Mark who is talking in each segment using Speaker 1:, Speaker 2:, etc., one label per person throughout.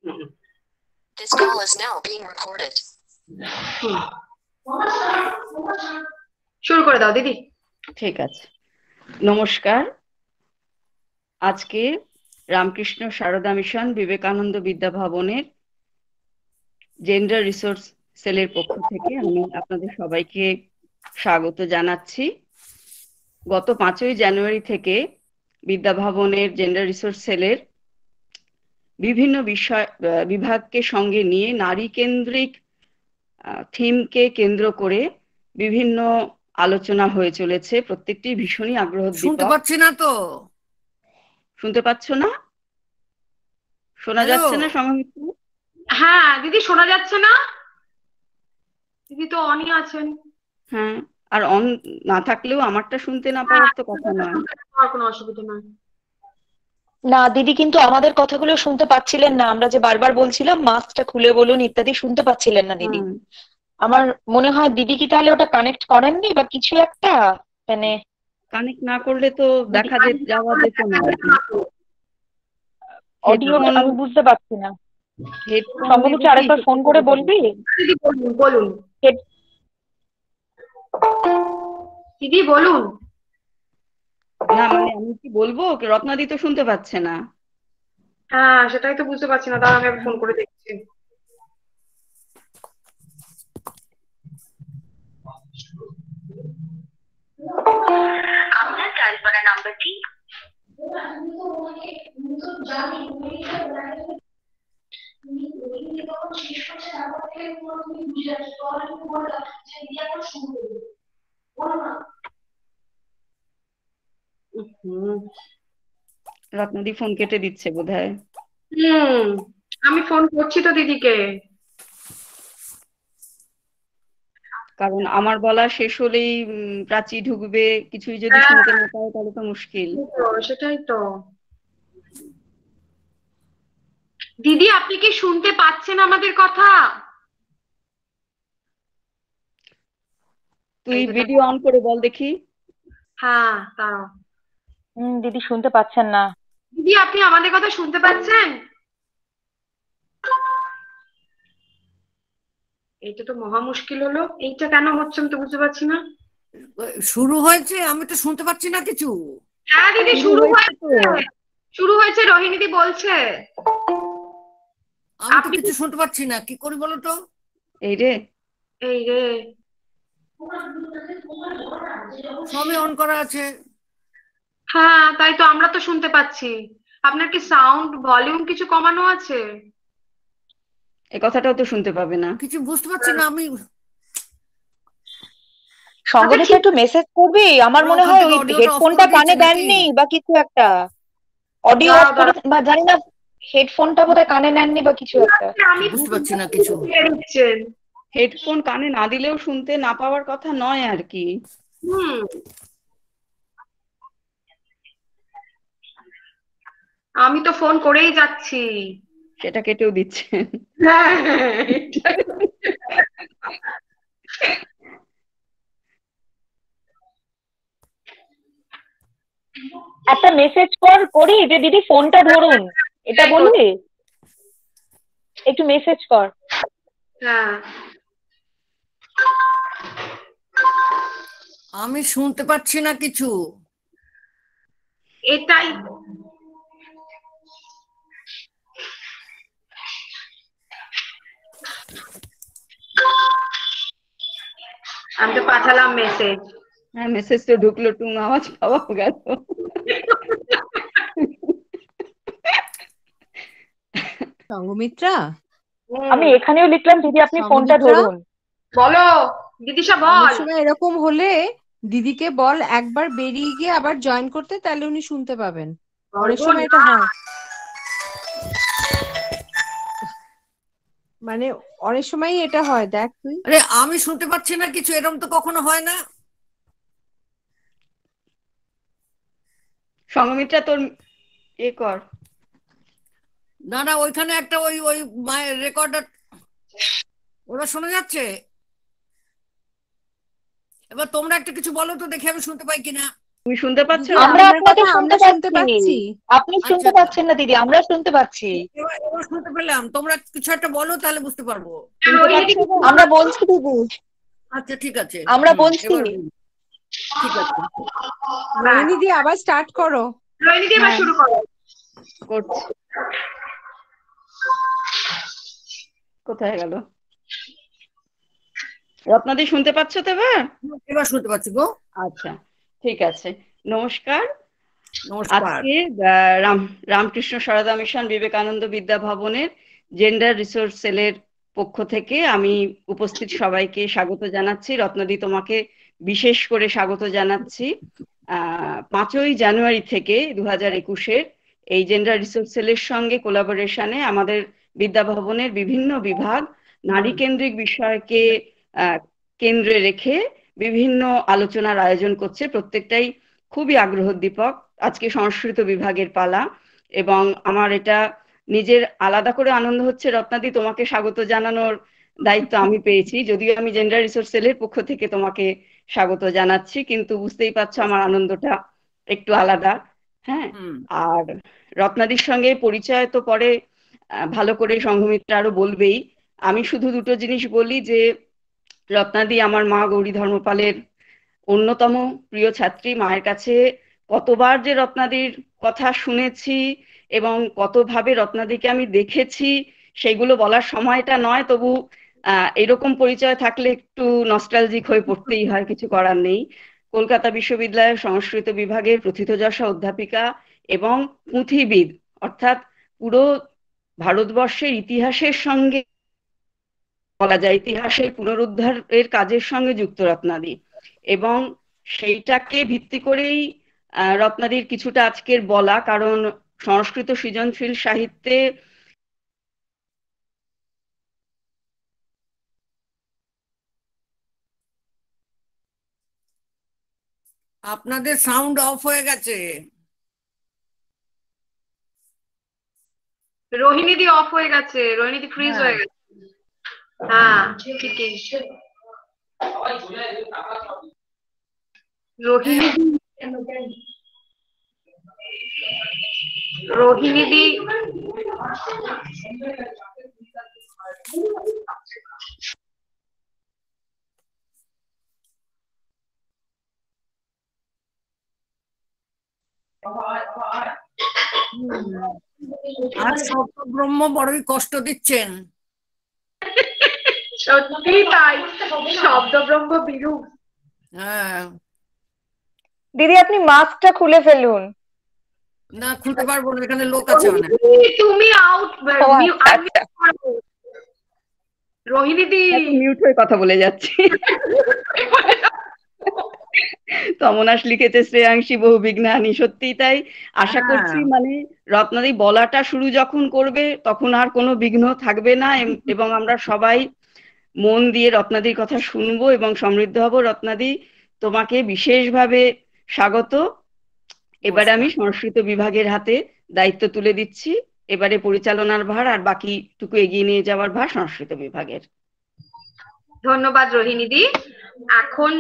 Speaker 1: Hmm,
Speaker 2: This call is now being recorded.
Speaker 1: হুম। শুরু করে দাও দিদি।
Speaker 3: ঠিক আছে। নমস্কার। আজকে রামকৃষ্ণ সারদা মিশন বিবেকানন্দ বিদ্যা ভবনের জেন্ডার রিসোর্স সেলের পক্ষ থেকে আমি আপনাদের সবাইকে স্বাগত জানাচ্ছি। গত 5ই জানুয়ারি থেকে বিদ্যা ভবনের জেন্ডার রিসোর্স সেলের বিভিন্ন বিভাগকে সঙ্গে নিয়ে নারী কেন্দ্রিক থিমকে কেন্দ্র করে বিভিন্ন আলোচনা হয়ে চলেছে। প্রত্যেকটি ভীষণই
Speaker 4: শুনতে
Speaker 3: আগ্রহোদ্দীপক।
Speaker 4: পাচ্ছি না তো।
Speaker 3: শুনতে পাচ্ছ না? শোনা
Speaker 4: হ্যালো,
Speaker 3: যাচ্ছে না সংযুক্ত?
Speaker 1: হ্যাঁ দিদি, শোনা যাচ্ছে না? দিদি তো অনই আছেন।
Speaker 3: হ্যাঁ, আর অন না থাকলেও আমারটা শুনতে না পাওয়ার তো কথা নয়।
Speaker 1: আর কোনো অসুবিধা নয়।
Speaker 5: না দিদি, কিন্তু আমাদের কথাগুলো শুনতে পাচ্ছিলেন না। আমরা যে বারবার বলছিলাম মাস্কটা খুলে বলুন ইত্যাদি, শুনতে পাচ্ছিলেন না দিদি।
Speaker 3: হ্যাঁ,
Speaker 5: আমার মনে হয় দিদি কি তাহলে ওটা কানেক্ট করেননি বা কিছু একটা, মানে
Speaker 3: কানেক্ট না করলে তো দেখা যাওয়া যেত না আর কি।
Speaker 5: অডিওটা
Speaker 3: হেডফোন
Speaker 5: আমি বুঝতে পারছি না।
Speaker 3: হেডফোন
Speaker 5: সম্ভবত আরেকবার ফোন করে বলবি।
Speaker 1: দিদি বলুন বলুন।
Speaker 5: হেড-
Speaker 1: দিদি বলুন।
Speaker 3: না, মানে আমি কি বলবো, রত্নাদি তো শুনতে পাচ্ছে না।
Speaker 1: হ্যাঁ সেটাই তো বুঝতে পারছি না, তাও আমি ফোন করে দেখছি।
Speaker 2: আপনার ডায়াল করা নাম্বারটি
Speaker 3: রত্নাদি ফোন কেটে দিচ্ছে বোধহয়।
Speaker 1: হুম, আমি ফোন করছি তো দিদিকে।
Speaker 3: কারণ আমার বলা শেষ হলেই প্রাচী ঢুকবে, কিছুই যদি
Speaker 1: হ্যাঁ,
Speaker 3: শুনতে না পায় তাহলে তো মুশকিল।
Speaker 1: সেটাই তো। দিদি আপনি কি শুনতে পাচ্ছেন আমাদের কথা?
Speaker 3: তুই ভিডিও অন করে বল দেখি।
Speaker 1: হ্যাঁ দাঁড়াও।
Speaker 5: দিদি শুনতে পাচ্ছেন না।
Speaker 1: দিদি আপনি আমাদের কথা শুনতে পাচ্ছেন? এইটা তো মহা মুশকিল হলো। এইটা কেন হচ্ছে আমি তো বুঝতে পারছি না।
Speaker 4: শুরু হয়েছে, আমি তো শুনতে পাচ্ছি না কিছু।
Speaker 1: হ্যাঁ দিদি শুরু
Speaker 3: হয়েছে তো।
Speaker 1: হয়েছে, শুরু হয়েছে, রোহিণীদি বলছে।
Speaker 4: আমি তো
Speaker 1: আপনি
Speaker 4: কিছু শুনতে পাচ্ছি না, কি করি বলো তো।
Speaker 3: এই রে,
Speaker 1: এই রে,
Speaker 4: সবই অন করা আছে।
Speaker 1: হ্যাঁ তাই তো, আমরা তো শুনতে পাচ্ছি। আপনার কি সাউন্ড ভলিউম কিছু কমানো আছে?
Speaker 3: এই কথাটাও তো শুনতে পাবে না।
Speaker 4: কিছু বুঝতে পারছি না আমি।
Speaker 5: সঙ্গমিত্রা একটু মেসেজ করবি। আমার
Speaker 4: ওরা
Speaker 5: মনে
Speaker 4: ওখান
Speaker 5: হয়
Speaker 4: থেকে
Speaker 5: ওই
Speaker 4: অডিওটা অফ
Speaker 5: হেডফোনটা
Speaker 4: করে দিয়েছে
Speaker 5: কানে
Speaker 4: নাকি?
Speaker 5: দেননি বা কিছু একটা। অডিও অফ করে বা জানি না, হেডফোনটা বোধহয় কানে নেননি বা কিছু একটা।
Speaker 1: আমি
Speaker 4: বুঝতে পারছি না কিছু।
Speaker 1: দিচ্ছেন।
Speaker 3: হেডফোন কানে না দিলেও শুনতে না পাওয়ার কথা নয় আর কি।
Speaker 1: হুম, আমি তো ফোন করেই যাচ্ছি।
Speaker 3: সেটা কেটেও দিচ্ছেন।
Speaker 1: হ্যাঁ এটাই।
Speaker 5: একটা মেসেজ করি যে দিদি ফোনটা ধরুন, এটা বলবি? একটু মেসেজ কর।
Speaker 1: হ্যাঁ
Speaker 4: আমি শুনতে পাচ্ছি না কিছু।
Speaker 1: এটাই। আমি তো পাঠালাম মেসেজ।
Speaker 3: হ্যাঁ, মেসেজ তো ঢুকলো, টুং আওয়াজ পাওয়া গেল।
Speaker 6: সঙ্গমিত্রা,
Speaker 5: আমি এখানেও লিখলাম দিদি আপনি ফোনটা
Speaker 6: সঙ্গমিত্রা,
Speaker 5: ধরুন।
Speaker 1: বলো দিদিশা
Speaker 6: অনেক
Speaker 1: বল।
Speaker 6: সময় এরকম হলে দিদিকে বল একবার বেরিয়ে গিয়ে আবার জয়েন করতে, তাহলে উনি শুনতে পাবেন। অনেক
Speaker 1: বলবো
Speaker 6: সময়
Speaker 1: না।
Speaker 6: এটা হয়, মানে অনেক সময়ই এটা হয়, দেখ তুই।
Speaker 4: আরে আমি শুনতে পাচ্ছি না কিছু, এরকম তো কখনো হয় না।
Speaker 3: সংঘমিত্রা তোর কর।
Speaker 4: না না, ওইখানে একটা ওই ওই রেকর্ডার, ওরা শোনা যাচ্ছে। এবার তোমরা একটা কিছু বলো তো দেখি আমি শুনতে পাই কিনা।
Speaker 3: তুমি শুনতে পাচ্ছ?
Speaker 6: দিদি
Speaker 5: আমরা
Speaker 6: আপনার
Speaker 5: আপনাকে
Speaker 6: কথা আমরা
Speaker 5: শুনতে
Speaker 6: শুনতে
Speaker 5: পাচ্ছি।
Speaker 6: পাচ্ছি।
Speaker 5: আপনি শুনতে
Speaker 4: আচ্ছা
Speaker 5: পাচ্ছেন না দিদি, আমরা শুনতে পাচ্ছি।
Speaker 4: এবার শুনতে পেলাম, তোমরা কিছু একটা বলো তাহলে বুঝতে পারবো।
Speaker 3: শুনতে
Speaker 1: রোহিণীদি
Speaker 3: পাচ্ছ না?
Speaker 5: আমরা বলছি দিদি,
Speaker 4: আচ্ছা ঠিক আছে,
Speaker 5: আমরা বলছি।
Speaker 4: এবার ঠিক আছে।
Speaker 6: রোহিণী দি আবার স্টার্ট করো।
Speaker 1: রোহিণীদি এবার
Speaker 6: হ্যাঁ।
Speaker 1: শুরু করো।
Speaker 3: করছি। কোথায় গেল? রত্নাদি শুনতে পাচ্ছ তো এবার?
Speaker 4: এবার শুনতে পাচ্ছি গো।
Speaker 3: আচ্ছা, ঠিক আছে। নমস্কার।
Speaker 4: নমস্কার।
Speaker 3: আজকে রামকৃষ্ণ সারদা মিশন বিবেকানন্দ বিদ্যা ভবনের জেন্ডার রিসোর্স সেলের পক্ষ থেকে আমি উপস্থিত সবাইকে স্বাগত জানাচ্ছি। রত্নাদি, তোমাকে বিশেষ করে স্বাগত জানাচ্ছি। 5ই জানুয়ারি থেকে 2021-এর এই জেন্ডার রিসোর্স সেলের সঙ্গে কোলাবোরেশনে আমাদের বিদ্যা ভবনের বিভিন্ন বিভাগ নারী কেন্দ্রিক বিষয়কে কেন্দ্রে রেখে বিভিন্ন আলোচনার আয়োজন করছে। প্রত্যেকটাই খুবই আগ্রহোদ্দীপক। আজকে সংস্কৃত বিভাগের পালা, এবং আমার এটা নিজের আলাদা করে আনন্দ হচ্ছে রত্নাদি, তোমাকে স্বাগত জানানোর দায়িত্ব আমি পেয়েছি। যদিও আমি জেন্ডার রিসোর্স সেলের পক্ষ থেকে তোমাকে স্বাগত জানাচ্ছি, কিন্তু বুঝতেই পারছো আমার আনন্দটা একটু আলাদা। হ্যাঁ, আর রত্নাদির সঙ্গে পরিচয় তো পরে ভালো করে সংঘমিত্রা আরো বলবেই। আমি শুধু দুটো জিনিস বলি যে রত্নাদি আমার মা গৌরী ধর্মপালের অন্যতম প্রিয় ছাত্রী। মায়ের কাছে কতবার যে রত্নাদির কথা শুনেছি এবং কতভাবে রত্নাদিকে আমি দেখেছি সেগুলো বলার সময়টা নয়, তবু এরকম পরিচয় থাকলে একটু নস্টালজিক হয়ে পড়তেই হয়, কিছু করার নেই। কলকাতা বিশ্ববিদ্যালয়ের সংস্কৃত বিভাগের প্রথিতযশা অধ্যাপিকা এবং পুঁথিবিদ, অর্থাৎ পুরো ভারতবর্ষের ইতিহাসের সঙ্গে বলা যায় ইতিহাসের পুনরুদ্ধারের কাজের সঙ্গে যুক্ত রত্নাদি, এবং সেইটাকে ভিত্তি করেই রত্নাদির কিছুটা আজকের বলা। কারণ সংস্কৃত সৃজনশীল সাহিত্যে
Speaker 4: আপনাদের সাউন্ড অফ হয়ে গেছে।
Speaker 1: রোহিণীদি অফ হয়ে গেছে, রোহিণীদি ফ্রিজ হয়ে গেছে। হ্যাঁ ঠিকই। রোহিণীদি
Speaker 4: আর শব্দ ব্রহ্ম বড়ই কষ্ট দিচ্ছেন।
Speaker 1: সত্যি তাই, শব্দ ব্রহ্ম বিরূপ।
Speaker 4: হ্যাঁ,
Speaker 5: দিদি আপনি মাস্কটা খুলে ফেলুন।
Speaker 4: না খুলতে পারবো না, এখানে লোক আছে অনেক।
Speaker 1: তুমি আউট
Speaker 5: আচ্ছা।
Speaker 1: রোহিণীদি
Speaker 3: মিউট হয়ে কথা বলে যাচ্ছি। তমনাশ লিখেছে শ্রেয়াংশী বহু বিঘ্নানি, সত্যিই তাই। আশা করছি মানে রত্নাদি বলাটা শুরু যখন করবে তখন আর কোনো বিঘ্ন থাকবে না, এবং আমরা সবাই মন দিয়ে রত্নাদির কথা শুনবো এবং সমৃদ্ধ হব। রত্নাদি, তোমাকে বিশেষভাবে স্বাগত। এবারে আমি সংস্কৃত বিভাগের হাতে দায়িত্ব তুলে দিচ্ছি। এবারে পরিচালনার ভার আর বাকিটুকু এগিয়ে নিয়ে যাওয়ার ভার সংস্কৃত বিভাগের।
Speaker 1: ধন্যবাদ রোহিণীদি। এখন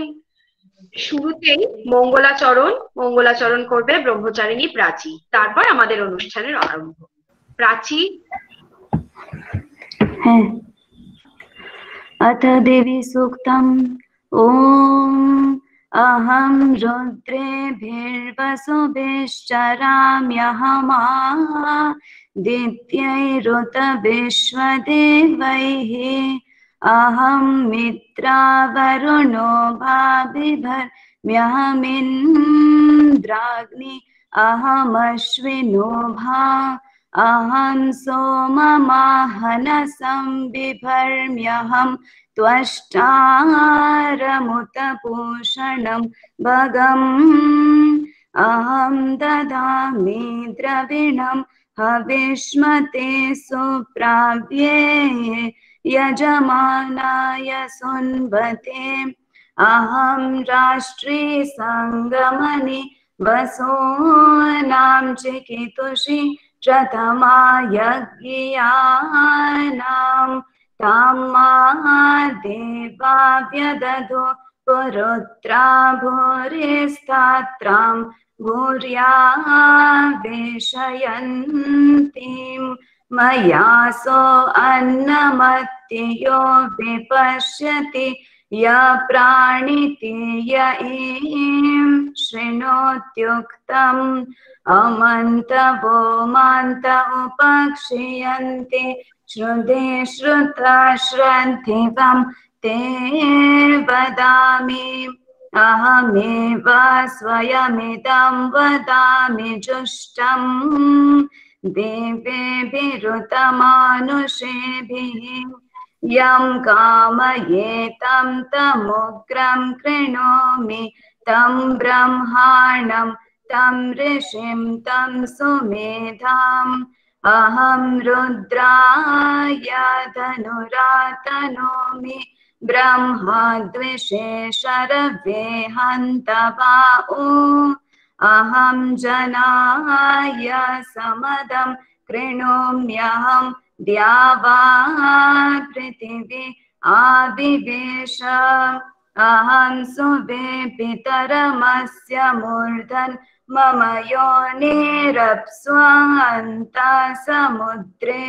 Speaker 1: শুরুতেই মঙ্গলাচরণ করবে ব্রহ্মচারিণী প্রাচী, তারপর আমাদের অনুষ্ঠানের আরম্ভ। প্রাচী।
Speaker 7: হ্যাঁ। अथ देवी सूक्तम् ॐ अहं रुद्रेभिर्वसुभिश्चराम्यहमा दित्यैरुत विश्वदेवैः अहं मित्रावरुणो भाभिर्म्यहमिन्द्राग्नि अहमश्विनो भा अहं सोममाहनसं बिभर्म्यहं त्वष्टारमुतपूषणं भगम् अहं ददामि द्रविणं हविष्मते सुप्राव्ये यजमानाय सुन्वते अहं राष्ट्रे सङ्गमनि वसूनां चिकितुषि प्रथमा यज्ञियानां तां मा देवा व्यदधो पुरुत्रा भूरिस्तात्रां भूर्या वेशयन्तीं मया सो अन्नमत्तियो विपश्यति य प्राणिति य ईं शृणोत्युक्तम् अमन्तवो मान्त उपक्षीयन्ते श्रुते श्रुता श्रद्धिवं ते वदामि अहमेव स्वयमिदं वदामि जुष्टम् देवेभिरुतमानुषेभिः यं कामयेतं तमुग्रं कृणोमि तं ब्रह्माणं तं ऋषिं तं सुमेधाम् अहं रुद्राय धनुरातनोमि ब्रह्मद्विषेशरवे हन्तवाओ अहं जनाय समदं कृणोम्यहं द्यावा पृथिवी आविवेश अहं सुवेपितरमस्य मूर्धन् मम योनिरप्स्वान्ता समुद्रे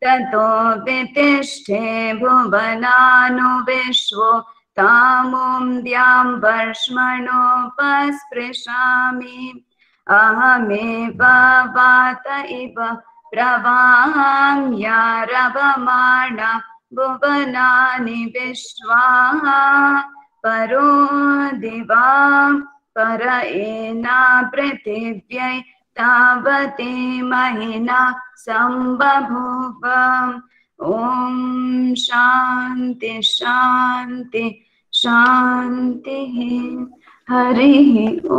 Speaker 7: ततो वितिष्ठे भुवनानुविश्वो तामुं द्यां वर्ष्मणोपस्पृशामि अहमेव वात इव प्रवाम्यारवमाणा भुवनानि विश्वा परो दिवा पर एना पृथिव्यै तावती महिना सम्बभूव ॐ शान्ति शान्ति शान्तिः हरिः ॐ।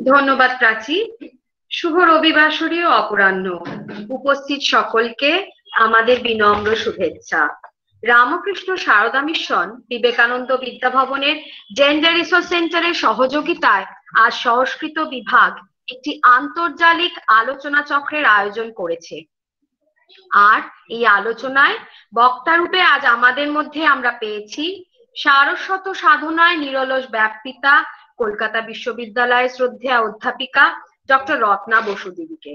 Speaker 1: ধন্যবাদ প্রাচী। শুভ রবিবাসরী ও অপরাহ্ন। উপস্থিত সকলকে আমাদের বিনম্র শুভেচ্ছা। রামকৃষ্ণ সারদা মিশন বিবেকানন্দ বিদ্যাভবনের জেন্ডার রিসোর্স সেন্টারের সহযোগিতায় আজ সংস্কৃত বিভাগ একটি আন্তর্জালিক আলোচনা চক্রের আয়োজন করেছে। আর এই আলোচনায় বক্তা রূপে আজ আমাদের মধ্যে আমরা পেয়েছি সারস্বত সাধনায় নিরলস ব্যাপৃতা কলকাতা বিশ্ববিদ্যালয়ের শ্রদ্ধেয়া অধ্যাপিকা ডক্টর রত্না বসু দিদিকে।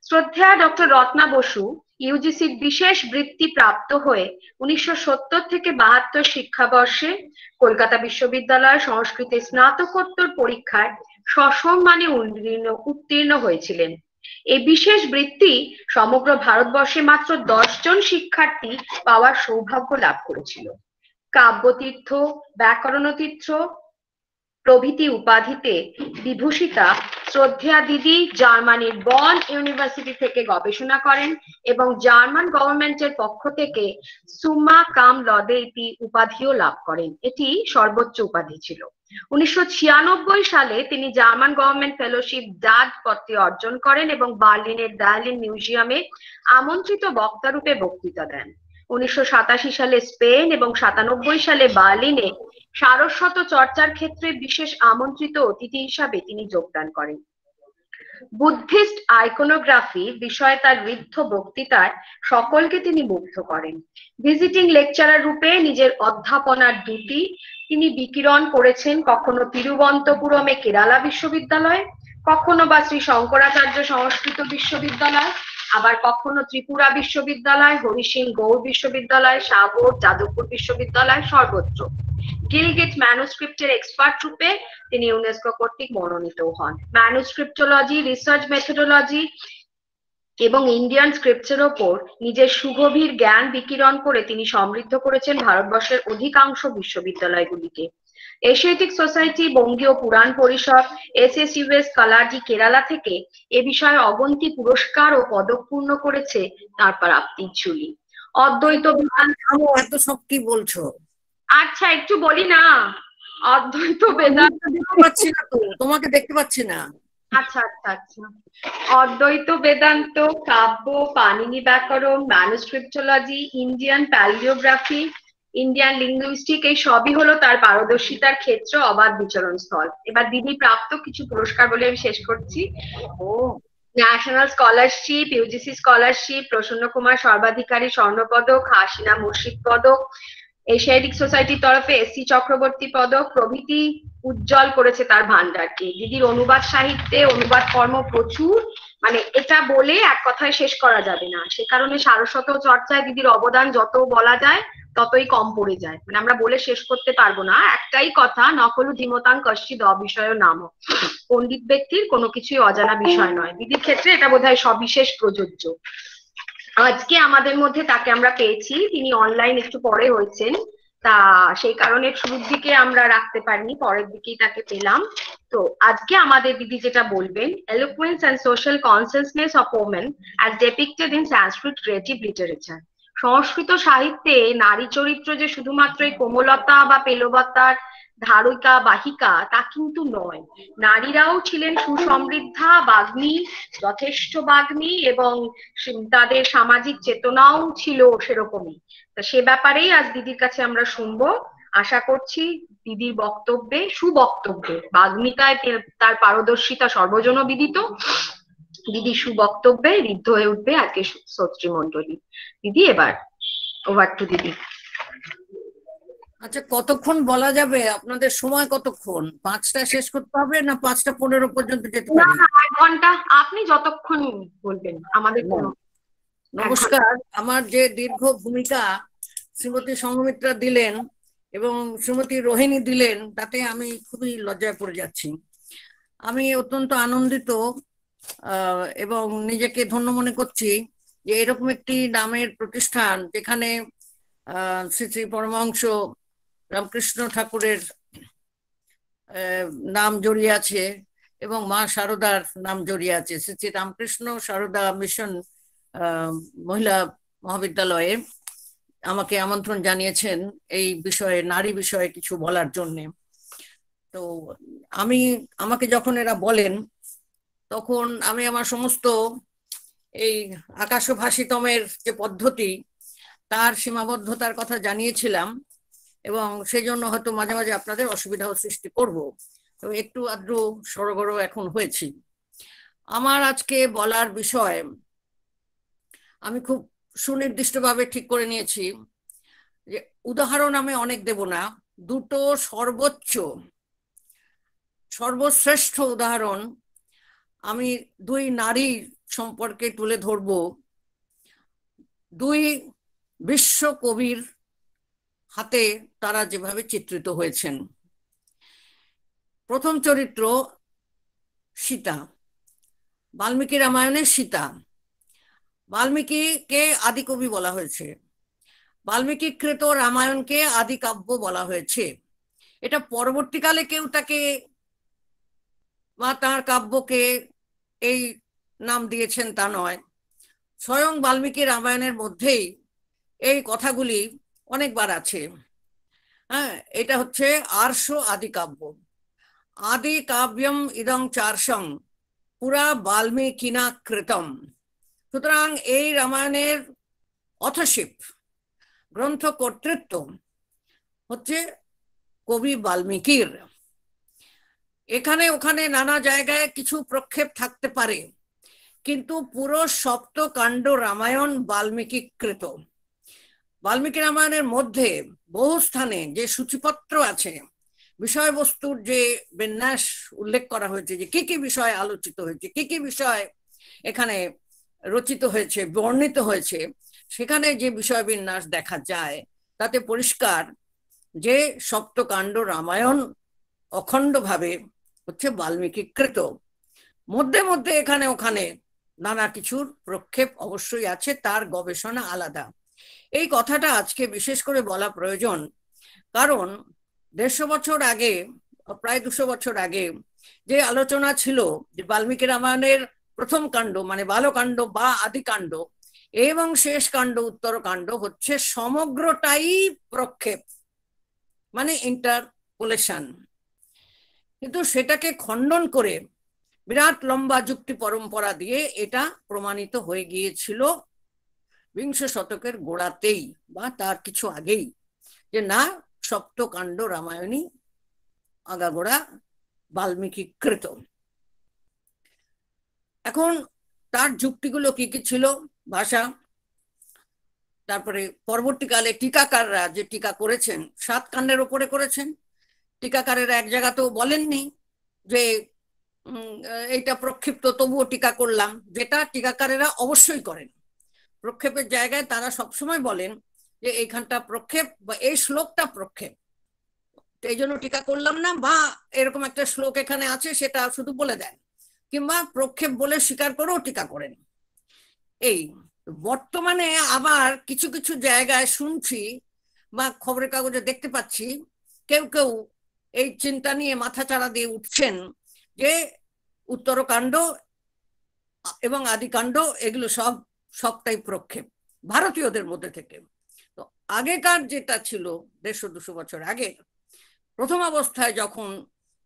Speaker 1: শ্রদ্ধেয়া ডক্টর রত্না বসু ইউজিসির বিশেষ বৃত্তি প্রাপ্ত হয়ে 1970 থেকে 72 শিক্ষাবর্ষে কলকাতা বিশ্ববিদ্যালয় সংস্কৃতে স্নাতকোত্তর পরীক্ষায় সসম্মানে উত্তীর্ণ হয়েছিলেন। এই বিশেষ বৃত্তি সমগ্র ভারতবর্ষে মাত্র 10 জন শিক্ষার্থী পাওয়ার সৌভাগ্য লাভ করেছিল। কাব্যতীর্থ, ব্যাকরণতীর্থ প্রভৃতি উপাধিতে বিভূষিতা শ্রদ্ধেয়া দিদি জার্মানির বন ইউনিভার্সিটি থেকে গবেষণা করেন এবং জার্মান গভর্নমেন্টের পক্ষ থেকে সুম্মা কাম লদেইতি উপাধিও লাভ করেন। এটি সর্বোচ্চ উপাধি ছিল। 1996 সালে তিনি জার্মান গভর্নমেন্ট ফেলোশিপ ডাড পদটি অর্জন করেন এবং বার্লিনের ডায়ালিন মিউজিয়ামে আমন্ত্রিত বক্তা রূপে বক্তৃতা দেন। 1987 সালে স্পেন এবং 97 সালে বার্লিনে সারস্বত চর্চার ক্ষেত্রে বিশেষ আমন্ত্রিত অতিথি হিসাবে তিনি যোগদান করেন। বুদ্ধিস্ট আইকোনোগ্রাফি বিষয়ে তার ঋদ্ধ বক্তৃতায় সকলকে তিনি মুগ্ধ করেন। ভিজিটিং লেকচারার রূপে নিজের অধ্যাপনার দুটি তিনি বিকিরণ করেছেন, কখনো তিরুবন্তপুরমে কেরালা বিশ্ববিদ্যালয়, কখনো বা শ্রী শঙ্করাচার্য সংস্কৃত বিশ্ববিদ্যালয়, আবার কখনো ত্রিপুরা বিশ্ববিদ্যালয়, হরি সিং গৌড় বিশ্ববিদ্যালয়, সাগর যাদবপুর বিশ্ববিদ্যালয়, সর্বত্র। গিলগিট ম্যানুস্ক্রিপ্টের এক্সপার্ট রূপে তিনি ইউনেস্কো কর্তৃক মনোনীত হন। ম্যানুস্ক্রিপ্টোলজি, রিসার্চ মেথোডোলজি এবং ইন্ডিয়ান স্ক্রিপ্টসের ওপর নিজের সুগভীর জ্ঞান বিকিরণ করে তিনি সমৃদ্ধ করেছেন ভারতবর্ষের অধিকাংশ বিশ্ববিদ্যালয়গুলিকে। এশিয়াটিক সোসাইটি, বঙ্গীয় পুরাণ পরিষদ, SSUS কালাজি কেরালা থেকে এ বিষয়ে অগন্তি পুরস্কার ও পদক পূর্ণ করেছে তার প্রাপ্তির ঝুলি। অদ্বৈত বেদান্ত,
Speaker 4: এত সব কি বলছো?
Speaker 1: আচ্ছা একটু বলি না। অদ্বৈত বেদান্ত
Speaker 4: দেখতে পাচ্ছি না তো, তোমাকে দেখতে পাচ্ছি না।
Speaker 1: আচ্ছা আচ্ছা আচ্ছা। অদ্বৈত বেদান্ত, কাব্য, পাণিনি ব্যাকরণ, ম্যানুস্ক্রিপ্টোলজি, ইন্ডিয়ান প্যালিওগ্রাফি, ইন্ডিয়ান লিঙ্গুইস্টিক, এই সবই হলো তার পারদর্শিতার ক্ষেত্র, অবাধ বিচরণ স্থল। এবার দিদি প্রাপ্ত কিছু পুরস্কার বলে আমি শেষ করছি। ন্যাশনাল স্কলারশিপ, ইউজিসি স্কলারশিপ, প্রসন্ন কুমার সর্বাধিকারী স্বর্ণপদক, হাসিনা মুর্শিদ পদক, এশিয়াটিক সোসাইটির তরফে এসসি চক্রবর্তী পদক প্রভৃতি উজ্জ্বল করেছে তার ভান্ডারকে। দিদির অনুবাদ সাহিত্যে অনুবাদ কর্ম প্রচুর, মানে এটা বলে এক কথায় শেষ করা যাবে না। সে কারণে সারস্বত চর্চায় দিদির অবদান যত বলা যায় ততই কম পড়ে যায়, মানে আমরা বলে শেষ করতে পারবো না। একটাই কথা, নকলু ধীমতাং কশ্চিৎ অবিষয় নাম, পণ্ডিত ব্যক্তির কোনো কিছুই অজানা বিষয় নয়। দিদির ক্ষেত্রে এটা বোধহয় সবিশেষ প্রযোজ্য। আজকে আমাদের মধ্যে তাকে আমরা পেয়েছি, তিনি অনলাইন একটু পরে হয়েছেন, তা সেই কারণে শুরুর দিকে আমরা রাখতে পারিনি, পরের দিকেই তাকে পেলাম। তো আজকে আমাদের দিদি যেটা বলবেন, eloquence and social consciousness of women as depicted in Sanskrit creative literature। সংস্কৃত সাহিত্যে নারী চরিত্র যে শুধুমাত্র কোমলতা বা পেলবতার ধারিকা বাহিকা তা কিন্তু নয়, নারীরাও ছিলেন সুসমৃদ্ধা বাগ্মী, যথেষ্ট বাগ্মী, এবং তাদের সামাজিক চেতনাও ছিল সেরকমই। তা সে ব্যাপারেই আজ দিদির কাছে আমরা শুনবো। আশা করছি দিদির বক্তব্যে, সুবক্তব্যে, বাগ্মিতায় তার পারদর্শিতা সর্বজন বিদিত, দিদি সুবক্তব্যে ঋদ্ধ হয়ে উঠবে আজকে শ্রোতৃ মণ্ডলী। দিদি এবার ওভার টু দিদি।
Speaker 4: আচ্ছা, কতক্ষণ বলা যাবে? আপনাদের সময় কতক্ষণ? 5টায় শেষ করতে হবে না 5:15 পর্যন্ত যেতে
Speaker 1: না
Speaker 4: পারি?
Speaker 1: না, 1 ঘন্টা, আপনি যতক্ষণ বলবেন, আমাদের কোনো।
Speaker 4: নমস্কার। আমার যে দীর্ঘ ভূমিকা শ্রীমতী সংঘমিত্রা দিলেন এবং শ্রীমতী রোহিণী দিলেন, তাতে আমি খুবই লজ্জায় পড়ে যাচ্ছি। আমি অত্যন্ত আনন্দিত এবং নিজেকে ধন্য মনে করছি যে এরকম একটি নামের প্রতিষ্ঠান, যেখানে শ্রী শ্রী পরমহংস রামকৃষ্ণ ঠাকুরের নাম জড়িয়ে আছে এবং মা শারদার নাম জড়িয়ে আছে। শ্রী শ্রী রামকৃষ্ণ শারদা মিশন মহিলা মহাবিদ্যালয়ে আমাকে আমন্ত্রণ জানিয়েছেন এই বিষয়ে, নারী বিষয়ে কিছু বলার জন্য। তো আমাকে যখন এরা বলেন, তখন আমি আমার সমস্ত এই আকাশভাষিতমের যে পদ্ধতি তার সীমাবদ্ধতার কথা জানিয়েছিলাম, এবং সেই জন্য হয়তো মাঝে মাঝে আপনাদের অসুবিধাও সৃষ্টি করব। তো একটু আদ্রু সরগর এখন হয়েছি। আমার আজকে বলার বিষয় আমি খুব সুনির্দিষ্টভাবে ঠিক করে নিয়েছি যে উদাহরণ আমি অনেক দেব না, দুটো সর্বশ্রেষ্ঠ উদাহরণ আমি দুই নারী সম্পর্কে তুলে ধরব, দুই বিশ্ব কবির হাতে তারা যেভাবে চিত্রিত হয়েছেন। প্রথম চরিত্র সীতা, বাল্মীকি রামায়ণের সীতা। বাল্মীকিকে আদিকবি বলা হয়েছে, বাল্মীকি কৃত রামায়ণকে আদি কাব্য বলা হয়েছে। এটা পরবর্তীকালে কেউ তাকে বা তার কাব্যকে এই নাম দিয়েছেন তা নয়, স্বয়ং বাল্মীকি রামায়ণের মধ্যেই এই কথাগুলি অনেকবার আছে। হ্যাঁ, এটা হচ্ছে আর্ষ আদি কাব্য। আদি কাব্যম ইদং চার্ষং পুরা বাল্মীকিনা কৃতম। সুতরাং এই রামায়ণের অথরশিপ, গ্রন্থ কর্তৃত্ব হচ্ছে কবি বাল্মীকির। এখানে ওখানে নানা জায়গায় কিছু প্রক্ষেপ থাকতে পারে, কিন্তু পুরো সপ্তকাণ্ড রামায়ণ বাল্মীকি কৃত। বাল্মীকি রামায়ণের মধ্যে বহু স্থানে যে সূচিপত্র আছে, বিষয়বস্তুর যে বিন্যাস উল্লেখ করা হয়েছে, যে কি কি বিষয় আলোচিত হয়েছে, কি কি বিষয় এখানে রচিত হয়েছে, বর্ণিত হয়েছে, সেখানে যে বিষয় বিন্যাস দেখা যায় তাতে পরিষ্কার যে সপ্তকাণ্ড রামায়ণ অখণ্ডভাবে হচ্ছে বাল্মীকি কৃত। মধ্যে মধ্যে এখানে ওখানে নানা কিছুর প্রক্ষেপ অবশ্যই আছে, তার গবেষণা আলাদা। এই কথাটা আজকে বিশেষ করে বলা প্রয়োজন, কারণ 150 বছর আগে, প্রায় 200 বছর আগে যে আলোচনা ছিল যে বাল্মীকি রামায়ণের প্রথম কাণ্ড মানে বালকাণ্ড বা আদিকাণ্ড এবং শেষ কাণ্ড উত্তরকাণ্ড হচ্ছে সমগ্রটাই প্রক্ষেপ, মানে ইন্টারপোলেশন। কিন্তু সেটাকে খণ্ডন করে বিরাট লম্বা যুক্তি পরম্পরা দিয়ে এটা প্রমাণিত হয়ে গিয়েছিল 20 শতকের গোড়াতেই বা তার কিছু আগেই, যে না, সপ্তকাণ্ড রামায়ণী আগাগোড়া বাল্মীকি কৃত। এখন তার যুক্তিগুলো কি কি ছিল? ভাষা, তারপরে পরবর্তীকালে টিকাকাররা যে টিকা করেছেন 7 কাণ্ডের ওপরে করেছেন, টিকাকারেরা এক জায়গাতেও বলেননি যে এইটা প্রক্ষিপ্ত তবুও টিকা করলাম, যেটা টিকাকারেরা অবশ্যই করেন। প্রক্ষেপের জায়গায় তারা সবসময় বলেন যে এইখানটা প্রক্ষেপ বা এই শ্লোকটা প্রক্ষেপ, এই জন্য টিকা করলাম না, বা এরকম একটা শ্লোক এখানে আছে সেটা শুধু বলে দেন, কিংবা প্রক্ষেপ বলে স্বীকার করেও টিকা করেন। এই বর্তমানে আবার কিছু কিছু জায়গায় শুনছি বা খবরের কাগজে দেখতে পাচ্ছি কেউ কেউ এই চিন্তা নিয়ে মাথাচাড়া দিয়ে উঠছেন যে উত্তরকাণ্ড এবং আদিকাণ্ড এগুলো সবটাই প্রক্ষেপ ভারতীয়দের মধ্যে থেকে। তো আগেকার যেটা ছিল 150-200 বছর আগে প্রথম অবস্থায় যখন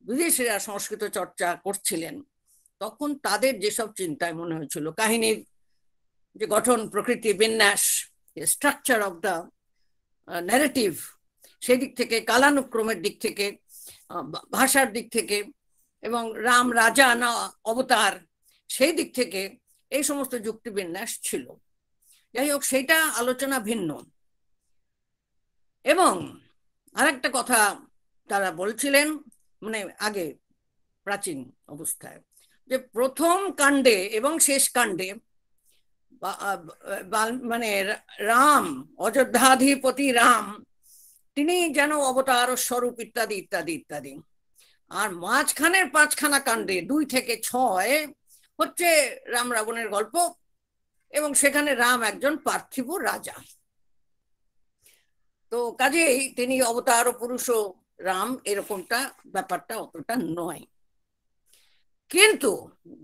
Speaker 4: বিদেশিরা সংস্কৃত চর্চা করছিলেন, তখন তাদের যেসব চিন্তায় মনে হয়েছিল কাহিনীর যে গঠন, প্রকৃতি, বিন্যাস, স্ট্রাকচার অফ দ্য ন্যারেটিভ, সেই দিক থেকে, কালানুক্রমের দিক থেকে, ভাষার দিক থেকে, এবং রাম রাজা না অবতার, সেই দিক থেকে এই সমস্ত যুক্তি বিন্যাস ছিল। যাই হোক, সেইটা আলোচনা ভিন্ন। এবং আরেকটা কথা তারা বলছিলেন, মানে আগে প্রাচীন অবস্থায়, যে প্রথম কাণ্ডে এবং শেষ কাণ্ডে মানে রাম, অযোধ্যাধিপতি রাম, তিনি যেন অবতার স্বরূপ ইত্যাদি ইত্যাদি ইত্যাদি। আর মাঝখানের 5খানা কাণ্ডে 2 থেকে 6 হচ্ছে রাম রাবণের গল্প, এবং সেখানে রাম একজন পার্থিব রাজা। তো কাজেই তিনি অবতার পুরুষ রাম, এরকমটা ব্যাপারটা অতটা নয়। কিন্তু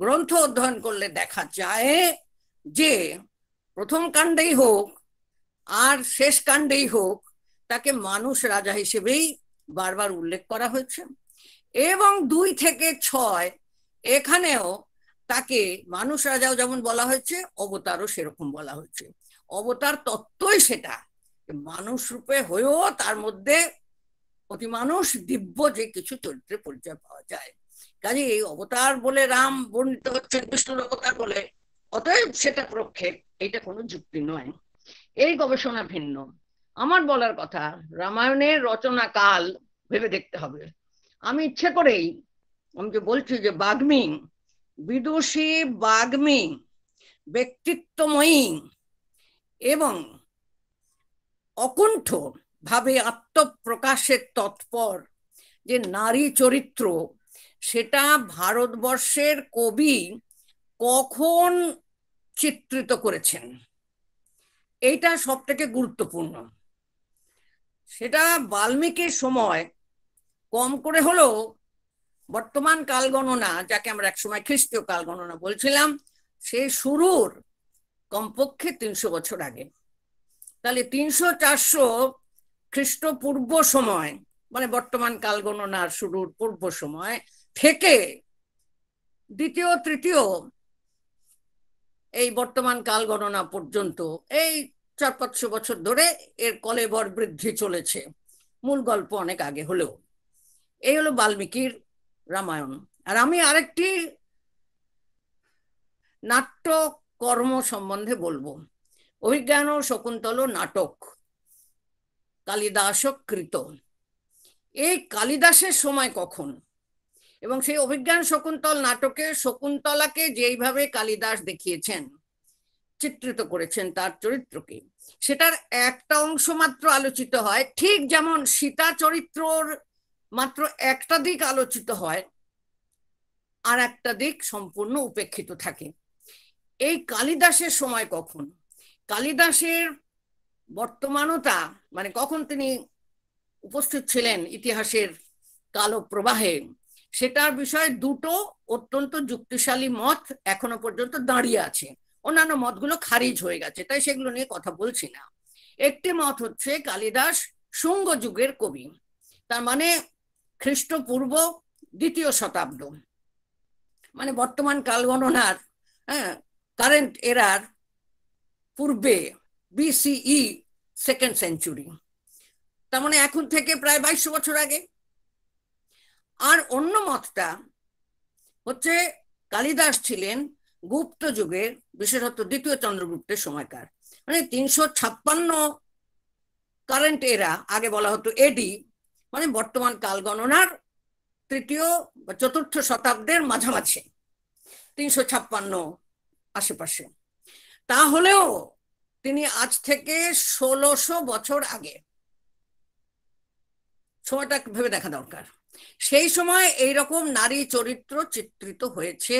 Speaker 4: গ্রন্থ অধ্যয়ন করলে দেখা যায় যে প্রথম কাণ্ডেই হোক আর শেষ কাণ্ডেই হোক তাকে মানুষ রাজা হিসেবেই বারবার উল্লেখ করা হয়েছে, এবং 2 থেকে 6 এখানেও তাকে মানুষ রাজাও যেমন বলা হয়েছে, অবতারও সেরকম বলা হয়েছে। অবতার তত্ত্বই সেটা, মানুষ রূপে হয়েও তার মধ্যে অতি মানুষ দিব্য যে কিছু চরিত্রের পরিচয় পাওয়া যায়। কাজে এই অবতার বলে রাম বর্ণিত হচ্ছেন বিষ্ণুর অবতার বলে, অতএব সেটা প্রক্ষেপ, এটা কোনো যুক্তি নয়। এই গবেষণা ভিন্ন। আমার বলার কথা, রামায়ণের রচনা কাল ভেবে দেখতে হবে। আমি ইচ্ছে করেই আমি যে বলছি যে বাগ্মী, বিদুষী বাগ্মী, ব্যক্তিত্বময়ী এবং অকুণ্ঠ ভাবে আত্মপ্রকাশের তৎপর যে নারী চরিত্র, সেটা ভারতবর্ষের কবি কখন চিত্রিত করেছেন, এইটা সব থেকে গুরুত্বপূর্ণ। সেটা বাল্মীকির সময় কম করে হলেও বর্তমান কালগণনা, যাকে আমরা একসময় খ্রিস্টীয় কালগণনা বলছিলাম, সেই শুরুর কমপক্ষে 300 বছর আগে। তাহলে 300-400 খ্রিস্টপূর্ব সময়, মানে বর্তমান কালগণনার শুরুর পূর্ব সময় থেকে দ্বিতীয় তৃতীয় এই বর্তমান কালগণনা পর্যন্ত এই 400-500 বছর ধরে এর কলেবর বৃদ্ধি চলেছে, মূল গল্প অনেক আগে হলেও। এই হলো বাল্মীকির রামায়ণ। আর আমি আরেকটি নাট্য কর্ম সম্বন্ধে বলবো, অভিজ্ঞান ও শকুন্তল নাটক, কালিদাস কৃত। এই কালিদাসের সময় কখন, এবং সেই অভিজ্ঞান শকুন্তল নাটকে শকুন্তলাকে যেইভাবে কালিদাস দেখিয়েছেন, চিত্রিত করেছেন তার চরিত্রকে, সেটার একটা অংশ মাত্র আলোচিত হয়, ঠিক যেমন সীতা চরিত্রর মাত্র একটা দিক আলোচিত হয়, আর একটা দিক সম্পূর্ণ উপেক্ষিত থাকে। এই কালিদাসের সময় কখন, কালিদাসের বর্তমানতা, মানে কখন তিনি উপস্থিত ছিলেন ইতিহাসের কালো প্রবাহে, সেটার বিষয়ে 2টো অত্যন্ত যুক্তিশালী মত এখনো পর্যন্ত দাঁড়িয়ে আছে। অন্যান্য মতগুলো খারিজ হয়ে গেছে, তাই সেগুলো নিয়ে কথা বলছি না। একটি মত হচ্ছে কালিদাস শুঙ্গ যুগের কবি, তার মানে খ্রিস্টপূর্ব 2য় শতাব্দ, মানে বর্তমান কালগণনার কারেন্ট এরার পূর্বে, BCE 2nd সেঞ্চুরি, তার মানে এখন থেকে প্রায় 2200 বছর আগে। আর অন্য মতটা হচ্ছে কালিদাস ছিলেন গুপ্ত যুগের, বিশেষত 2য় চন্দ্রগুপ্তের সময়কার, মানে 356 কারেন্ট এরা, আগে বলা হতো এডি, মানে বর্তমান কাল গণনার তৃতীয় বা চতুর্থ শতাব্দের মাঝামাঝি, 356 আশেপাশে। তাহলেও তিনি আজ থেকে 1600 বছর আগে, সময়টা ভেবে দেখা দরকার, সেই সময় এইরকম নারী চরিত্র চিত্রিত হয়েছে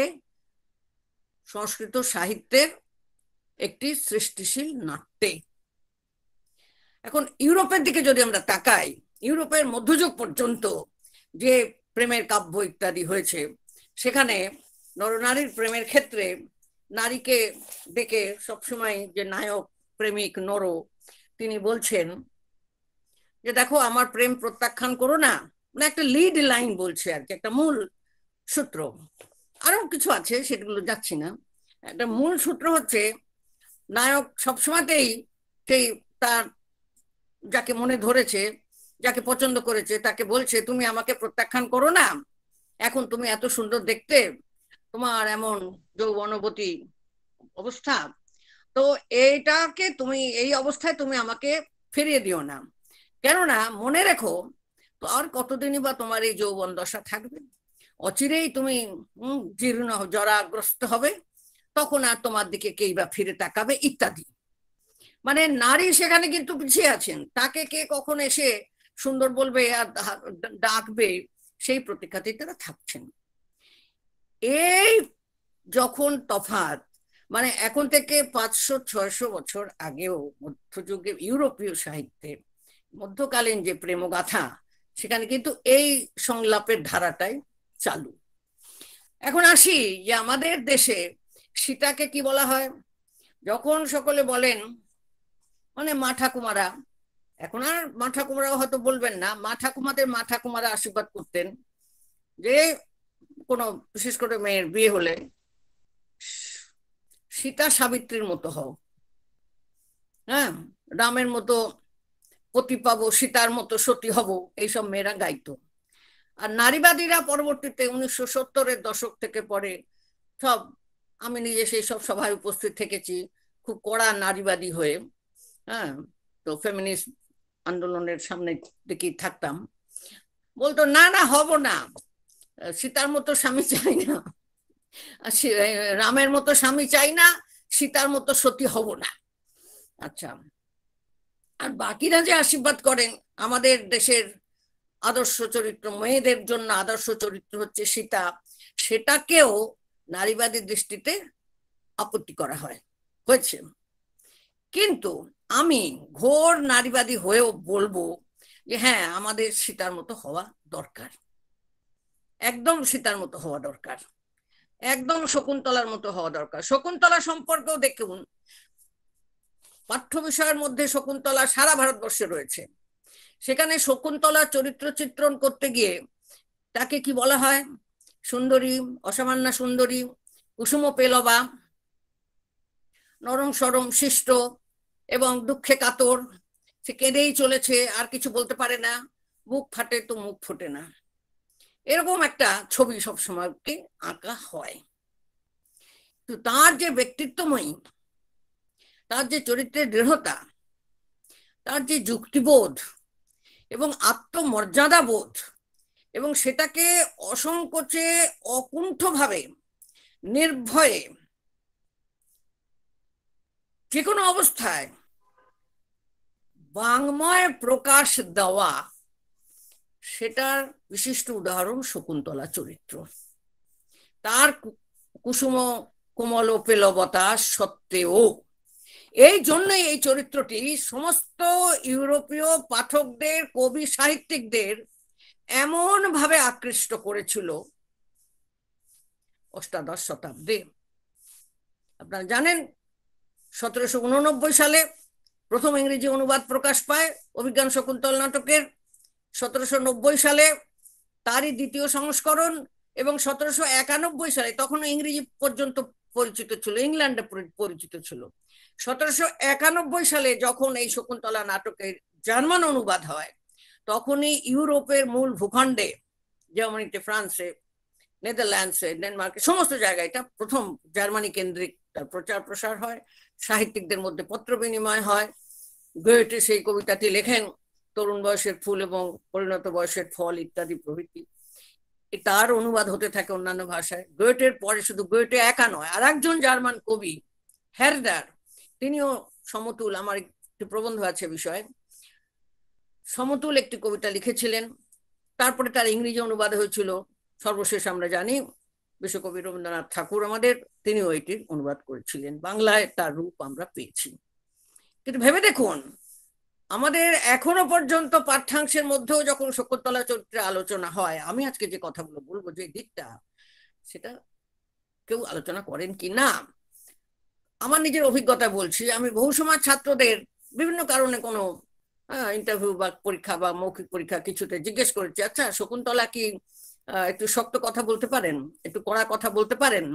Speaker 4: সংস্কৃত সাহিত্যের একটি সৃষ্টিশীল নাট্যে। এখন ইউরোপের দিকে যদি আমরা তাকাই, ইউরোপের মধ্যযুগ পর্যন্ত যে প্রেমের কাব্য ইত্যাদি হয়েছে, সেখানে নরনারীর প্রেমের ক্ষেত্রে নারীকে দেখে সবসময় যে নায়ক প্রেমিক নর, তিনি বলছেন যে দেখো আমার প্রেম প্রত্যাখ্যান করো না, মানে একটা লিড লাইন বলছে আর কি, একটা মূল সূত্র। আরো কিছু আছে, সেগুলো যাচ্ছি না। একটা মূল সূত্র হচ্ছে নায়ক সবসময়তেই সেই তার যাকে মনে ধরেছে, যাকে পছন্দ করেছে, তাকে বলছে তুমি আমাকে প্রত্যাখ্যান করো না, এখন তুমি এত সুন্দর দেখতে, তোমার এমন যৌবনবতী অবস্থা, তো এইটাকে তুমি এই অবস্থায় তুমি আমাকে ফিরিয়ে দিও না, কেননা মনে রেখো তো আর কতদিনই বা তোমার এই যৌবন দশা থাকবে, অচিরেই তুমি জীর্ণ জরাগ্রস্ত হবে, তখন আর তোমার দিকে কেই বা ফিরে তাকাবে ইত্যাদি। মানে নারী সেখানে কিন্তু পিছিয়ে আছেন, তাকে কে কখন এসে সুন্দর বলবে আর ডাকবে সেই প্রতীক্ষাতেই তারা থাকছেন। এই যখন তফাৎ, মানে এখন থেকে 500-600 বছর আগেও মধ্যযুগে ইউরোপীয় সাহিত্যে মধ্যকালীন যে প্রেমগাথা, সেখানে কিন্তু এই সংলাপের ধারাটাই চালু। এখন আসি যে আমাদের দেশে সীতাকে কি বলা হয়, যখন সকলে বলেন মানে মা ঠাকুমারা, এখন আর মা ঠাকুমারাও হয়তো বলবেন না, মা ঠাকুমাদের মা ঠাকুমারা আশীর্বাদ করতেন যে কোনো বিশেষ করে মেয়ের বিয়ে হলে সীতা সাবিত্রীর মতো হও, হ্যাঁ, রামের মতো পতি পাবো, সীতার মতো সতী হব, এইসব মেয়েরা গাইতো। আর নারীবাদীরা পরবর্তীতে 1970-এর দশক থেকে পরে সব, আমি নিজে সেই সব সভায় উপস্থিত থেকেছি, খুব কড়া নারীবাদী হয়ে, হ্যাঁ, তো ফেমিনিস্ট আন্দোলনের সামনে দিকেই থাকতাম, বলতো না না হব না, সীতার মতো স্বামী চাই না, রামের মতো স্বামী চাই না, সীতার মতো সতী হব না। আচ্ছা, আর বাকিরা যে আশীর্বাদ করেন, আমাদের দেশের আদর্শ চরিত্র, মেয়েদের জন্য আদর্শ চরিত্র হচ্ছে সীতা, সেটাকেও নারীবাদী দৃষ্টিতে আপত্তি করা হয়েছে। কিন্তু আমি ঘোর নারীবাদী হয়েও বলবো যে হ্যাঁ, আমাদের সীতার মতো হওয়া দরকার, একদম সীতার মতো হওয়া দরকার, একদম শকুন্তলার মতো হওয়া দরকার। শকুন্তলা সম্পর্কেও দেখুন, পাঠ্য বিষয়ের মধ্যে শকুন্তলা সারা ভারতবর্ষে রয়েছে, সেখানে শকুন্তলা চরিত্র চিত্রণ করতে গিয়ে তাকে কি বলা হয়, সুন্দরী, অসামান্য সুন্দরী, কুসুম পেলবা, নরম সরম শিষ্ট এবং দুঃখে কাতর, সে কেঁদেই চলেছে, আর কিছু বলতে পারে না, বুক ফাটে তো মুখ ফোটে না, এরকম একটা ছবি সবসময় আঁকা হয়। তো তার যে ব্যক্তিত্বময়ী, তার যে চরিত্রের দৃঢ়তা, তার যে যুক্তিবোধ এবং আত্মমর্যাদা বোধ, এবং সেটাকে অসংকোচে অকুণ্ঠভাবে নির্ভয়ে যে কোনো অবস্থায় বাংময় প্রকাশ দেওয়া, সেটার বিশিষ্ট উদাহরণ শকুন্তলা চরিত্র। তার কুসুম কোমল পেলবতা সত্ত্বেও, এই জন্যই এই চরিত্রটি সমস্ত ইউরোপীয় পাঠকদের, কবি সাহিত্যিকদের এমন ভাবে আকৃষ্ট করেছিল অষ্টাদশ শতাব্দে। আপনারা জানেন 1789 সালে প্রথম ইংরেজি অনুবাদ প্রকাশ পায় অভিজ্ঞান শকুন্তল নাটকের, 1790 সালে তারই দ্বিতীয় সংস্করণ, এবং 1791 সালে, তখন ইংরেজি পর্যন্ত পরিচিত ছিল, ইংল্যান্ডে পরিচিত ছিল, 1791 সালে যখন এই শকুন্তলা নাটকের জার্মান অনুবাদ হয়, তখনই ইউরোপের মূল ভূখণ্ডে, জার্মানিতে, ফ্রান্সে, নেদারল্যান্ডসে, ডেনমার্কে, সমস্ত জায়গায় এটা প্রথম জার্মানি কেন্দ্রিক তার প্রচার প্রসার হয়, সাহিত্যিকদের মধ্যে পত্র বিনিময় হয়। গোয়েটে সেই কবিতাটি লেখেন, তরুণ বয়সের ফুল এবং পরিণত বয়সের ফল ইত্যাদি প্রভৃতি। তার অনুবাদ হতে থাকে অন্যান্য ভাষায়। গোয়েটের পরে শুধু গোয়েটে একা নয়, আর একজন জার্মান কবি হেরদার, তিনিও সমতুল, আমার একটি প্রবন্ধ আছে বিষয়ে, সমতুল একটি কবিতা লিখেছিলেন। তারপরে তার ইংরেজি অনুবাদ হয়েছিল। সর্বশেষ আমরা জানি বিশ্বকবি রবীন্দ্রনাথ ঠাকুর আমাদের, তিনিও এটির অনুবাদ করেছিলেন। বাংলায় তার রূপ আমরা পেয়েছি। কিন্তু ভেবে দেখুন, আমাদের এখনো পর্যন্ত পাঠ্যাংশের মধ্যেও যখন শকুন্তলা চরিত্রে আলোচনা হয়, আমি আজকে যে কথাগুলো বলবো, যে দিকটা, সেটা কেউ আলোচনা করেন কি না। আমার নিজের অভিজ্ঞতা বলছি, আমি বহু সময় ছাত্রদের বিভিন্ন কারণে কোনো ইন্টারভিউ বা পরীক্ষা বা মৌখিক পরীক্ষা কিছুতে জিজ্ঞেস করেছি, আচ্ছা শকুন্তলা কি একটু শক্ত কথা বলতে পারেন, একটু কড়া কথা বলতে পারেন,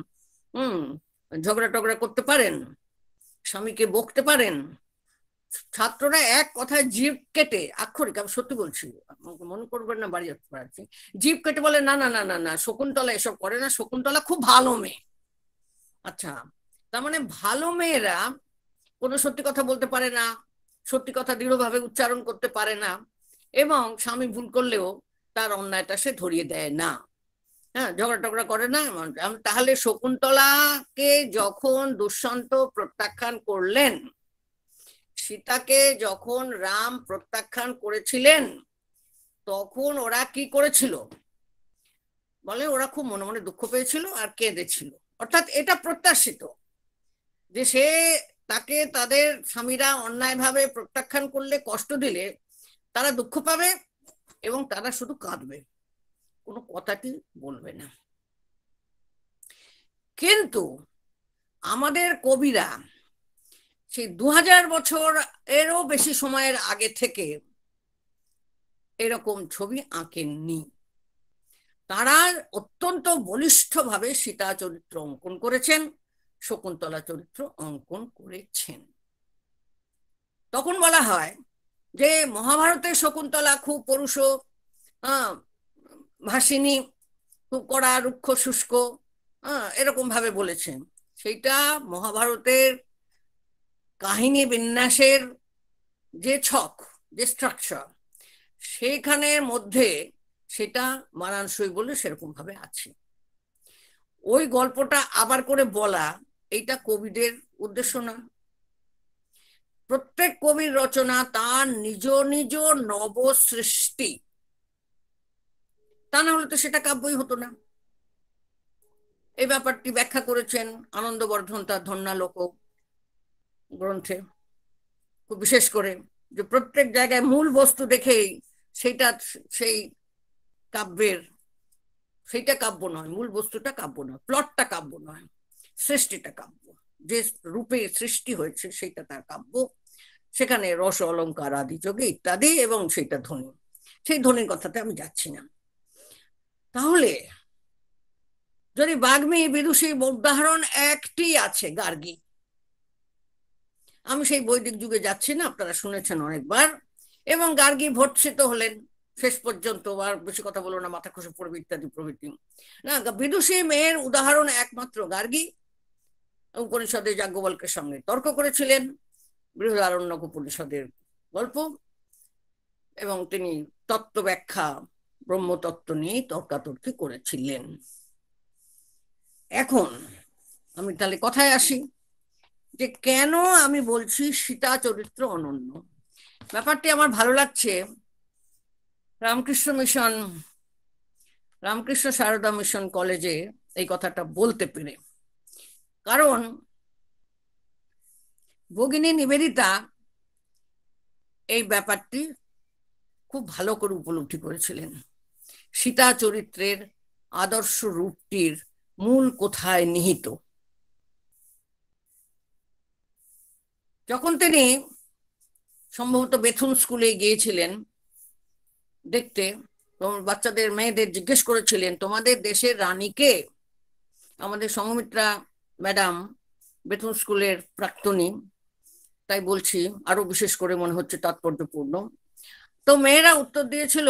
Speaker 4: ঝগড়া টগড়া করতে পারেন, স্বামীকে বকতে পারেন? ছাত্ররা এক কথায় জিভ কেটে, আক্ষরিক, আমি সত্যি বলছি, মনে করবেন না বাড়ি পাচ্ছি, জিভ কেটে বলে না না না না না, শকুন্তলা এসব করে না, শকুন্তলা খুব ভালো মেয়ে। আচ্ছা, তার মানে ভালো মেয়েরা কোনো সত্যি কথা বলতে পারে না, সত্যি কথা দৃঢ়ভাবে উচ্চারণ করতে পারে না, এবং স্বামী ভুল করলেও তার অন্যায়টা সে ধরিয়ে দেয় না, হ্যাঁ, ঝগড়া টগড়া করে না। তাহলে শকুন্তলাকে যখন দুষ্যন্ত প্রত্যাখ্যান করলেন, সীতাকে যখন রাম প্রত্যাখ্যান করেছিলেন, তখন ওরা কি করেছিল বলে? ওরা খুব মনে মনে দুঃখ পেয়েছিল আর কেঁদেছিল। অর্থাৎ এটা প্রত্যাশিত যে সে তাকে তাদের স্বামীরা অন্যায়ভাবে প্রত্যাখ্যান করলে, কষ্ট দিলে তারা দুঃখ পাবে এবং তারা শুধু কাঁদবে, কোনো কথাটি বলবে না। কিন্তু আমাদের কবিরা সেই 2000 বছর এরও বেশি সময়ের আগে থেকে এরকম ছবি আঁকেননি। তারা অত্যন্ত বলিষ্ঠভাবে সীতা চরিত্র অঙ্কন করেছেন, শকুন্তলা চরিত্র অঙ্কন করেছেন। তখন বলা হয় যে মহাভারতের শকুন্তলা খুব পরুষ, ভাসিনী, খুব কড়া, রুক্ষ, শুষ্ক, এরকম ভাবে বলেছেন। সেইটা মহাভারতের কাহিনী বিন্যাসের যে ছক, যে স্ট্রাকচার, সেইখানের মধ্যে সেটা মানানসই বলে সেরকম ভাবে আছে। ওই গল্পটা আবার করে বলা, এইটা কবিদের উদ্দেশ্য না। প্রত্যেক কবির রচনা তার নিজ নিজ নব সৃষ্টি, তা না হলে তো সেটা কাব্যই হতো না। এই ব্যাপারটি ব্যাখ্যা করেছেন আনন্দবর্ধন তার ধন্যালোক গ্রন্থে, খুব বিশেষ করে, যে প্রত্যেক জায়গায় মূল বস্তু দেখেই সেইটা সেই কাব্যের, সেইটা কাব্য নয়, মূল বস্তুটা কাব্য নয়, প্লটটা কাব্য নয়, সৃষ্টিটা কাব্য। যে রূপে সৃষ্টি হয়েছে সেইটা তার কাব্য। সেখানে রস অলঙ্কার আদি যোগে ইত্যাদি, এবং সেইটা ধ্বনি, সেই ধ্বনির কথাতে আমি যাচ্ছি না। তাহলে যদি বাগ্মী বিদুষী উদাহরণ একটি আছে, গার্গী। আমি সেই বৈদিক যুগে যাচ্ছি না, আপনারা শুনেছেন অনেকবার। এবং গার্গী ভর্ৎসিত হলেন শেষ পর্যন্ত, আর বেশি কথা বলো না, মাথা খসে পড়বে ইত্যাদি প্রভৃতি। না, বিদুষী মেয়ের উদাহরণ একমাত্র গার্গী। উপনিষদে যাজ্ঞবল্কের সঙ্গে তর্ক করেছিলেন, বৃহদারণ্যক উপনিষদের গল্প, এবং তিনি তত্ত্ব ব্যাখ্যা, ব্রহ্মতত্ত্ব নিয়ে তর্কাতর্কি করেছিলেন। এখন আমি তাহলে কথায় আসি, যে কেন আমি বলছি সীতা চরিত্র অনন্য। ব্যাপারটি আমার ভালো লাগছে রামকৃষ্ণ মিশন, রামকৃষ্ণ সারদা মিশন কলেজে এই কথাটা বলতে পেরে। কারণ ভগিনী নিবেদিতা এই ব্যাপারটি খুব ভালো করে উপলব্ধি করেছিলেন। সীতা চরিত্রের আদর্শ রূপটির মূল কোথায় নিহিত। যখন তিনি সম্ভবত বেথুন স্কুলে গিয়েছিলেন দেখতে, বাচ্চাদের মেয়েদের জিজ্ঞেস করেছিলেন, তোমাদের দেশের রানীকে? আমাদের সঙ্গমিত্রা ম্যাডাম বেথুন স্কুলের প্রাক্তনী, তাই বলছি, আরো বিশেষ করে মনে হচ্ছে তাৎপর্যপূর্ণ। তো মেয়েরা উত্তর দিয়েছিল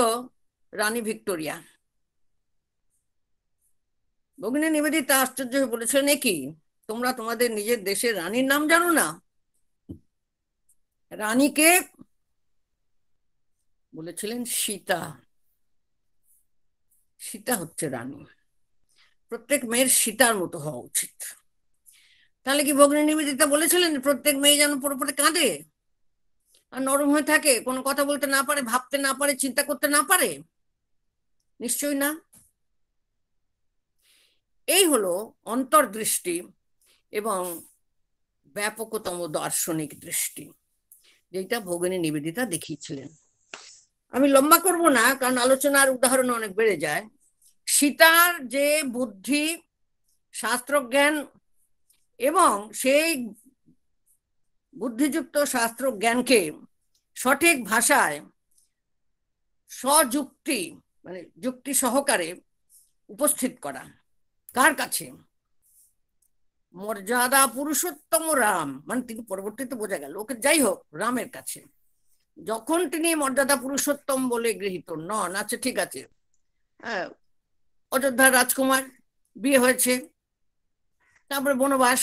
Speaker 4: রানী ভিক্টোরিয়া। ভগিনী নিবেদিতা আশ্চর্য হয়ে বলেছিলেন, এ কি, তোমরা তোমাদের নিজের দেশের রানীর নাম জানো না? রানীকে বলেছিলেন সীতা। সীতা হচ্ছে রানী। প্রত্যেক মেয়ের সীতার মতো হওয়া উচিত। তাহলে কি ভগিনী নিবেদিতা বলেছিলেন প্রত্যেক মেয়ে যেন পড়ে পড়ে কাঁদে আর নরম হয়ে থাকে, কোনো কথা বলতে না পারে, ভাবতে না পারে, চিন্তা করতে না পারে? নিশ্চয়ই না। এই হলো অন্তর্দৃষ্টি এবং ব্যাপকতম দার্শনিক দৃষ্টি, যেটা ভগিনী নিবেদিতা দেখিয়েছিলেন। আমি লম্বা করব না, কারণ আলোচনার উদাহরণ অনেক বেড়ে যায়। সীতার যে বুদ্ধি, শাস্ত্রজ্ঞান এবং সেই বুদ্ধিযুক্ত শাস্ত্রজ্ঞানকে সঠিক ভাষায় সযুক্তি মানে যুক্তি সহকারে উপস্থিত করা, কার কাছে? মর্যাদা পুরুষোত্তম রাম, মানে তিনি পরবর্তীতে বোঝা গেল ওকে, যাই হোক, রামের কাছে যখন তিনি মর্যাদা পুরুষোত্তম বলে গৃহীত নন, আচ্ছা ঠিক আছে, অযোধ্যার রাজকুমার, বিয়ে হয়েছে, তারপরে বনবাস,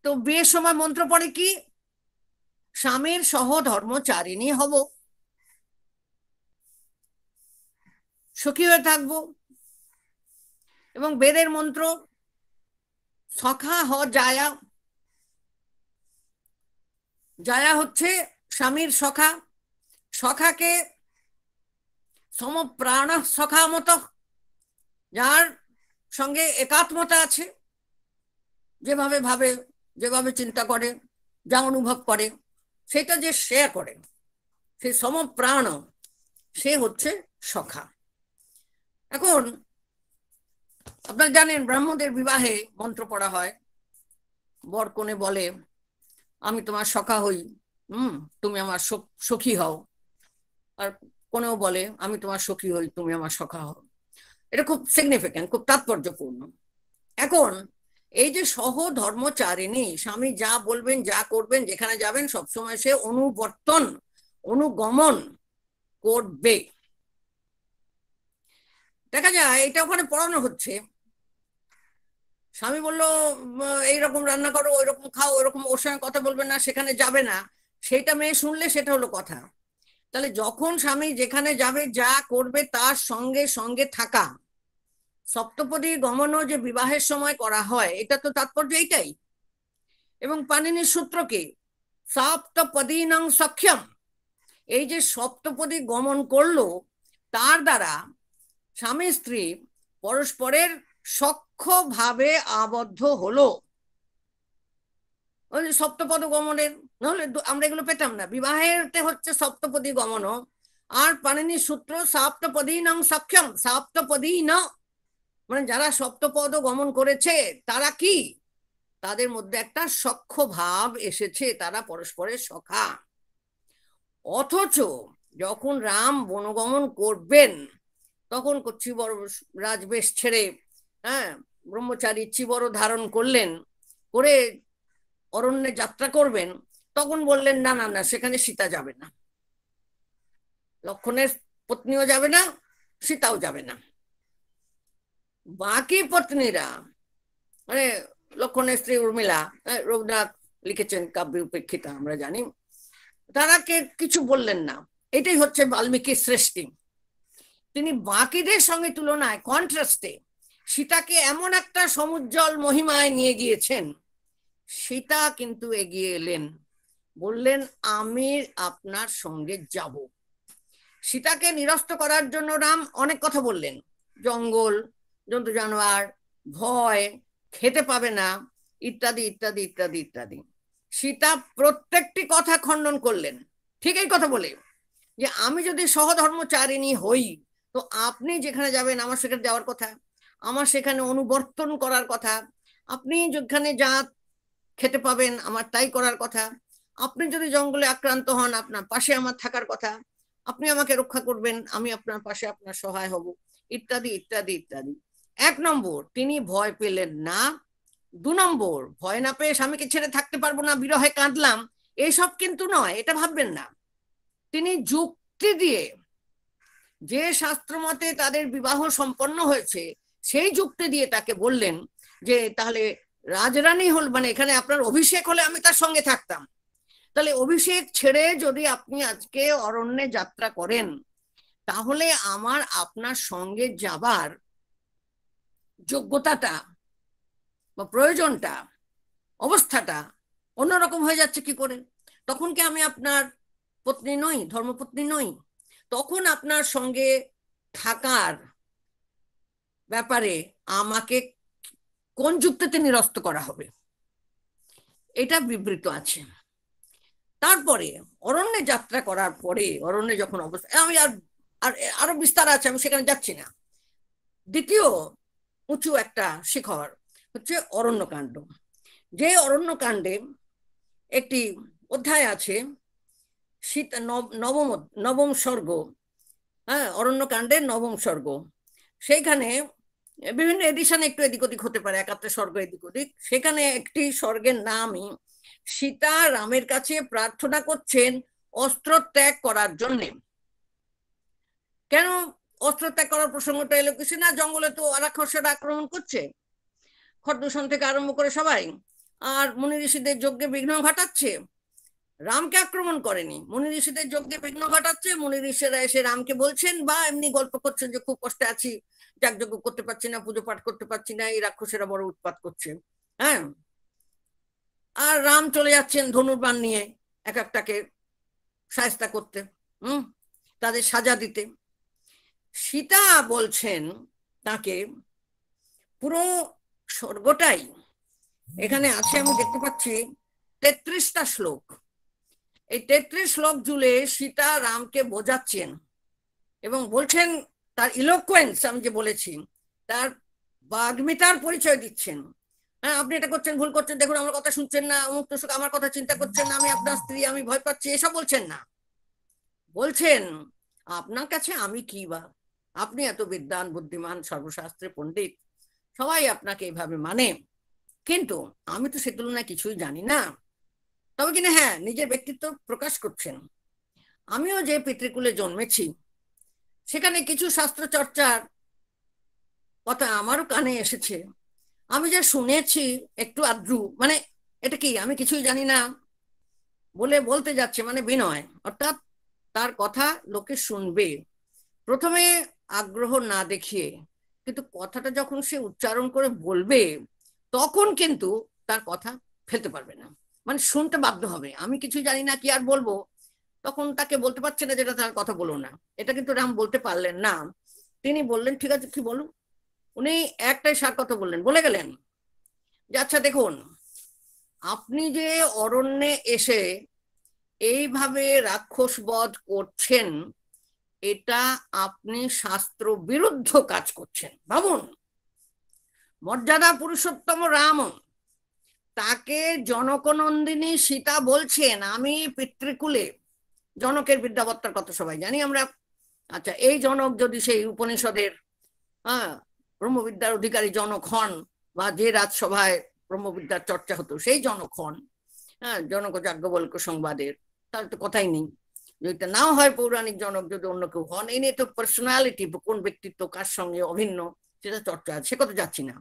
Speaker 4: তো বিয়ের সময় মন্ত্র পড়ে কি? স্বামীর সহধর্মচারিণী হব, সখী হয়ে থাকবো, এবং বেদের মন্ত্র সখা হ জায়া। জায়া হচ্ছে স্বামীর সখা, সখাকে সমপ্রাণ সখা মতো, যার সঙ্গে একাত্মতা আছে, যেভাবে ভাবে, যেভাবে চিন্তা করে, যা অনুভব করে সেটা যে শেয়ার করে, সেই সমপ্রাণ, সে হচ্ছে সখা। এখন আপনারা জানেন ব্রাহ্মণদের বিবাহে মন্ত্র পড়া হয়, বর কনে বলে আমি তোমার সখা হই, তুমি আমার সখী হও, আর কোনেও বলে আমি তোমার সখী হই, তুমি আমার সখা হও। এটা খুব সিগনিফিক্যান্ট, খুব তাৎপর্যপূর্ণ। এখন এই যে সহধর্মচারিণী, স্বামী যা বলবেন, যা করবেন, যেখানে যাবেন সবসময় সে অনুবর্তন, অনুগমন করবে। দেখা যায় এটা ওখানে পড়ানো হচ্ছে, স্বামী বললো এইরকম রান্না করো, ওইরকম খাও, ওইরকম ওর সঙ্গে কথা বলবে না, সেখানে যাবে না, সেটা মেয়ে শুনলে সেটা হলো কথা। তাহলে যখন স্বামী যেখানে যাবে, যা করবে তার সঙ্গে সঙ্গে থাকা, সপ্তপদী গমনও যে বিবাহের সময় করা হয়, এটা তো তাৎপর্য এইটাই। এবং পাণিনির সূত্র কি? সপ্তপদীনাং সখ্যম, এই যে সপ্তপদী গমন করলো, তার দ্বারা স্বামী স্ত্রী পরস্পরের সখ্য ভাবে আবদ্ধ হলো। সপ্তপদ গমনের, নাহলে আমরা এগুলো পেতাম না। বিবাহেতে হচ্ছে সপ্তপদী গমন, আর পাণিনির সূত্র সপ্তপদীনাং সখ্যম, সপ্তপদী না মানে যারা সপ্তপদ গমন করেছে তারা কি, তাদের মধ্যে একটা সখ্য ভাব এসেছে, তারা পরস্পরের সখা। অথচ যখন রাম বনগমন করবেন, তখন চিবর রাজবেশ ছেড়ে, ব্রহ্মচারী চিবর ধারণ করলেন, করে অরণ্যে যাত্রা করবেন, তখন বললেন না না না, সেখানে সীতা যাবে না, লক্ষণের পত্নীও যাবে না, সীতাও যাবে না। বাকি পত্নীরা, মানে লক্ষণের স্ত্রী উর্মিলা, রঘুনাথ লিখেছেন কাব্যে উপেক্ষিতা, আমরা জানি, তারা কিছু বললেন না। এটাই হচ্ছে বাল্মীকির সৃষ্টি। তিনি বাকিদের সঙ্গে তুলনায় কন্ট্রাস্টে সীতাকে এমন একটা সমুজ্জ্বল মহিমায় নিয়ে গিয়েছেন, সীতা কিন্তু এগিয়ে এলেন, বললেন আমি আপনার সঙ্গে যাব। সীতাকে নিরস্ত করার জন্য রাম অনেক কথা বললেন, জঙ্গল, জন্তু জানোয়ার, ভয়, খেতে পাবে না, ইত্যাদি ইত্যাদি ইত্যাদি ইত্যাদি। সীতা প্রত্যেকটি কথা খণ্ডন করলেন, ঠিক এই কথা বলে যে আমি যদি সহধর্মচারিণী হই, তো আপনি যেখানে যাবেন আমার সেখানে যাওয়ার কথা, আমার সেখানে অনুবর্তন করার কথা, আপনি যেখানে যা খেতে পাবেন আমার তাই করার কথা, আপনি যদি জঙ্গলে আক্রান্ত হন আপনার পাশে আমার থাকার কথা, আপনি আমাকে রক্ষা করবেন, আমি আপনার পাশে আপনার সহায় হব, ইত্যাদি ইত্যাদি ইত্যাদি। 1 নম্বর, তিনি ভয় পেলেন না। 2 নম্বর, ভয় না পেয়ে স্বামীকে ছেড়ে থাকতে পারবো না, বিরহে কাঁদলাম, এইসব কিন্তু নয়, এটা ভাববেন না। তিনি যুক্তি দিয়ে, যে শাস্ত্র মতে তাদের বিবাহ সম্পন্ন হয়েছে সেই যুক্তি দিয়ে তাকে বললেন যে তাহলে রাজরানী হল, মানে এখানে আপনার অভিষেক হলে আমি তার সঙ্গে থাকতাম, তাহলে অভিষেক ছেড়ে যদি আপনি আজকে অরণ্যে যাত্রা করেন তাহলে আমার আপনার সঙ্গে যাবার যোগ্যতাটা বা প্রয়োজনটা, অবস্থাটা অন্যরকম হয়ে যাচ্ছে কি করে? তখন কি আমি আপনার পত্নী নই, ধর্মপত্নী নই? তখন আপনার সঙ্গে থাকার ব্যাপারে আমাকে কোন যুক্তিতে নিরস্ত করা হবে? এটা বিবৃত আছে। তারপরে অরণ্যে যাত্রা করার পরে, অরণ্যে যখন অবস্থা, আমি আরো বিস্তার আছে, আমি সেখানে যাচ্ছি না। দ্বিতীয় উঁচু একটা শিখর হচ্ছে অরণ্যকাণ্ড। যে অরণ্যকাণ্ডে একটি অধ্যায় আছে নবম স্বর্গ, হ্যাঁ, অরণ্যকাণ্ডের নবম স্বর্গ। সেইখানে বিভিন্ন এডিশন একটু এদিক ওদিক হতে পারে, একাত্তর স্বর্গ এদিক ওদিক। সেখানে একটি স্বর্গের নামই সীতা রামের কাছে প্রার্থনা করছেন অস্ত্র ত্যাগ করার জন্য। কেন অস্ত্র ত্যাগ করার প্রসঙ্গটা এলো? কিছু না, জঙ্গলে তো রাক্ষসেরা আক্রমণ করছে, খরদূষণ থেকে আরম্ভ করে সবাই, আর মুনি ঋষিদের যজ্ঞে বিঘ্ন ঘটাচ্ছে। রামকে আক্রমণ করেনি, মুনি ঋষিদের যজ্ঞে বিঘ্ন ঘটাচ্ছে। মুনি ঋষিরা এসে রামকে বলছেন বা এমনি গল্প করছেন যে খুব কষ্টে আছি, যাগযজ্ঞ করতে পারছি না, পুজো পাঠ করতে পারছি না, এই রাক্ষসেরা বড় উৎপাত করছে। হ্যাঁ, আর রাম চলে যাচ্ছেন ধনুর্বাণ নিয়ে এক একটাকে শায়েস্তা করতে, তাদের সাজা দিতে। সীতা বলছেন তাকে পুরো স্বর্গটাই এখানে আছে, আমি দেখতে পাচ্ছি 33টা শ্লোক। এই 33 শ্লোক জুড়ে সীতা রামকে বোঝাচ্ছেন এবং বলছেন তার ইলোকুয়েন্স, আমি যে বলেছি, তার বাগ্মিতার পরিচয় দিচ্ছেন। হ্যাঁ, আপনি এটা করছেন, ভুল করছেন, দেখুন আমার কথা শুনছেন না, অমুক তসুক, আমার কথা চিন্তা করছেন না, আমি আপনার স্ত্রী, আমি ভয় পাচ্ছি, এসব বলছেন না। বলছেন আপনার কাছে আমি কি বা, আপনি এত বিদ্বান, বুদ্ধিমান, সর্বশাস্ত্রে পণ্ডিত, সবাই আপনাকে এইভাবে মানে, কিন্তু আমি তো সে তুলনায় কিছুই জানি না। তবে কিনা হ্যাঁ, নিজের ব্যক্তিত্ব প্রকাশ করছেন। আমিও যে পিতৃকুলে জন্মেছি সেখানে কিছু শাস্ত্র চর্চার কথা আমারও কানে এসেছে। আমি যা শুনেছি একটু আদ্রু, মানে এটা কি আমি কিছুই জানি না বলে বলতে যাচ্ছে, মানে বিনয়, অর্থাৎ তার কথা লোকে শুনবে প্রথমে আগ্রহ না দেখিয়ে, কিন্তু কথাটা যখন সে উচ্চারণ করে বলবে তখন কিন্তু তার কথা ফেলতে পারবে না, মানে শুনতে বাধ্য হবে। আমি কিছু জানি না, কি আর বলবো, তখন তাকে বলতে পারছে না যেটা তার কথা বলো না। এটা কিন্তু রাম বলতে পারলেন না। তিনি বললেন ঠিক আছে, কি বলো। উনি একটাই সার কথা বললেন, বলে গেলেন যে আচ্ছা দেখুন, আপনি যে অরণ্যে এসে এইভাবে রাক্ষস বধ করছেন, এটা আপনি শাস্ত্র বিরুদ্ধ কাজ করছেন। ভাবুন, মর্যাদা পুরুষোত্তম রাম, তাকে জনকনন্দিনী সীতা বলছেন আমি পিতৃকুলে, জনকের বিদ্যাবত্তার কথা সবাই জানি আমরা। আচ্ছা, এই জনক যদি সেই উপনিষদের ব্রহ্মবিদ্যার অধিকারী জনক হন, বা যে রাজসভায় ব্রহ্মবিদ্যার চর্চা হতো সেই জনক হন, জনক যাজ্ঞবল্ক্য সংবাদের, তাহলে তো কথাই নেই। যদি নাও হয় পৌরাণিক জনক, যদি অন্য কেউ হন, এই নিয়ে তো পার্সোনালিটি, কোন ব্যক্তিত্ব কার সঙ্গে অভিন্ন, সেটা চর্চা আছে, সে কথা যাচ্ছি না।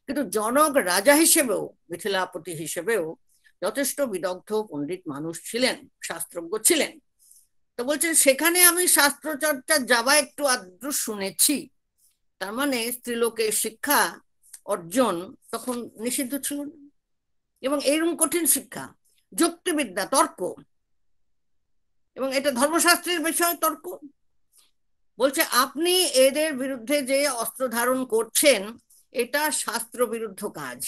Speaker 4: কিন্তু জনক রাজা হিসেবেও, মিথিলাপতি হিসেবেও যথেষ্ট বিদগ্ধ পণ্ডিত মানুষ ছিলেন, শাস্ত্রজ্ঞ ছিলেন। তো বলছেন সেখানে আমি শাস্ত্র চর্চা যাওয়া একটু আদ্রু শুনেছি, তার মানে স্ত্রীলোকের শিক্ষা অর্জন তখন নিষিদ্ধ ছিল না। এবং এইরকম কঠিন শিক্ষা, যুক্তিবিদ্যা, তর্ক, এবং এটা ধর্মশাস্ত্রের বিষয় তর্ক। বলছে আপনি এদের বিরুদ্ধে যে অস্ত্র ধারণ করছেন এটা শাস্ত্র বিরুদ্ধ কাজ।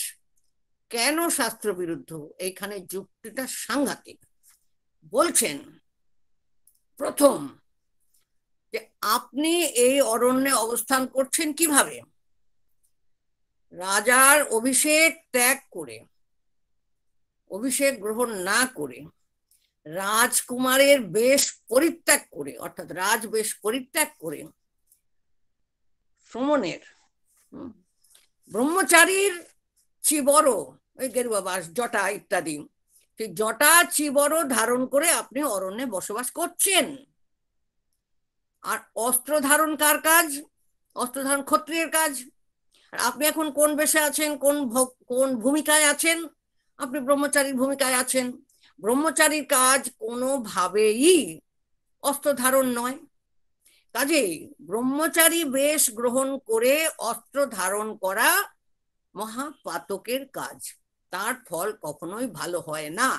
Speaker 4: কেন শাস্ত্র বিরুদ্ধ? এইখানে যুক্তিটা সাংঘাতিক। বলছেন প্রথম যে আপনি এই অরণ্যে অবস্থান করছেন কিভাবে? রাজার অভিষেক ত্যাগ করে, অভিষেক গ্রহণ না করে, রাজকুমারের বেশ পরিত্যাগ করে, অর্থাৎ রাজবেশ পরিত্যাগ করে, শ্রমণের, ব্রহ্মচারীর চিবর, ওই গেরুয়া বাস, জটা ইত্যাদি, সেই জটা চিবর ধারণ করে আপনি অরণ্যে বসবাস করছেন। আর অস্ত্র ধারণ কার কাজ? অস্ত্র ধারণ ক্ষত্রিয়ের কাজ। আর আপনি এখন কোন বেশে আছেন, কোন ভূমিকায় আছেন? আপনি ব্রহ্মচারীর ভূমিকায় আছেন। ব্রহ্মচারীর কাজ কোনোভাবেই অস্ত্র ধারণ নয়। কাজেই ব্রহ্মচারী বেশ গ্রহণ করে অস্ত্র ধারণ করা মহাপাতকের কাজ, তার ফল কখনোই ভালো হয় না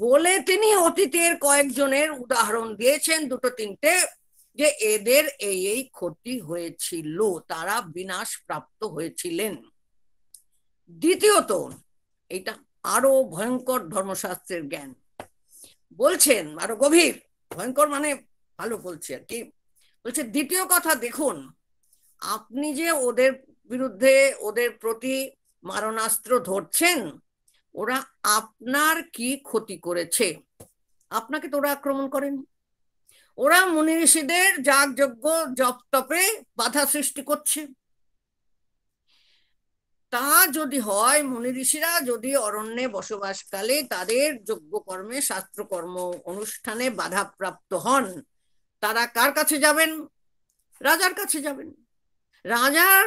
Speaker 4: বলে তিনি অতীতের কয়েকজনের উদাহরণ দিয়েছেন, দুটো তিনটে, যে এদের এই ক্ষতি হয়েছিল, তারা বিনাশ প্রাপ্ত হয়েছিলেন। দ্বিতীয়ত, এটা আরো ভয়ঙ্কর ধর্মশাস্ত্রের জ্ঞান বলছেন, আরো গভীর, ভয়ঙ্কর মানে ভালো বলছে আর কি। বলছে দ্বিতীয় কথা, দেখুন আপনি যে ওদের বিরুদ্ধে, ওদের প্রতি মারণাস্ত্র ধরছেন, ওরা আপনার কি ক্ষতি করেছে? আপনাকে তো ওরা আক্রমণ করেন, ওরা মুনি ঋষিদের যাগযজ্ঞ জপ তপে বাধা সৃষ্টি করছে। তা যদি হয়, মুনি ঋষিরা যদি অরণ্যে বসবাসকালে তাদের যজ্ঞকর্মে শাস্ত্রকর্ম অনুষ্ঠানে বাধাপ্রাপ্ত হন, তারা কার কাছে যাবেন? রাজার কাছে যাবেন। রাজার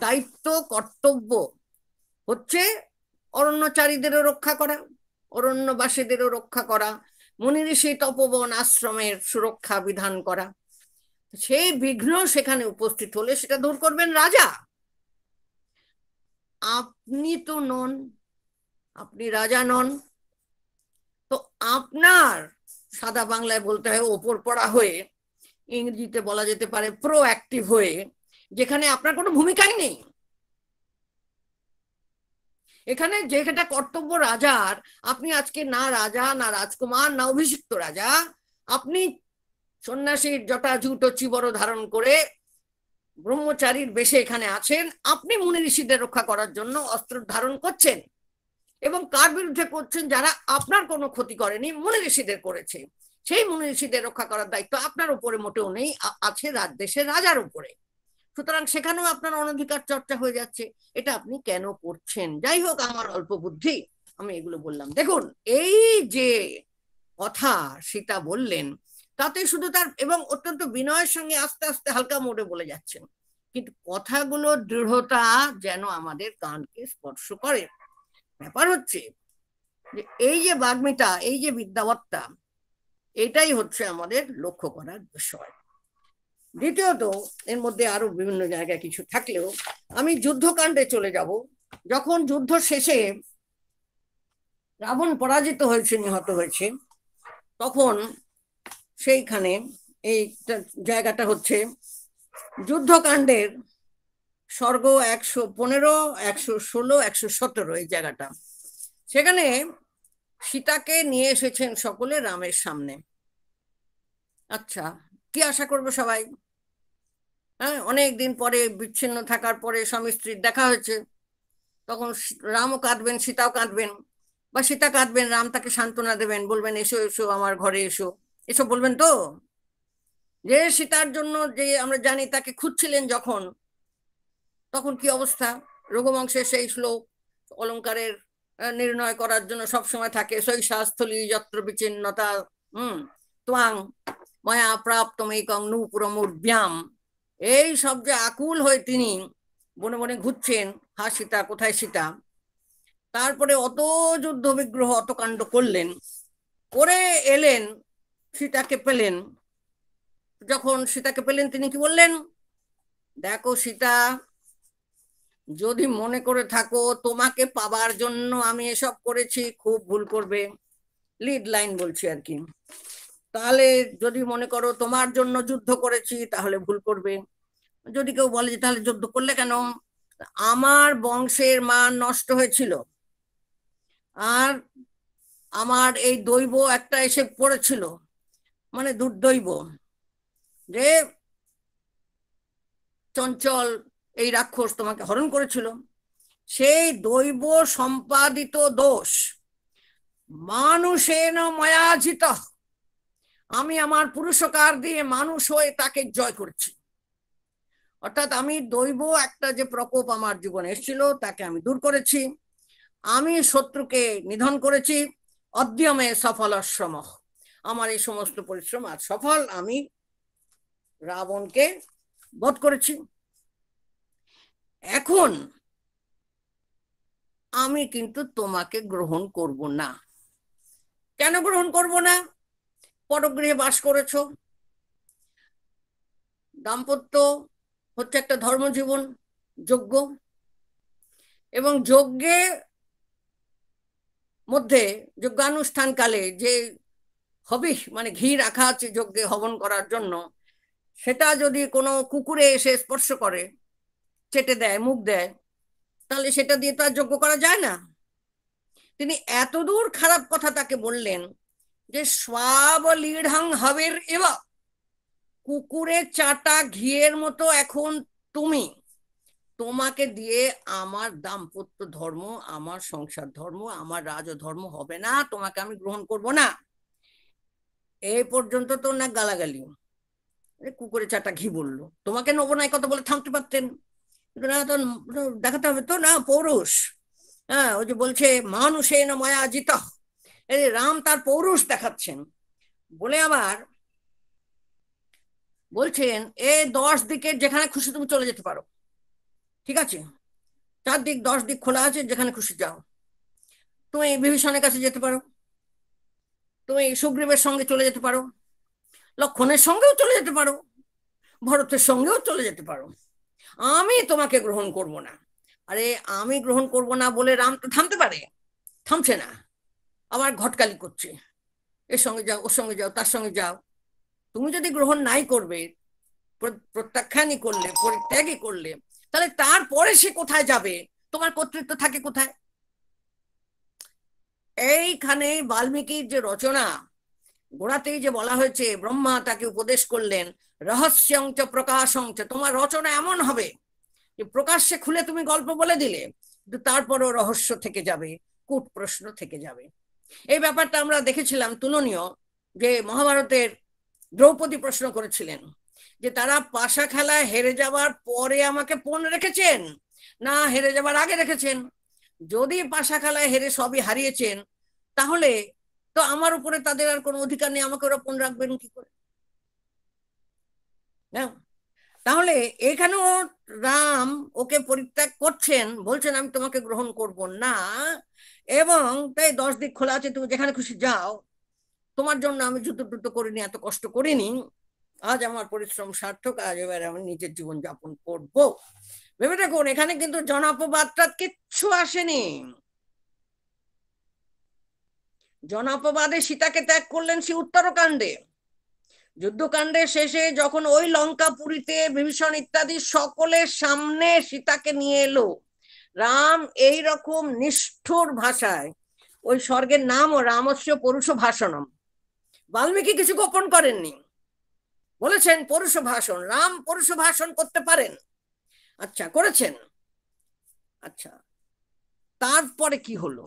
Speaker 4: দায়িত্ব কর্তব্য হচ্ছে অরণ্যচারীদেরও রক্ষা করা, অরণ্যবাসীদেরও রক্ষা করা, মুনি ঋষি তপবন আশ্রমের সুরক্ষা বিধান করা। সেই বিঘ্ন সেখানে উপস্থিত হলে সেটা দূর করবেন রাজা। আপনি তো নন, আপনি রাজা নন। তো আপনার, সাদা বাংলায় বলতে হয় ওপর পড়া হয়ে, ইংরেজিতে বলা যেতে পারে প্রোঅ্যাক্টিভ হয়ে, যেখানে আপনার কোনো ভূমিকাই নেই। এখানে যেটা কর্তব্য রাজার, আপনি আজকে না রাজা, না রাজকুমার, না অভিষিক্ত রাজা, আপনি সন্ন্যাসীর জটা জুটো চিবর ধারণ করে ব্রহ্মচারীর বেশে এখানে আছেন। আপনি মুনি ঋষিদের রক্ষা করার জন্য অস্ত্র ধারণ করছেন, এবং কার বিরুদ্ধে করছেন? যারা আপনার কোনো ক্ষতি করেনি, মুনি ঋষিদের করেছে। সেই মুনি ঋষিদের রক্ষা করার দায়িত্ব আপনার উপরে মোটেও নেই, আছে দেশের রাজার উপরে। সুতরাং সেখানেও আপনার অনধিকার চর্চা হয়ে যাচ্ছে। এটা আপনি কেন করছেন? যাই হোক, আমার অল্প বুদ্ধি, আমি এগুলো বললাম। দেখুন, এই যে কথা সীতা বললেন, তাতে শুধু তার, এবং অত্যন্ত বিনয়ের সঙ্গে আস্তে আস্তে হালকা মোড়ে বলে যাচ্ছেন, কিন্তু কথাগুলোর দৃঢ়তা যেন আমাদের কানকে স্পর্শ করে। ব্যাপার হচ্ছে যে এই যে বাগ্মিতা, এই যে বিদ্যাবত্তা, এটাই হচ্ছে আমাদের লক্ষ্য করার বিষয়। দ্বিতীয়ত, এর মধ্যে আরো বিভিন্ন জায়গায় কিছু থাকলেও আমি যুদ্ধকাণ্ডে চলে যাব। যখন যুদ্ধ শেষে রাবণ পরাজিত হয়েছে, নিহত হয়েছে, তখন সেইখানে এই জায়গাটা হচ্ছে যুদ্ধকাণ্ডের স্বর্গ 115, 116, 117 এই জায়গাটা। সেখানে সীতাকে নিয়ে এসেছেন সকলে রামের সামনে। আচ্ছা, কি আশা করবো সবাই? হ্যাঁ, অনেকদিন পরে, বিচ্ছিন্ন থাকার পরে স্বামী স্ত্রীর দেখা হয়েছে, তখন রামও কাঁদবেন, সীতাও কাঁদবেন, বা সীতা কাঁদবেন, রাম তাকে সান্ত্বনা দেবেন, বলবেন এসো এসো আমার ঘরে এসো, এসব বলবেন তো। যে সীতার জন্য যে আমরা জানি তাকে খুঁজছিলেন যখন, তখন কি অবস্থা? রঘুবংশের সেই শ্লোক, অলঙ্কারের নির্ণয় করার জন্য সবসময় থাকে, শৈশাস্থলী যত্র বিচ্ছিন্নতা ত্বাং মায়া প্রাপ্তমেকং নূপুরমূর্ধ্যাম। এই সব যে আকুল হয়ে তিনি বনে বনে ঘুরছেন, হা সীতা কোথায় সীতা। তারপরে অত যুদ্ধ বিগ্রহ, অত কাণ্ড করলেন, করে এলেন, সীতাকে পেলেন। যখন সীতাকে পেলেন, তিনি কি বললেন? দেখো সীতা, যদি মনে করে থাকো তোমাকে পাবার জন্য আমি এসব করেছি, খুব ভুল করবে। লিড লাইন বলছি আর কি। তাহলে যদি মনে করো তোমার জন্য যুদ্ধ করেছি, তাহলে ভুল করবে। যদি কেউ বলে যে তাহলে যুদ্ধ করলে কেন? আমার বংশের মান নষ্ট হয়েছিল, আর আমার এই দৈব একটা এসে পড়েছিল, মানে দুর্দৈব, যে চঞ্চল এই রাক্ষস তোমাকে হরণ করেছিল। সেই দৈব সম্পাদিত দোষ মানুষেন মায়াজিত, আমি আমার পুরুষকার দিয়ে মানুষ হয়ে তাকে জয় করেছি। অর্থাৎ আমি দৈব একটা যে প্রকোপ আমার জীবনে এসেছিল, তাকে আমি দূর করেছি, আমি শত্রুকে নিধন করেছি। অদ্যমে সফলশ্রম, আমার এই সমস্ত পরিশ্রম আজ সফল, আমি রাবণকে বধ করেছি। এখন আমি কিন্তু তোমাকে গ্রহণ করব না। কেন গ্রহণ করব না? পরগৃহে বাস করেছো, দাম্পত্য হচ্ছে একটা ধর্মজীবন, যজ্ঞ, এবং যজ্ঞে মধ্যে যজ্ঞানুষ্ঠানকালে যে হবে মানে ঘি রাখা আছে যজ্ঞে হবন করার জন্য, সেটা যদি কোনো কুকুরে এসে স্পর্শ করে, চেটে দেয়, মুখ দেয়, তাহলে সেটা দিয়ে তো আর যজ্ঞ করা যায় না। তিনি এতদূর খারাপ কথা তাকে বললেন যে স্বাবলীঢ়ং হবের এবা, কুকুরে চাটা ঘিয়ের মতো এখন তুমি, তোমাকে দিয়ে আমার দাম্পত্য ধর্ম, আমার সংসার ধর্ম, আমার রাজধর্ম হবে না, তোমাকে আমি গ্রহণ করব না। এই পর্যন্ত তো না গালাগালি, কুকুরে চাটা ঘি বললো, তোমাকে নেবো না কথা বলে থামতে পারতেন, না তো দেখাতে হবে তো না পৌরুষ। হ্যাঁ, ওই যে বলছে মানুষে না মায়া জিত, এই রাম তার পৌরুষ দেখাচ্ছেন বলে আবার বলছেন এ 10 দিকের যেখানে খুশি তুমি চলে যেতে পারো, ঠিক আছে, 4 দিক 10 দিক খোলা আছে, যেখানে খুশি যাও। তুমি বিভীষণের কাছে যেতে পারো, তুমি সুগ্রীবের সঙ্গে চলে যেতে পারো, লক্ষণের সঙ্গেও চলে যেতে পারো, ভরতের সঙ্গেও চলে যেতে পারো, আমি তোমাকে গ্রহণ করব না। আরে আমি গ্রহণ করব না বলে রাম তো থামতে পারে, থামছে না, আবার ঘটকালি করছে, এর সঙ্গে যাও, ওর সঙ্গে যাও, তার সঙ্গে যাও। তুমি যদি গ্রহণ নাই করবে, প্রত্যাখ্যানই করলে, পরিত্যাগই করলে, তাহলে তারপরে সে কোথায় যাবে? তোমার কর্তৃত্ব থাকে কোথায়? এইখানে বাল্মীকির যে রচনা, গোড়াতেই যে বলা হয়েছে ব্রহ্মা তাকে উপদেশ করলেন রহস্যংচ প্রকাশংচ, তোমার রচনা এমন হবে যে প্রকাশ্যে খুলে তুমি গল্প বলে দিলে, কিন্তু তারপরও রহস্য থেকে যাবে, কূট প্রশ্ন থেকে যাবে। এই ব্যাপারটা আমরা দেখেছিলাম তুলনীয়, যে মহাভারতের দ্রৌপদী প্রশ্ন করেছিলেন যে তারা পাশা খেলায় হেরে যাওয়ার পরে আমাকে পণ রেখেছেন না হেরে যাবার আগে রেখেছেন। যদি পাশা খেলায় হেরে সবই হারিয়েছেন, তাহলে তো আমার উপরে তাদের আর কোনো অধিকার নেই, আমাকে ওরা পণ রাখবেন কি করে? তাহলে এখানেও রাম ওকে পরিত্যাগ করছেন, বলছেন আমি তোমাকে গ্রহণ করব না, এবং তাই 10 দিক খোলা আছে, তুমি যেখানে খুশি যাও, তোমার জন্য আমি যুদ্ধ করিনি, এত কষ্ট করিনি, আজ আমার পরিশ্রম সার্থক, আজ এবারে আমি নিজের জীবন যাপন করবো। ভেবে দেখুন, এখানে কিন্তু জনাপবাদটা কিচ্ছু আসেনি। জনাপবাদে সীতাকে ত্যাগ করলেন সে উত্তরকাণ্ডে, যুদ্ধকাণ্ডের শেষে যখন ওই লঙ্কাপুরীতে বিভীষণ ইত্যাদি সকলের সামনে সীতাকে নিয়ে এলো, রাম এই রকম নিষ্ঠুর ভাষায়, ওই স্বর্গের নামও রামস্য পরুষ ভাষণম, বাল্মীকি কিছু গোপন করেননি, বলেছেন পরুষ ভাষণ, রাম পরুষ ভাষণ করতে পারেন, আচ্ছা করেছেন। আচ্ছা, তারপরে কি হলো?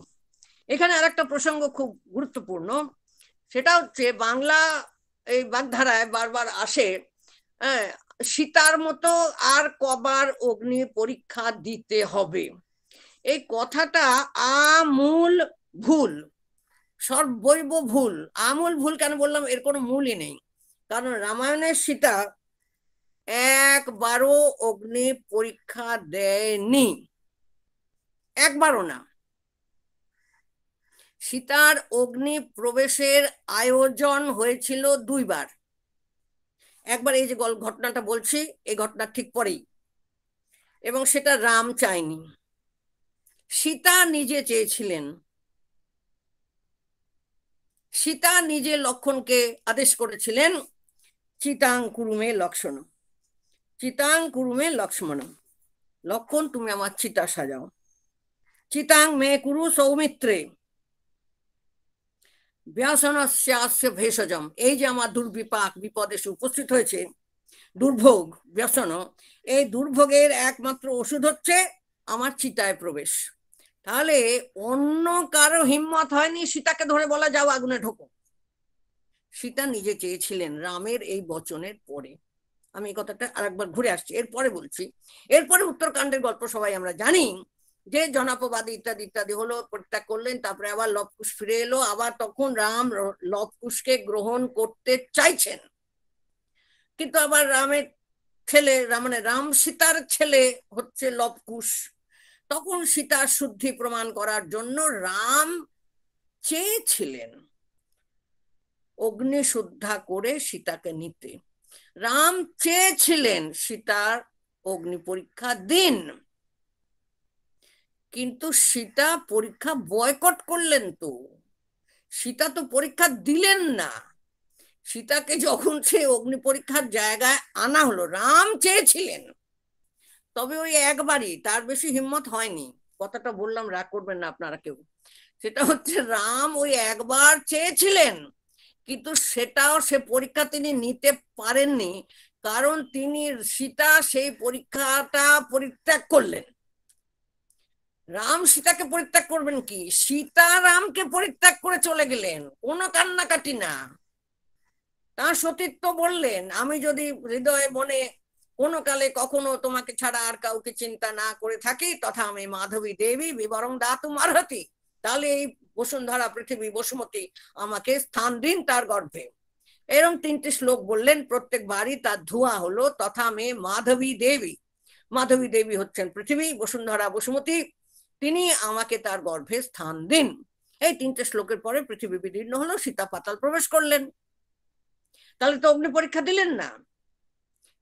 Speaker 4: এখানে আরেকটা প্রসঙ্গ খুব গুরুত্বপূর্ণ, সেটা হচ্ছে বাংলা এই বাগধারায় বারবার আসে, সীতার মতো আর কবার অগ্নি পরীক্ষা দিতে হবে, এই কথাটা আমূল ভুল, সর্বৈব ভুল। আমূল ভুল কেন বললাম? এর কোনো মূলই নেই, কারণ রামায়ণের সীতা একবারও অগ্নি পরীক্ষা দেয়নি, একবারও না। সীতার অগ্নি প্রবেশের আয়োজন হয়েছিল 2 বার। একবার এই যে ঘটনাটা বলছি, এই ঘটনা ঠিক পরেই, এবং সেটা রাম চায়নি, সীতা নিজে চেয়েছিলেন। সীতা নিজে লক্ষণকে আদেশ করেছিলেন চিতাং কুরুমে লক্ষ্মণ, চিতাং কুরুমে লক্ষ্মণ, লক্ষণ তুমি আমার চিতা সাজাও, চিতাং মে কুরু সৌমিত্রে ব্যসনস্যাস্য ভেষজম, এই যে আমার দুর্বিপাক বিপদ এসে উপস্থিত হয়েছে, দুর্ভোগ ব্যসন, এই দুর্ভোগের একমাত্র ওষুধ হচ্ছে আমার চিতায় প্রবেশ। তাহলে অন্য কারো হিম্মত হয়নি সীতাকে ধরে বলা যাও আগুনে ঢোকো, সীতা নিজে চেয়েছিলেন রামের এই বচনের পরে। আমি এই কথাটা আরেকবার ঘুরে আসছি, এরপরে বলছি। এরপরে উত্তরকাণ্ডের গল্প সবাই আমরা জানি, যে জনাপবাদী ইত্যাদি ইত্যাদি হলো, পরিত্যাগ করলেন, তারপরে আবার লবকুশ ফিরে এলো, আবার তখন রাম লবকুশকে গ্রহণ করতে চাইছেন, কিন্তু আবার রামের ছেলে মানে রাম সীতার ছেলে হচ্ছে লবকুশ, তখন সীতার শুদ্ধি প্রমাণ করার জন্য রাম চেয়েছিলেন অগ্নি শুদ্ধা করে সীতাকে নিতে। রাম চেয়েছিলেন সীতার অগ্নি পরীক্ষা দিন, কিন্তু সীতা পরীক্ষা বয়কট করলেন। তো সীতা তো পরীক্ষা দিলেন না। সীতাকে যখন সে অগ্নি পরীক্ষার জায়গায় আনা হলো, রাম চেয়েছিলেন, তবে ওই একবারই, তার বেশি হিম্মত হয়নি। কথাটা বললাম, রাগ করবেন না আপনারা কেউ। সেটা হচ্ছে রাম ওই একবার চেয়েছিলেন, কিন্তু সেটাও সে পরীক্ষা তিনি নিতে পারেননি, কারণ তিনি সীতা সেই পরীক্ষাটা পরিত্যাগ করলেন। রাম সীতাকে পরিত্যাগ করবেন কি? সীতা রামকে পরিত্যাগ করে চলে গেলেন, কোনো কান্নাকাটি না। তার সতীত্ব বললেন, আমি যদি হৃদয়ে মনে কোনো কালে কখনো তোমাকে ছাড়া আর কাউকে চিন্তা না করে থাকি, তথা আমি মাধবী দেবী বিবরং দাতুম আরহতি, তাহলে এই বসুন্ধরা পৃথিবী বসুমতী আমাকে স্থান দিন তার গর্ভে। এরকম 3টি শ্লোক বললেন, প্রত্যেকবারই তার ধোঁয়া হলো তথা মে মাধবী দেবী। মাধবী দেবী হচ্ছেন পৃথিবী, বসুন্ধরা বসুমতী, তিনি আমাকে তার গর্ভে স্থান দিন। এই 3টে শ্লোকের পরে পৃথিবী বিদীর্ণ হলো, সীতা পাতাল প্রবেশ করলেন। তাহলে তো অগ্নি পরীক্ষা দিলেন না।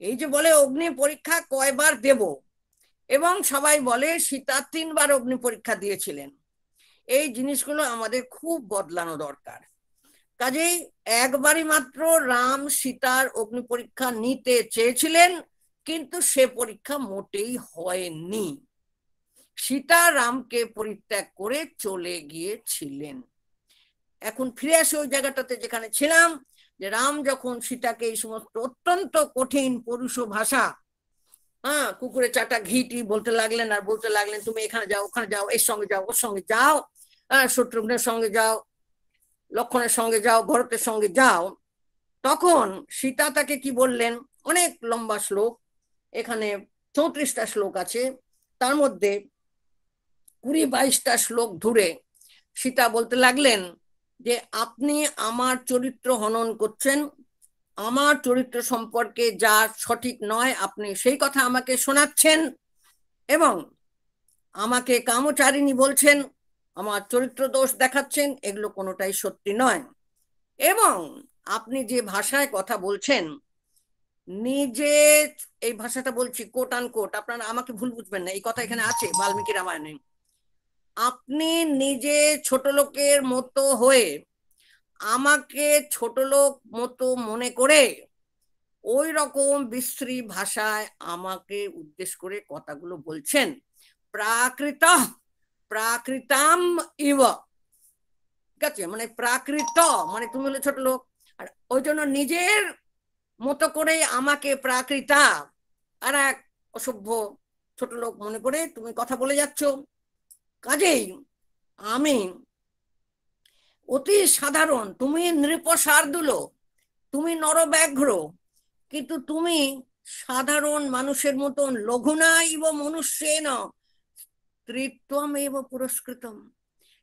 Speaker 4: এই যে বলে অগ্নি পরীক্ষা কয়বার দেব, এবং সবাই বলে সীতা 3বার অগ্নি পরীক্ষা দিয়েছিলেন। এই জিনিসগুলো আমাদের খুব বদলানো দরকার। কাজেই একবারই মাত্র রাম সীতার অগ্নি পরীক্ষা নিতে চেয়েছিলেন, কিন্তু সে পরীক্ষা মোটেই হয়নি। সীতা রামকে পরিত্যাগ করে চলে গিয়েছিলেন। এখন ফিরে আসে ওই জায়গাটাতে যেখানে ছিলাম, যে রাম যখন সীতাকে এই সমস্ত অত্যন্ত কঠিন পুরুষ ভাষা, কুকুরে চাটা ঘিটি বলতে লাগলেন, আর বলতে লাগলেন তুমি এখানে যাও, ওখানে যাও, এর সঙ্গে যাও, ওর সঙ্গে যাও, শত্রুঘ্নের সঙ্গে যাও, লক্ষণের সঙ্গে যাও, ভরতের সঙ্গে যাও, তখন সীতা তাকে কি বললেন? অনেক লম্বা শ্লোক, এখানে 34টা শ্লোক আছে, তার মধ্যে 20-22টা শ্লোক ধরে সীতা বলতে লাগলেন যে আপনি আমার চরিত্র হনন করছেন, আমার চরিত্র সম্পর্কে যা সঠিক নয় আপনি সেই কথা আমাকে শোনাচ্ছেন, এবং আমাকে কামচারিণী বলছেন, আমার চরিত্র দোষ দেখাচ্ছেন, এগুলো কোনোটাই সত্যি নয়। এবং আপনি যে ভাষায় কথা বলছেন, নিজে, এই ভাষাটা বলছি কোট আন কোট, আপনারা আমাকে ভুল বুঝবেন না, এই কথা এখানে আছে বাল্মীকি রামায়ণে, আপনি নিজে ছোট লোকের মতো হয়ে আমাকে ছোট লোক মতো মনে করে ওই রকম বিশ্রী ভাষায় আমাকে উদ্দেশ্য করে কথাগুলো বলছেন। প্রাকৃতাম ইব, ঠিক আছে, মানে প্রাকৃত মানে তুমি হলে ছোট লোক, আর ওই জন্য নিজের মতো করে আমাকে প্রাকৃতা আর এক অসভ্য ছোট লোক মনে করে তুমি কথা বলে যাচ্ছ। কাজেই আমি অতি সাধারণ, তুমি নৃপ শার্দুল, তুমি নরব্যাঘ্র, কিন্তু তুমি সাধারণ মানুষের মতন লঘুনা ইব মনুষ্যেন স্ত্রীত্বম এব পুরস্কৃতম।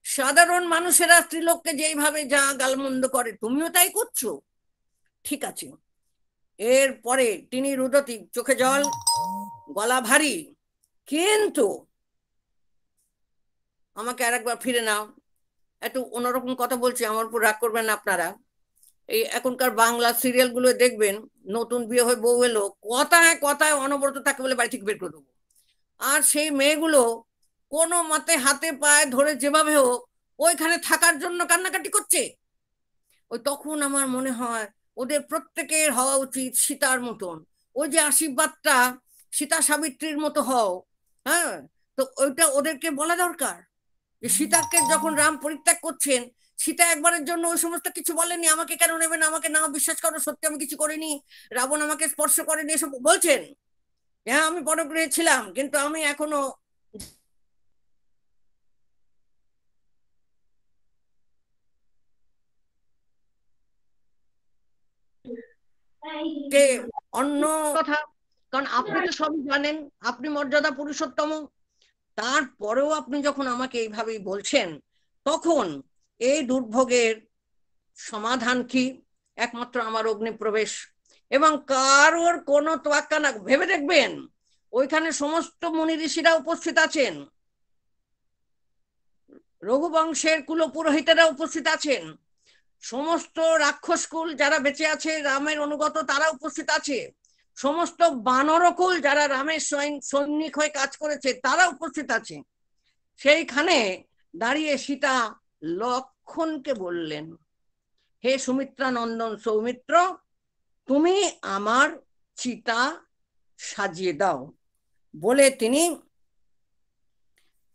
Speaker 4: সাধারণ মানুষেরা স্ত্রীলোককে যেইভাবে যা গালমন্দ করে তুমিও তাই করছো, ঠিক আছে। এরপরে তিনি রুদতি, চোখে জল, গলা ভারী, কিন্তু আমাকে আরেকবার ফিরে নাও, একটু অন্যরকম কথা বলছি, আমার উপর রাগ করবেন না আপনারা। এই এখনকার বাংলা সিরিয়াল গুলো দেখবেন, নতুন বিয়ে হয়ে বউ এলো, কথায় কথায় অনবরত তাকে বলে বাড়ি থেকে বের করে দেবো, আর সেই মেয়েগুলো কোনো মতে হাতে পায়ে ধরে যেভাবে হোক ওইখানে থাকার জন্য কান্নাকাটি করছে। ওই তখন আমার মনে হয় ওদের প্রত্যেকের হওয়া উচিত সীতার মতন, ওই যে আশীর্বাদটা সীতা সাবিত্রীর মতো হও। তো ওইটা ওদেরকে বলা দরকার যে সীতাকে যখন রাম পরিত্যাগ করছেন, সীতা একবারের জন্য ওই সমস্ত কিছু বলেনি, আমাকে কেন নেবেন, আমাকে না বিশ্বাস করো, সত্যি আমি কিছু করিনি, রাবণ আমাকে স্পর্শ করেনি, এসব বলছেন। হ্যাঁ আমি পরগৃহে ছিলাম, কিন্তু আমি এখনো অন্য কথা, কারণ আপনি তো সবই জানেন, আপনি মর্যাদা পুরুষোত্তম, তারপরেও আপনি যখন আমাকে এইভাবেই বলছেন, তখন এই দুর্ভোগের সমাধান কি? একমাত্র আমার অগ্নিপ্রবেশ। এবং কারোর কোনো তোয়াক্কা না। ভেবে দেখবেন ওইখানে সমস্ত মুনি ঋষিরা উপস্থিত আছেন, রঘুবংশের কুলপুরোহিতেরা উপস্থিত আছেন, সমস্ত রাক্ষসকুল যারা বেঁচে আছে রামের অনুগত তারা উপস্থিত আছে, সমস্ত বানরকুল যারা রামের সৈনিক হয়ে কাজ করেছে তারা উপস্থিত আছে। সেইখানে দাঁড়িয়ে সীতা লক্ষণকে বললেন, হে সুমিত্রা নন্দন সৌমিত্র, তুমি আমার চিতা সাজিয়ে দাও। বলে তিনি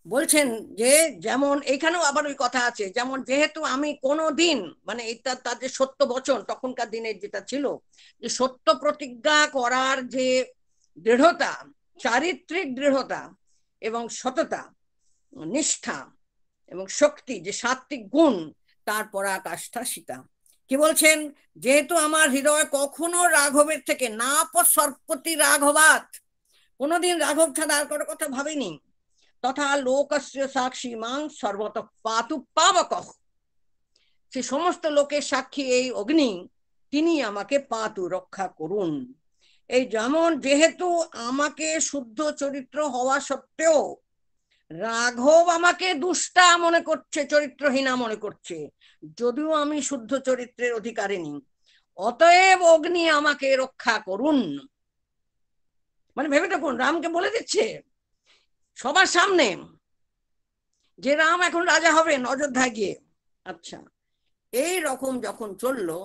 Speaker 4: বলছেন যে যেমন এখানেও আবার ওই কথা আছে, যেমন যেহেতু আমি কোনোদিন মানে এটা তার যে সত্য বচন তখনকার দিনের যেটা ছিল, যে সত্য প্রতিজ্ঞা করার যে দৃঢ়তা, চারিত্রিক দৃঢ়তা এবং সততা, নিষ্ঠা এবং শক্তি, যে সাত্বিক গুণ, তার পরাকাষ্ঠা সীতা। কি বলছেন, যেহেতু আমার হৃদয় কখনো রাঘবের থেকে না সর্পতি রাঘবাত, কোনোদিন রাঘব ছাড়া আর কোনো কথা ভাবিনি, তথা লোকস্য সাক্ষী মাং সর্বত পাতু পাবক, সে সমস্ত লোকের সাক্ষী এই অগ্নি, তিনি আমাকে পাতু রক্ষা করুন। এই যেমন যেহেতু আমাকে শুদ্ধ চরিত্র হওয়া সত্ত্বেও রাঘব আমাকে দুষ্টা মনে করছে, চরিত্রহীনা মনে করছে, যদিও আমি শুদ্ধ চরিত্রের অধিকারিণী, অতএব অগ্নি আমাকে রক্ষা করুন। মানে ভেবে দেখুন, রামকে বলে দিচ্ছে সবার সামনে যে রাম এখন রাজা হবেন অযোধ্যায় গিয়ে। আচ্ছা, এই রকম যখন চললো,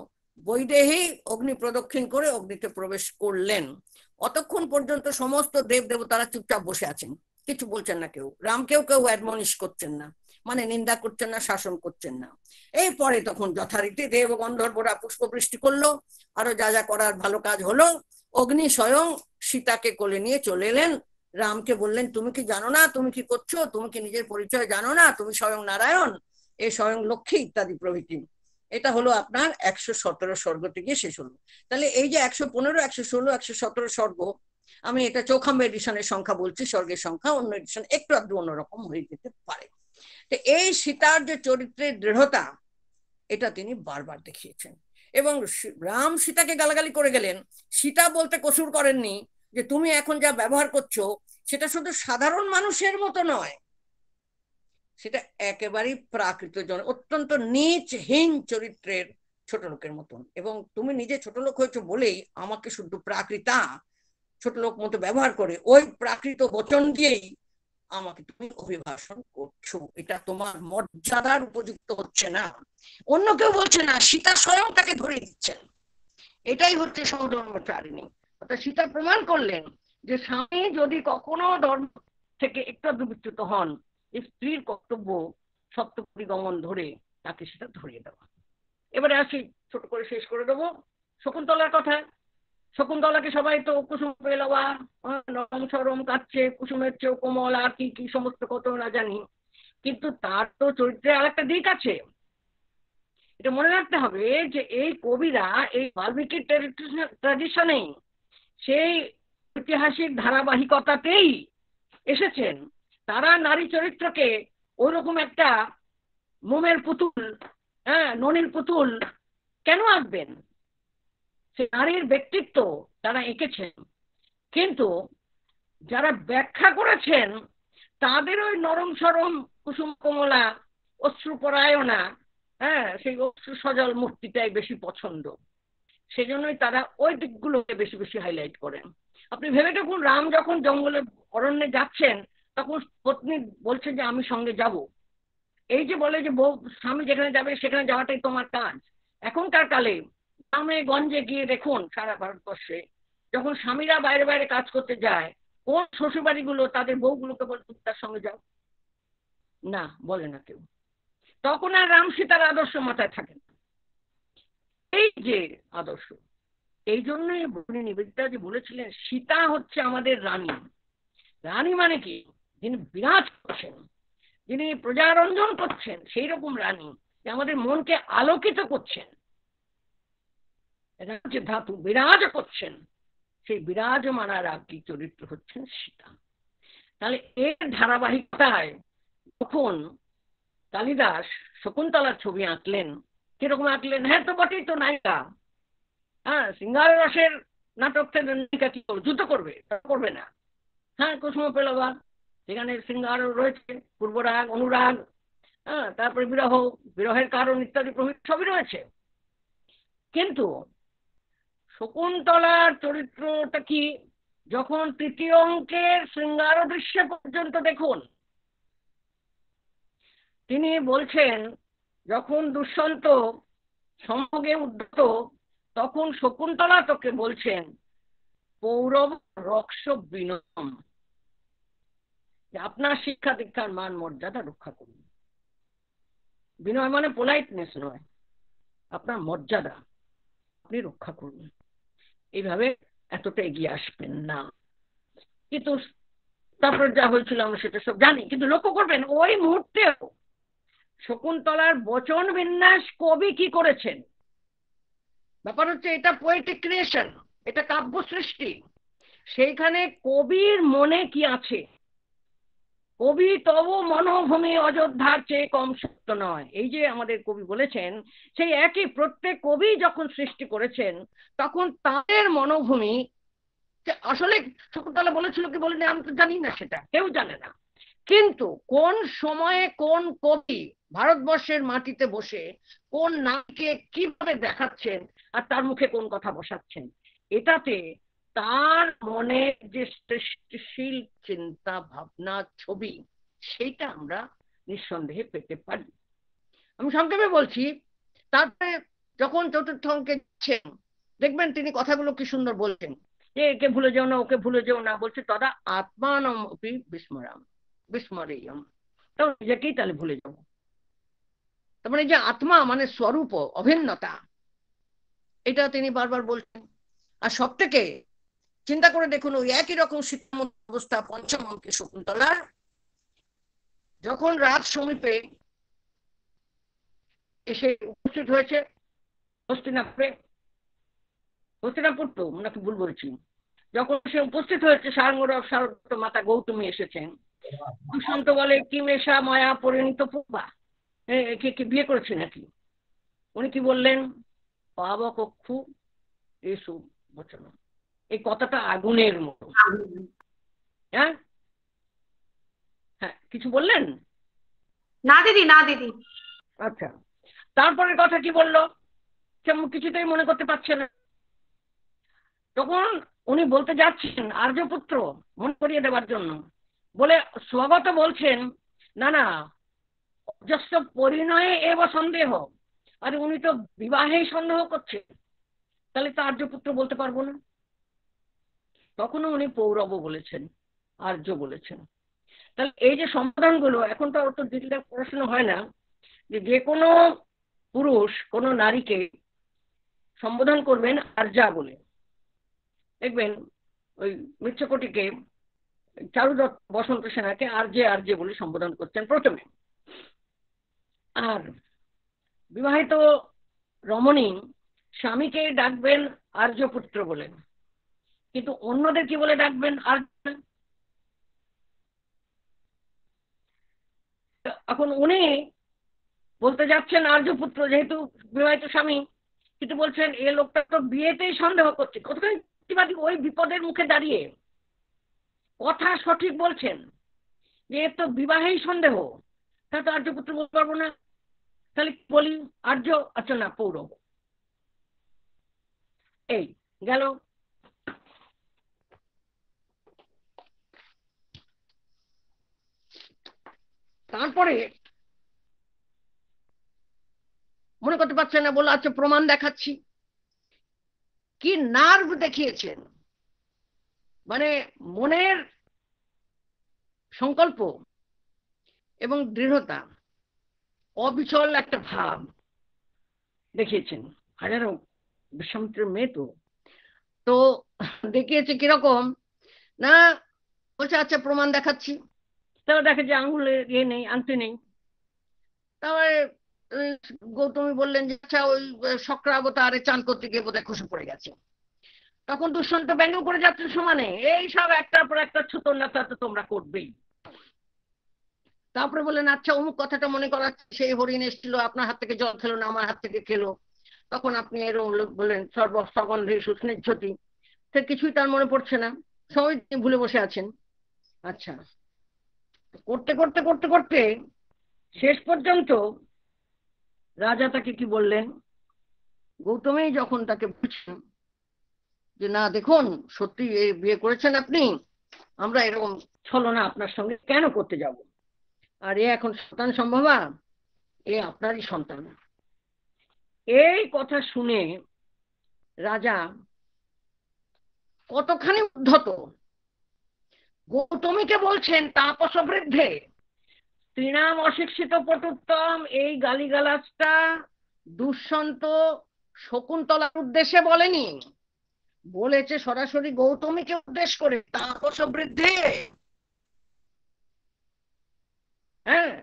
Speaker 4: বৈদেহী অগ্নি প্রদক্ষিণ করে অগ্নিতে প্রবেশ করলেন। অতক্ষণ পর্যন্ত সমস্ত দেব দেবতারা চুপচাপ বসে আছেন, কিছু বলছেন না, কেউ রামকেও কেউ অ্যাডমনিশ করছেন না, মানে নিন্দা করছেন না, শাসন করছেন না। এই পরে তখন যথারীতি দেব গন্ধর্বরা পুষ্পবৃষ্টি করলো, আরো যা যা করার ভালো কাজ হলো। অগ্নি স্বয়ং সীতাকে কোলে নিয়ে চলে এলেন, রামকে বললেন, তুমি কি জানো না তুমি কি করছো, তুমি কি নিজের পরিচয় জানো না, তুমি স্বয়ং নারায়ণ, এ স্বয়ং লক্ষ্মী ইত্যাদি প্রভৃতি। এটা হলো আপনার 117 স্বর্গ থেকে শেষ হলো। তাহলে এই যে 115, 116, 117 স্বর্গ, আমি এটা চৌখাম্ব এডিশনের সংখ্যা বলছি, স্বর্গের সংখ্যা, অন্য এডিশন একটু আধটু অন্যরকম হয়ে যেতে পারে। তো এই সীতার যে চরিত্রের দৃঢ়তা, এটা তিনি বারবার দেখিয়েছেন। এবং রাম সীতাকে গালাগালি করে গেলেন, সীতা বলতে কসুর করেননি যে তুমি এখন যা ব্যবহার করছো সেটা শুধু সাধারণ মানুষের মতো নয়, সেটা একেবারেই প্রাকৃত জন, অত্যন্ত নীচহীন চরিত্রের ছোট লোকের মতন, এবং তুমি নিজে ছোট লোক হয়েছো বলেই আমাকে শুধু প্রাকৃতা ছোট লোক মতো ব্যবহার করে ওই প্রাকৃত বচন দিয়েই আমাকে তুমি অভিভাষণ করছো, এটা তোমার মর্যাদার উপযুক্ত হচ্ছে না। অন্য কেউ বলছে না, সীতা স্বয়ং তাকে ধরে দিচ্ছেন। এটাই হচ্ছে সমধর্মচারিণী। অর্থাৎ সীতা প্রমাণ করলেন যে স্বামী যদি কখনো ধর্ম থেকে একটু বিচ্যুত হন, স্ত্রীর কর্তব্য সপ্তপরিগমন ধরে তাকে সেটা ধরিয়ে দেওয়া। এবারে আসি, ছোট করে শেষ করে দেবো শকুন্তলার কথা। শকুন্তলাকে সবাই তো কুসুম পেলবা, নরম সরম কাচ্ছে, কুসুমের চেয়েও কোমল, আর কি কি সমস্ত কত না জানি, কিন্তু তার তো চরিত্রে আর একটা দিক আছে। এটা মনে রাখতে হবে যে এই কবিরা এই বাল্মীকির ট্র্যাডিশনেই, সেই ঐতিহাসিক ধারাবাহিকতাতেই এসেছেন। তারা নারী চরিত্রকে ওইরকম একটা মোমের পুতুল, ননির পুতুল কেন আঁকবেন? সে নারীর ব্যক্তিত্ব তারা এঁকেছেন, কিন্তু যারা ব্যাখ্যা করেছেন তাদের ওই নরম সরম কুসুম কমলা অশ্রুপরায়ণা, সেই অশ্রু সজল মূর্তিটাই বেশি পছন্দ। সেজন্যই তারা ওই দিকগুলোকে বেশি বেশি হাইলাইট করেন। আপনি ভেবে দেখুন, রাম যখন জঙ্গলে অরণ্যে যাচ্ছেন তখন পত্নী বলছে যে আমি সঙ্গে যাব। এই যে বলে যে বউ স্বামী যেখানে যাবে সেখানে যাওয়াটাই তোমার কাজ। এখনকার কালে গ্রামে গঞ্জে গিয়ে দেখুন, সারা ভারতবর্ষে যখন স্বামীরা বাইরে বাইরে কাজ করতে যায়, কোন শ্বশুরবাড়িগুলো তাদের বউগুলোকে বলে তুমি তার সঙ্গে যাও? না, বলে না কেউ। তখন আর রাম সীতার আদর্শ মাথায় থাকে না। এই যে আদর্শ, এই জন্যই ভগিনী নিবেদিতা যে বলেছিলেন সীতা হচ্ছে আমাদের রানী। রানী মানে কি? যিনি বিরাজ করছেন, যিনি প্রজারঞ্জন করছেন, সেই রকম রানী, যে আমাদের মনকে আলোকিত করছেন। এটা হচ্ছে ধাতু, বিরাজ করছেন। সেই বিরাজমানার কি চরিত্র হচ্ছেন সীতা। তাহলে এর ধারাবাহিকতায় যখন কালিদাস শকুন্তলার ছবি আঁকলেন, কিরকম আঁকলেন? হ্যাঁ তো বটেই তো, নায়িকা হ্যাঁ, শৃঙ্গার রসের নাটক থেকে নায়িকা কি করবে? যুদ্ধ করবে? করবে না। হ্যাঁ, কুসুম পেলবা, সেখানে শৃঙ্গার রয়েছে, পূর্বরাগ, অনুরাগ, হ্যাঁ, তারপরে বিরহ, বিরহের কারণ ইত্যাদি প্রভৃতি সবই রয়েছে। কিন্তু শকুন্তলার চরিত্রটা কি? যখন তৃতীয় অঙ্কের শৃঙ্গার দৃশ্য পর্যন্ত দেখুন, তিনি বলছেন যখন দুষ্যন্ত সম্ভোগে উদ্ধত, তখন শকুন্তলা তোকে বলছেন পৌরব রক্ষ বিনম, আপনার শিক্ষা দীক্ষার মান মর্যাদা রক্ষা করুন। বিনয় মানে পোলাইটনেস নয়, আপনার মর্যাদা আপনি রক্ষা করুন, এইভাবে এতটা এগিয়ে আসবেন না। কিন্তু তারপর যা হয়েছিল আমরা সেটা সব জানি। কিন্তু লক্ষ্য করবেন ওই মুহূর্তে শকুন্তলার বচন বিন্যাস কবি কি করেছেন। ব্যাপার হচ্ছে এটা পোয়েটিক ক্রিয়েশন, এটা কাব্য সৃষ্টি। সেইখানে কবির মনে কি আছে? কবি তব মনোভূমি অযোধ্যার চেয়ে কম সত্য নয়, এই যে আমাদের কবি বলেছেন, সেই একই প্রত্যেক কবি যখন সৃষ্টি করেছেন তখন তাদের মনোভূমি আসলে শকুন্তলা বলেছিল কি বলেনি আমি তো জানি না, সেটা কেউ জানে না। কিন্তু কোন সময়ে কোন কবি ভারতবর্ষের মাটিতে বসে কোন নায়কে কিভাবে দেখাচ্ছেন আর তার মুখে কোন কথা বসাচ্ছেন, এটাতে তার মনে যে সৃষ্টিশীল চিন্তা ভাবনা ছবি, সেইটা আমরা নিঃসন্দেহে পেতে পারি। আমি সংক্ষেপে বলছি। তারপরে যখন চতুর্থ অঙ্কে যাচ্ছেন দেখবেন তিনি কথাগুলো কি সুন্দর বলছেন, যে একে ভুলে যাও না, ওকে ভুলে যাও না, বলছে তদা আত্মানম অপি বিস্মরাম বিস্মরেয়ম, তাও নিজেকেই তাহলে ভুলে যাবো। তার মানে যে আত্মা মানে স্বরূপ, অভিন্নতা, এটা তিনি বারবার বলছেন। আর সব থেকে চিন্তা করে দেখুন ওই একই রকম শীতমন্ত অবস্থা পঞ্চম অঙ্কে শকুন্তলার, যখন রাত সমীপে এসে উপস্থিত হয়েছে হস্তিনাপুরে, হস্তিনাপুর তো নাকি ভুল বলছি, যখন সে উপস্থিত হয়েছে সারঙ্গরব সারস্বত মাতা গৌতমী এসেছেন, দুষ্যন্ত বলে কি মেশা মায়া পরিণীত পূর্বা, কি বিয়ে করেছে নাকি? উনি কি বললেন? পাব কক্ষু এসু বচন, এই কথাটা আগুনের মতো। হ্যাঁ হ্যাঁ, কিছু বললেন?
Speaker 1: না দিদি, না দিদি।
Speaker 4: আচ্ছা, তারপরের কথা কি বললো সে কিছুতেই মনে করতে পারছে না। তখন উনি বলতে যাচ্ছেন আর্যপুত্র মনে করিয়ে দেওয়ার জন্য, বলে স্বগত বলছেন না না অজস্র পরিণয়ে এব সন্দেহ, আরে উনি তো বিবাহেই সন্দেহ করছে, তাহলে তো আর্যপুত্র বলতে পারবো না। তখনও উনি পৌরব বলেছেন, আর্য বলেছেন। তাহলে এই যে সম্বোধনগুলো, এখন তো অত ডিটেইলে পড়াশোনা হয় না, যে কোনো পুরুষ কোনো নারীকে সম্বোধন করবেন আর্যা বলে। দেখবেন ওই মৃচ্ছকটিকে চারুদত্ত বসন্ত সেনাকে আর্যে আর্যে বলে সম্বোধন করছেন প্রথমে। আর বিবাহিত রমণী স্বামীকে ডাকবেন আর্যপুত্র বলেন, কিন্তু অন্যদের কি বলে ডাকবেন? আর্য। এখন উনি বলতে যাচ্ছেন আর্যপুত্র যেহেতু বিবাহিত স্বামী, কিন্তু বলছেন এ লোকটা তো বিয়েতেই সন্দেহ করছে। কতখানি প্রতিবাদী ওই বিপদের মুখে দাঁড়িয়ে কথা সঠিক বলছেন যে এর তো বিবাহেই সন্দেহ, তা তো আর্যপুত্র বলতে পারবো না, তাহলে বলি আর্য। আচ্ছা না, পৌরব। এই গেল। তারপরে মনে করতে পারছেন না, বললো আচ্ছা প্রমাণ দেখাচ্ছি। কি নার্ভ দেখিয়েছেন, মানে মনের সংকল্প এবং দৃঢ়তা, অবিচল একটা ভাব দেখিয়েছেন। হাজারো বিশ্বামিত্রের মেয়ে তো তো দেখিয়েছে কিরকম না, বলছে আচ্ছা প্রমাণ দেখাচ্ছি। তারপর দেখে যে আঙুলে ইয়ে নেই, আংটি নেই। তারপরে গৌতমী বললেন যে আচ্ছা ওই শক্রাবতারে চান করতে গিয়ে বোধহয় খসে পড়ে গেছে। তখন দুষ্যন্ত ব্যঙ্গ করে যাচ্ছে সমানে, এই সব একটার পর একটা ছুতন্যতা তো তোমরা করবেই। তারপরে বললেন আচ্ছা অমুক কথাটা মনে করাচ্ছে, সেই হরিণ এসেছিল আপনার হাত থেকে জল খেলো না আমার হাত থেকে খেলো,
Speaker 8: তখন আপনি এরকম বললেন সর্বসগন্ধে সুস্নিগ্ধতি, সে কিছুই তার মনে পড়ছে না, সবাই তিনি ভুলে বসে আছেন। আচ্ছা, করতে করতে করতে করতে শেষ পর্যন্ত রাজা তাকে কি বললেন, গৌতমী যখন তাকে বলছেন যে না দেখুন সত্যি এই বিয়ে করেছেন আপনি, আমরা এরকম ছলনা আপনার সঙ্গে কেন করতে যাব, আর এ এখন সন্তান সম্ভবা, এ আপনারই সন্তান। এই কথা শুনে রাজা কতখানি উদ্ধত, গৌতমীকে বলছেন তাপস বৃদ্ধে, স্ত্রীনাম অশিক্ষিত পটুত্তম, এই গালিগালাজটা দুষ্যন্ত শকুন্তলার উদ্দেশ্যে বলেনি, বলেছে সরাসরি গৌতমীকে উদ্দেশ্য করে, তাপস বৃদ্ধে। হ্যাঁ,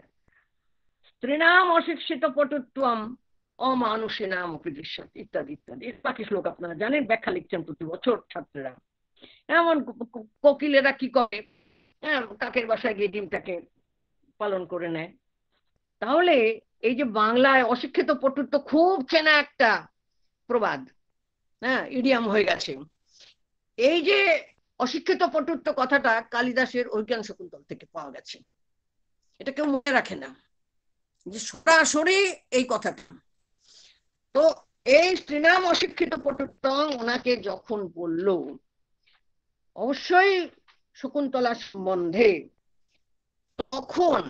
Speaker 8: স্ত্রীনাম অশিক্ষিত পটুত্বম অমানুষীনাম দৃশ্যতে ইত্যাদি ইত্যাদি। বাকি শ্লোক আপনারা জানেন, ব্যাখ্যা লিখছেন প্রতি বছর ছাত্ররা। এমন কোকিলেরা কি করে, কাকের বাসায় গিয়ে ডিমটাকে পালন করে নেয়। তাহলে এই যে বাংলায় অশিক্ষিত পটুত্ব খুব চেনা একটা প্রবাদ, হ্যাঁ, ইডিয়াম হয়ে গেছে। এই যে অশিক্ষিত পটুত্ব কথাটা কালিদাসের অভিজ্ঞান শকুন্তল থেকে পাওয়া গেছে, এটা কেউ মনে রাখে না যে সরাসরি এই কথাটা। তো এই স্ত্রীনাম অশিক্ষিত পটুত্ব ওনাকে যখন বলল, অবশ্যই শকুন্তলা সম্বন্ধে, তখন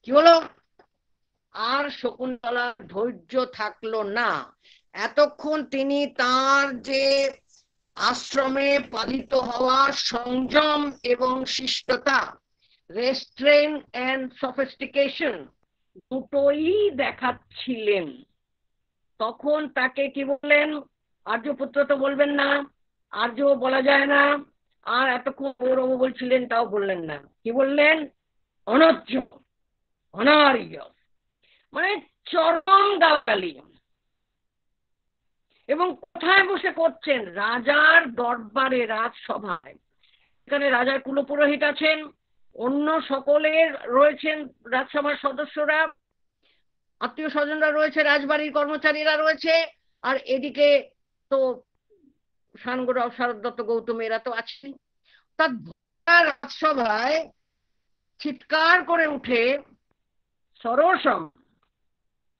Speaker 8: কি হলো, আর শকুন্তলার ধৈর্য থাকলো না। এতক্ষণ তিনি তার যে আশ্রমে পালিত হওয়া সংযম এবং শিষ্টতা, রেস্ট্রেন এন্ড সফিস্টিকেশন, দুটোই দেখাচ্ছিলেন। তখন তাকে কি বললেন, আর্যপুত্র তো বলবেন না, আর্য বলা যায় না, আর এতক্ষণ গৌরব বলছিলেন তাও বললেন না, কি বললেন, অনর্য, অনার্য, মানে চরম গালাগালি। এবং কোথায় বসে করছেন, রাজার দরবারে, রাজসভায়। এখানে রাজার কুলপুরোহিত আছেন, অন্য সকলের রয়েছেন রাজসভার সদস্যরা, আত্মীয় স্বজনরা রয়েছে, রাজবাড়ির কর্মচারীরা রয়েছে, আর এদিকে তো শানগৌরব, শারদ দত্ত, গৌতম এরা তো আছেন। তার রাজসভায় চিৎকার করে উঠে, সরসম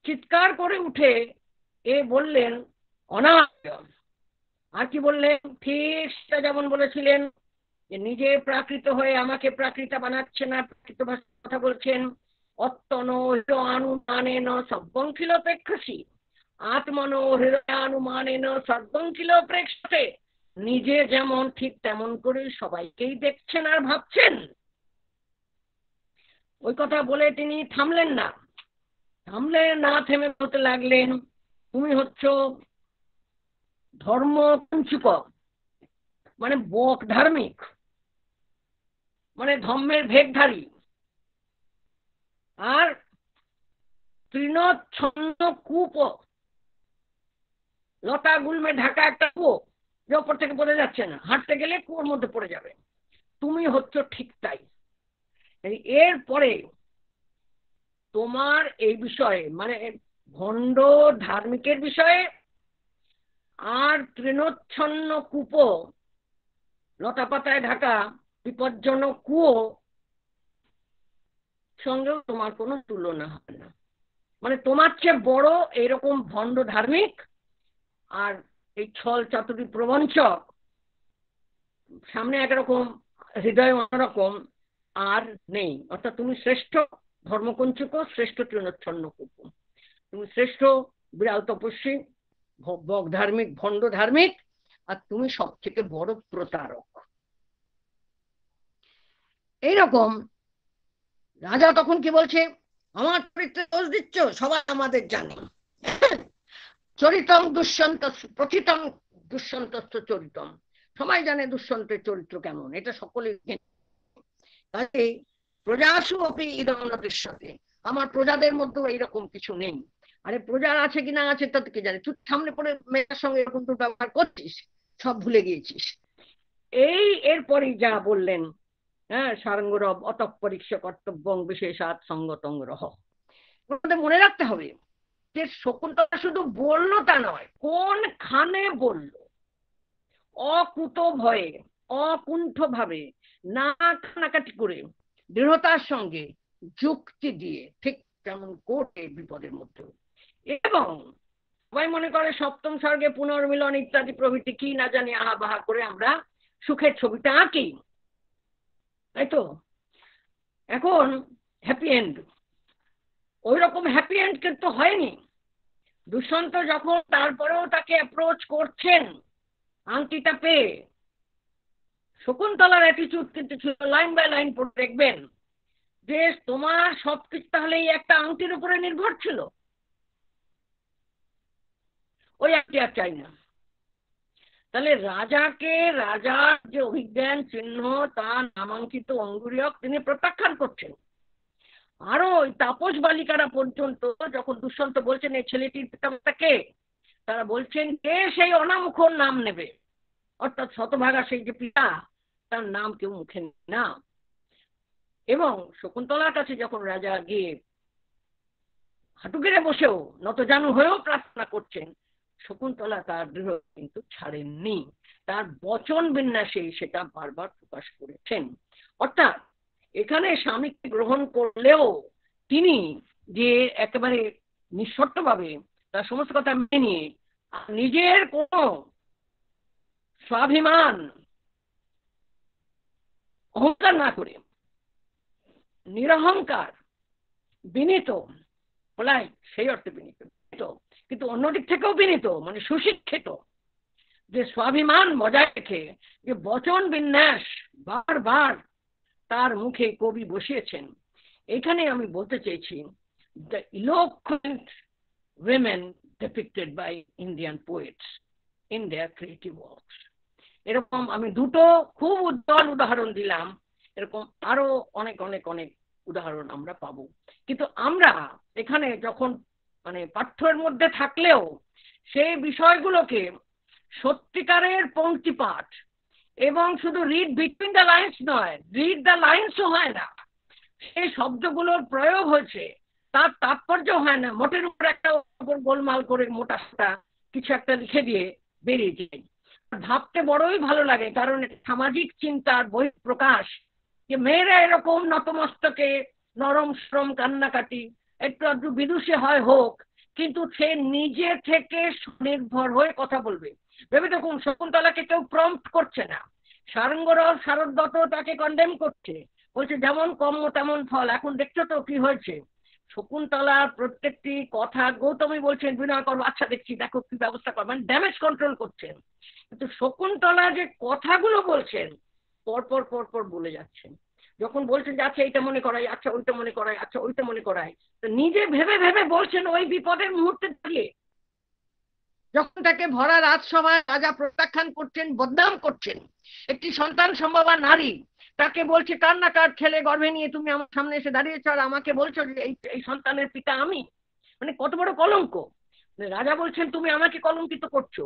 Speaker 8: চিৎকার করে উঠে এ বললেন অনার্য। আর কি বললেন, ঠিক সেটা যেমন বলেছিলেন যে নিজে প্রাকৃত হয়ে আমাকে প্রাকৃত বানাচ্ছে না, প্রাকৃত ভাষায় কথা বলছেন। অত্তন হৃদয়ানুমানেন সর্বঙ্কিল প্রেক্ষসি, আত্মনো হৃদয়ানুমানেন সর্বঙ্কিল প্রেক্ষতে, নিজে যেমন ঠিক তেমন করে সবাইকেই দেখছেন আর ভাবছেন। ওই কথা বলে তিনি থামলেন না, না থেমে বলতে লাগলেন, তুমি হচ্ছ ধর্ম কুঞ্চুক, মানে বক ধার্মিক, মানে ধর্মের ভেগধারী, আর তৃণচ্ছন্ন কূপ, লতা গুল্মে ঢাকা একটা কুয়ো, যে ওপর থেকে পড়ে যাচ্ছে না, হাঁটতে গেলে কুয়োর মধ্যে পড়ে যাবে, তুমি হচ্ছ ঠিক তাই। এরপরে তোমার এই বিষয়ে, মানে ভণ্ড ধার্মিকের বিষয়ে আর তৃণচ্ছন্ন কূপ, লতা পাতায় ঢাকা বিপজ্জনক কুয়ো সঙ্গেও তোমার কোনো তুলনা হবে না। মানে তোমার চেয়ে বড় এরকম ভণ্ড ধার্মিক আর এই ছল চাতুরী প্রবঞ্চক, সামনে একরকম হৃদয় অন্যরকম, আর নেই। অর্থাৎ তুমি শ্রেষ্ঠ ধর্মকুঞ্চুক, শ্রেষ্ঠ তৃণচ্ছন্ন কূপ, তুমি শ্রেষ্ঠ বিড়াল তপস্বী, বক ধার্মিক, ভণ্ড ধার্মিক, আর তুমি সব থেকে বড় প্রতারক। এইরকম রাজা তখন কি বলছে, আমার চরিত্রে দোষ দিচ্ছ, সবাই আমাদের জানে, চরিতম দুষ্যন্ত প্রথিতম দুষ্যন্ত চরিতম, সবাই জানে দুষ্যন্তের চরিত্র কেমন, এটা সকলে। প্রজাসু অপি ইদম ন দৃশ্যতে, আমার প্রজাদের মধ্যেও এইরকম কিছু নেই। আরে প্রজার আছে কিনা আছে তা থেকে জানে, তুই সামনে পড়ে মেয়ের সঙ্গে এরকম তো ব্যবহার করছিস, সব ভুলে গিয়েছিস। এই এরপরই যা বললেন, হ্যাঁ, সারঙ্গরব অতঃপরীক্ষ কর্তব্যং বিশেষাৎ সঙ্গতং রহ। মনে রাখতে হবে যে শকুন্তলা শুধু বললো তা নয়, কোনখানে বলল, অকুত ভয়ে অকুণ্ঠ ভাবে, না কানাকাটি করে, দৃঢ়তার সঙ্গে, যুক্তি দিয়ে, ঠিক যেমন কোর্টে বিপদের মধ্যে। এবং সবাই মনে করে সপ্তম স্বর্গে পুনর্মিলন ইত্যাদি প্রভৃতি কি না জানি আহা বাহা করে আমরা সুখের ছবিটা আঁকি, তাই তো? এখন হ্যাপি এন্ড, ওই রকম হ্যাপি এন্ড কিন্তু হয়নি। দুষ্যন্ত যখন তারপরেও তাকে অ্যাপ্রোচ করছেন আংটিটা পেয়ে, শকুন্তলার অ্যাটিটিউড কিন্তু ছিল, লাইন বাই লাইন পড়ে দেখবেন যে তোমার সবকিছু তাহলে এই একটা আংটির উপরে নির্ভর ছিল, ওই একটি আর চাই না। তাহলে রাজাকে, রাজার যে অভিজ্ঞান চিহ্ন, তার নামাঙ্কিত অঙ্গুরীয়ক তিনি প্রত্যাখ্যান করছেন। আরো ওই তাপস বালিকারা পর্যন্ত যখন দুষ্যন্ত বলছেন এই ছেলেটির পিতামাতা কে, তারা বলছেন কে সেই অনামুখর নাম নেবে, অর্থাৎ শতভাগা সেই যে পিতা, তার নাম কেউ মুখে না। এবং শকুন্তলার কাছে যখন রাজা গিয়ে হাঁটু গেড়ে বসেও নতজানু হয়েও প্রার্থনা করছেন, শকুন্তলা তার দৃঢ় কিন্তু ছাড়েননি, তার বচন বিন্যাসে সেটা বারবার প্রকাশ করেছেন। অর্থাৎ এখানে স্বামীকে গ্রহণ করলেও তিনি যে একেবারে নিঃশর্তভাবে তার সমস্ত কথা মেনে নিয়ে নিজের কোনো স্বাভিমান অহংকার না করে নিরহংকার, বিনীত, বলাই সেই অর্থে বিনীত, কিন্তু অন্যদিক থেকেও বিনীত মানে সুশিক্ষিত, যে স্বাভিমান বজায় রেখে যে বচন বিন্যাস বারবার তার মুখে কবি বসিয়েছেন। এখানে আমি বলতে চেয়েছি the eloquent women depicted by Indian poets in their creative works. এরকম আমি দুটো খুব উজ্জ্বল উদাহরণ দিলাম, এরকম আরো অনেক অনেক অনেক উদাহরণ আমরা পাবো। কিন্তু আমরা এখানে যখন মানে পাঠ্যের মধ্যে থাকলেও সেই বিষয়গুলোকে সত্যিকারের পংক্তি পাঠ এবং শুধু রিড বিটুইন দ্য লাইন্স নয়, রিড দ্য লাইন্সও হয় না, সেই শব্দগুলোর প্রয়োগ হয়েছে, তার তাৎপর্য হয় না, মোটের উপর একটা গোলমাল করে মোটা সোটা কিছু একটা লিখে দিয়ে বেরিয়ে যায়। ভাবতে বড়ই ভালো লাগে, কারণ সামাজিক চিন্তার বহিঃপ্রকাশ, যে মেয়েরা এরকম নতমস্তকে নরম শ্রম কান্নাকাটি একটু একটু বিদুষী হয় হোক, কিন্তু সে নিজে থেকে স্বনির্ভর হয়ে কথা বলবে। ভেবে দেখুন, শকুন্তলাকে কেউ প্রম্পট করছে না, সারঙ্গরব শারদত্ত তাকে কন্ডেম করছে, বলছে যেমন কর্ম তেমন ফল। এখন দেখছো তো কি হয়েছে, শকুন্তলার প্রত্যেকটি কথা গৌতমী বলছেন বিনয় করবো, আচ্ছা দেখছি, দেখো কি ব্যবস্থা কর, মানে ড্যামেজ কন্ট্রোল করছেন। কিন্তু শকুন্তলা যে কথাগুলো বলছেন পরপর পরপর বলে যাচ্ছেন, যখন বলছেন যে আচ্ছা এইটা মনে করাই, আচ্ছা ওইটা মনে করাই, আচ্ছা ওইটা মনে করাই, তো নিজে ভেবে ভেবে বলছেন ওই বিপদের মুহূর্তে দাঁড়িয়ে, যখন তাকে ভরা রাজসভায় রাজা প্রত্যাখ্যান করছেন, বদনাম করছেন, একটি সন্তান সম্ভবা নারী তাকে বলছে কান্নাকার ছেলে গর্ভে নিয়ে তুমি আমার সামনে এসে দাঁড়িয়েছ আর আমাকে বলছো যে এই সন্তানের পিতা আমি, মানে কত বড় কলঙ্ক। রাজা বলছেন তুমি আমাকে কলঙ্কিত করছো,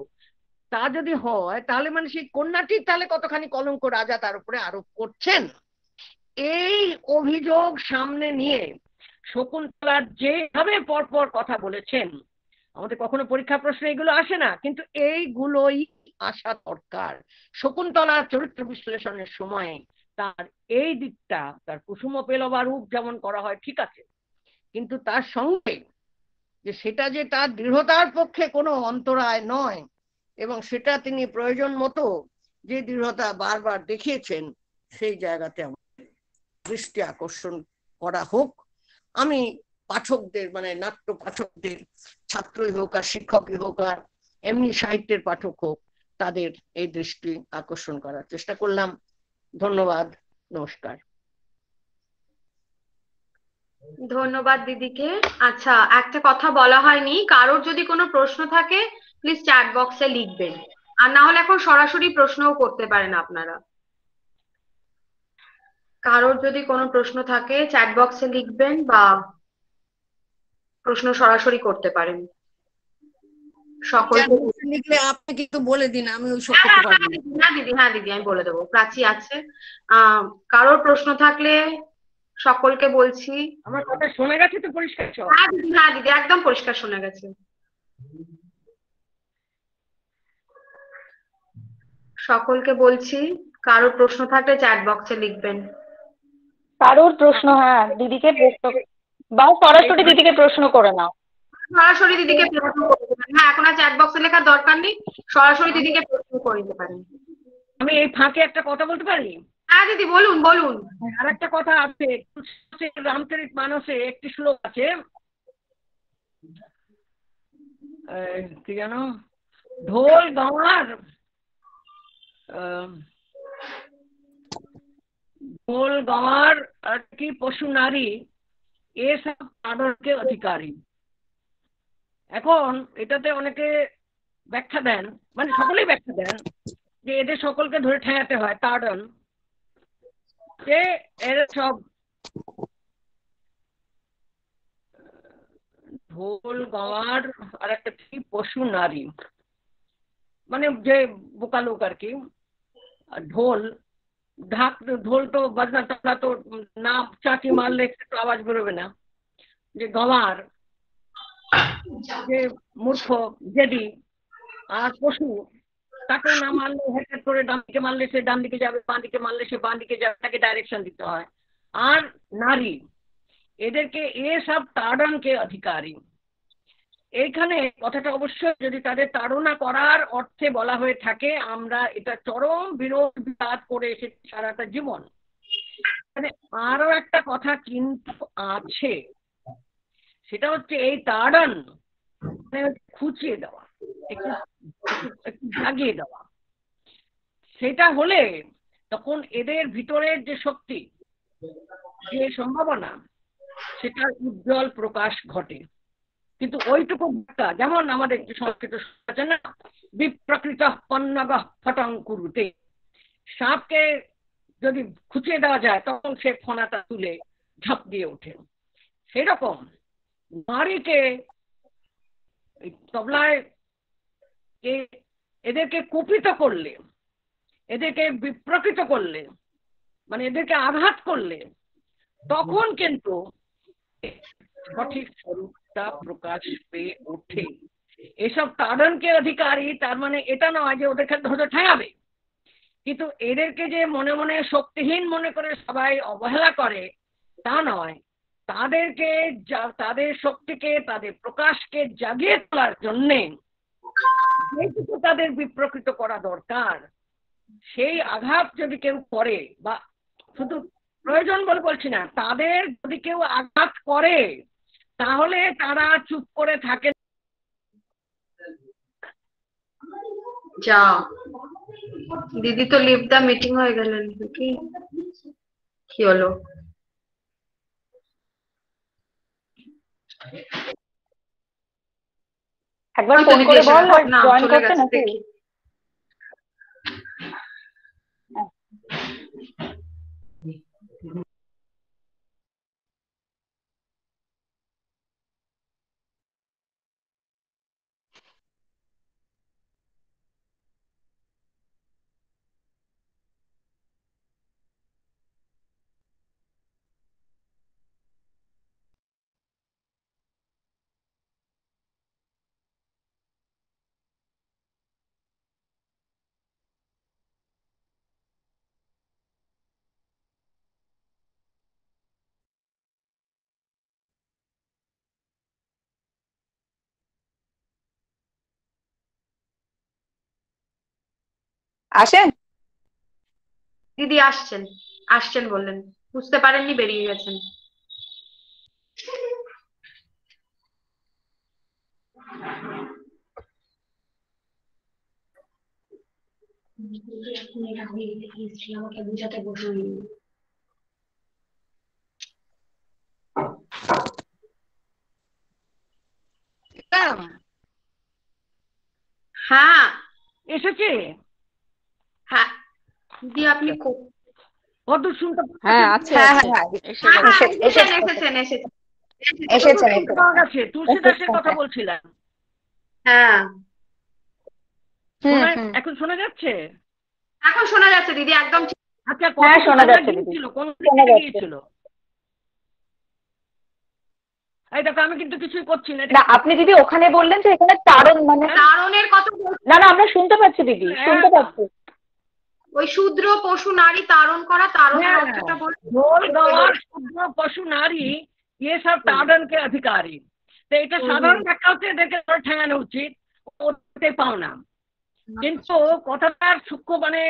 Speaker 8: তা যদি হয় তাহলে মানে সেই কন্যাটির তাহলে কতখানি কলঙ্ক রাজা তার উপরে আরোপ করছেন। এই অভিযোগ সামনে নিয়ে শকুন্তলার যেভাবে পরপর কথা বলেছেন, আমাদের কখনো পরীক্ষা প্রশ্নে এগুলো আসে না, কিন্তু এইগুলোই আসা দরকার। শকুন্তলার চরিত্র বিশ্লেষণের সময় তার এই দিকটা, তার কুসুম পেলবা রূপ যেমন করা হয় ঠিক আছে, কিন্তু তার সঙ্গে যে সেটা যে তার দৃঢ়তার পক্ষে কোনো অন্তরায় নয়, এবং সেটা তিনি প্রয়োজন মতো যে দৃঢ়তা বারবার দেখিয়েছেন, সেই জায়গাতে আমাদের দৃষ্টি আকর্ষণ করা হোক। আমি পাঠকদের মানে নাট্য পাঠকদের, ছাত্রই হোক আর শিক্ষকই হোক আর এমনি সাহিত্যের পাঠক হোক, তাদের এই দৃষ্টি আকর্ষণ করার চেষ্টা করলাম। ধন্যবাদ, নমস্কার।
Speaker 1: ধন্যবাদ দিদিকে। আচ্ছা, একটা কথা বলা হয়নি, কারোর যদি কোনো প্রশ্ন থাকে প্লিজ চ্যাট বক্সে লিখবেন, আর না হলে এখন সরাসরি প্রশ্নও করতে পারেন আপনারা। কারোর যদি কোনো প্রশ্ন থাকে চ্যাট বক্সে লিখবেন বা প্রশ্ন সরাসরি করতে পারেন। সকলকে
Speaker 4: লিখলে আপনি কিন্তু বলে দিন, আমি ওই সব করতে পারবো না।
Speaker 1: হ্যাঁ দিদি, হ্যাঁ দিদি আমি বলে দেবো, প্রাচী আছে। কারোর প্রশ্ন থাকলে সকলকে বলছি।
Speaker 8: আমার কথা শোনা গেছে তো পরিষ্কার সব?
Speaker 1: হ্যাঁ দিদি একদম পরিষ্কার শোনা গেছে। সকলকে বলছি, কারোর প্রশ্ন থাকলে চ্যাট বক্সে লিখবেন।
Speaker 5: কারোর প্রশ্ন, হ্যাঁ দিদিকে প্রশ্ন বা সরাসরি দিদিকে প্রশ্ন করে নাও।
Speaker 1: সরাসরি দিদিকে প্রশ্ন করে দেবেন। হ্যাঁ, এখন আর চ্যাট বক্সে লেখার দরকার নেই, সরাসরি দিদিকে প্রশ্ন করে দিতে পারেন।
Speaker 8: আমি এই ফাঁকে একটা কথা বলতে পারি?
Speaker 1: হ্যাঁ দিদি বলুন বলুন।
Speaker 8: আর একটা কথা আছে, রামচরিত মানসে একটি শ্লোক আছে, কি জানো, ঢোল গাওয়ার আর কি পশু নারী এসব তাড়নকে অধিকারী। এখন এটাতে অনেকে ব্যাখ্যা দেন, মানে সকলেই ব্যাখ্যা দেন যে এদের সকলকে ধরে ঠেঙাতে হয়, তাড়ন, যে এর সব ঢোল গাওয়ার আর একটা কি পশু নারী, মানে যে বোকা লোক আর কি। ঢোল ঢোল তো বাজনা তবলা তো না চাটি মারলে একটু আওয়াজ বেরোবে না। যে গাওয়ার যে মূর্খ জেদি, আর পশু তাকেও না মারলে হেড করে ডান দিকে মারলে সে ডান দিকে যাবে, বাঁ দিকে মারলে সে বাঁ দিকে যাবে, তাকে ডাইরেকশন দিতে হয়। আর নারী, এদেরকে এসব তাড়নকে অধিকারী। এইখানে কথাটা অবশ্যই যদি তাদের তাড়না করার অর্থে বলা হয়ে থাকে, আমরা এটা চরম বিরোধ করে এসেছি সারাটা জীবন। মানে আরো একটা কথা কিন্তু আছে, সেটা হচ্ছে এই তাড়ন মানে খুঁচিয়ে দেওয়া, একটু জাগিয়ে দেওয়া। সেটা হলে তখন এদের ভিতরের যে শক্তি, যে সম্ভাবনা, সেটার উজ্জ্বল প্রকাশ ঘটে। কিন্তু ওইটুকু যেমন আমাদের সংস্কৃত আছে না, বিপ্রকৃত পন্নগ ফটং কুরুতে, সাপকে যদি খুঁচিয়ে দেওয়া যায় তখন সে ফনাটা তুলে ঝাঁপ দিয়ে ওঠে। সেরকম নারীকে তবলায় এদেরকে কুপিত করলে, এদেরকে বিপ্রকৃত করলে, মানে এদেরকে আঘাত করলে, তখন কিন্তু সঠিক স্বরূপটা প্রকাশ পেয়ে ওঠে। এসব তাড়নকে অধিকারী, তার মানে এটা নয় যে ওদেরকে ধরে ঠেঙাবে, কিন্তু এদেরকে যে মনে মনে শক্তিহীন মনে করে সবাই অবহেলা করে তা নয়। তাদেরকে তাদের শক্তিকে, তাদের প্রকাশকে জাগিয়ে তোলার জন্যে যেটুকু তাদের বিপ্রকৃত করা দরকার, সেই আঘাত যদি কেউ করে, বা শুধু প্রয়োজন বলে বলছি না, তাদের যদি কেউ আঘাত করে তাহলে তারা চুপ করে থাকে।
Speaker 1: যা দিদি তো লিভ দা মিটিং হয়ে গেলেন, কি হলো?
Speaker 5: একবার ফোন করে বল জয়েন করতে নাকি? আসেন
Speaker 1: দিদি আসছেন আসছেন বললেন, বুঝতে পারেননি, বেরিয়ে গেছেন। আমাকে বুঝাতে বসুন। হ্যাঁ
Speaker 8: এসেছে।
Speaker 1: হ্যাঁ দিদি আপনি
Speaker 8: কত শুনতে?
Speaker 6: হ্যাঁ আছে,
Speaker 1: এসেছেন।
Speaker 8: তুলসী দাসের কথা বলছিলাম।
Speaker 1: হ্যাঁ
Speaker 8: এখন শোনা যাচ্ছে?
Speaker 1: এখন শোনা যাচ্ছে দিদি, একদম।
Speaker 8: আচ্ছা,
Speaker 5: শোনা যাচ্ছে দিদি।
Speaker 8: কোন দিকে গিয়েছিল? এই দেখো আমি কিন্তু কিছুই করছি না,
Speaker 5: না আপনি দিদি ওখানে বললেন যে এখানে তাড়ন মানে
Speaker 1: তারণের কথা বলছি।
Speaker 5: না না আমরা শুনতে পাচ্ছি দিদি, শুনতে পাচ্ছি।
Speaker 1: ওই শূদ্র পশু নারী তারণ করা, তারণের
Speaker 8: হ্যাঁ,
Speaker 1: অর্থটা বলুন।
Speaker 8: ढोल गवार शूद्र पशु नारी ये सब ताड़न के अधिकारी। তো এটা সাধারণ ব্যাখ্যা হচ্ছে এদেরকে ধরে ঠেঙানো উচিত, ওতে পাও না। কিন্তু কথাটার সূক্ষ্ম মানে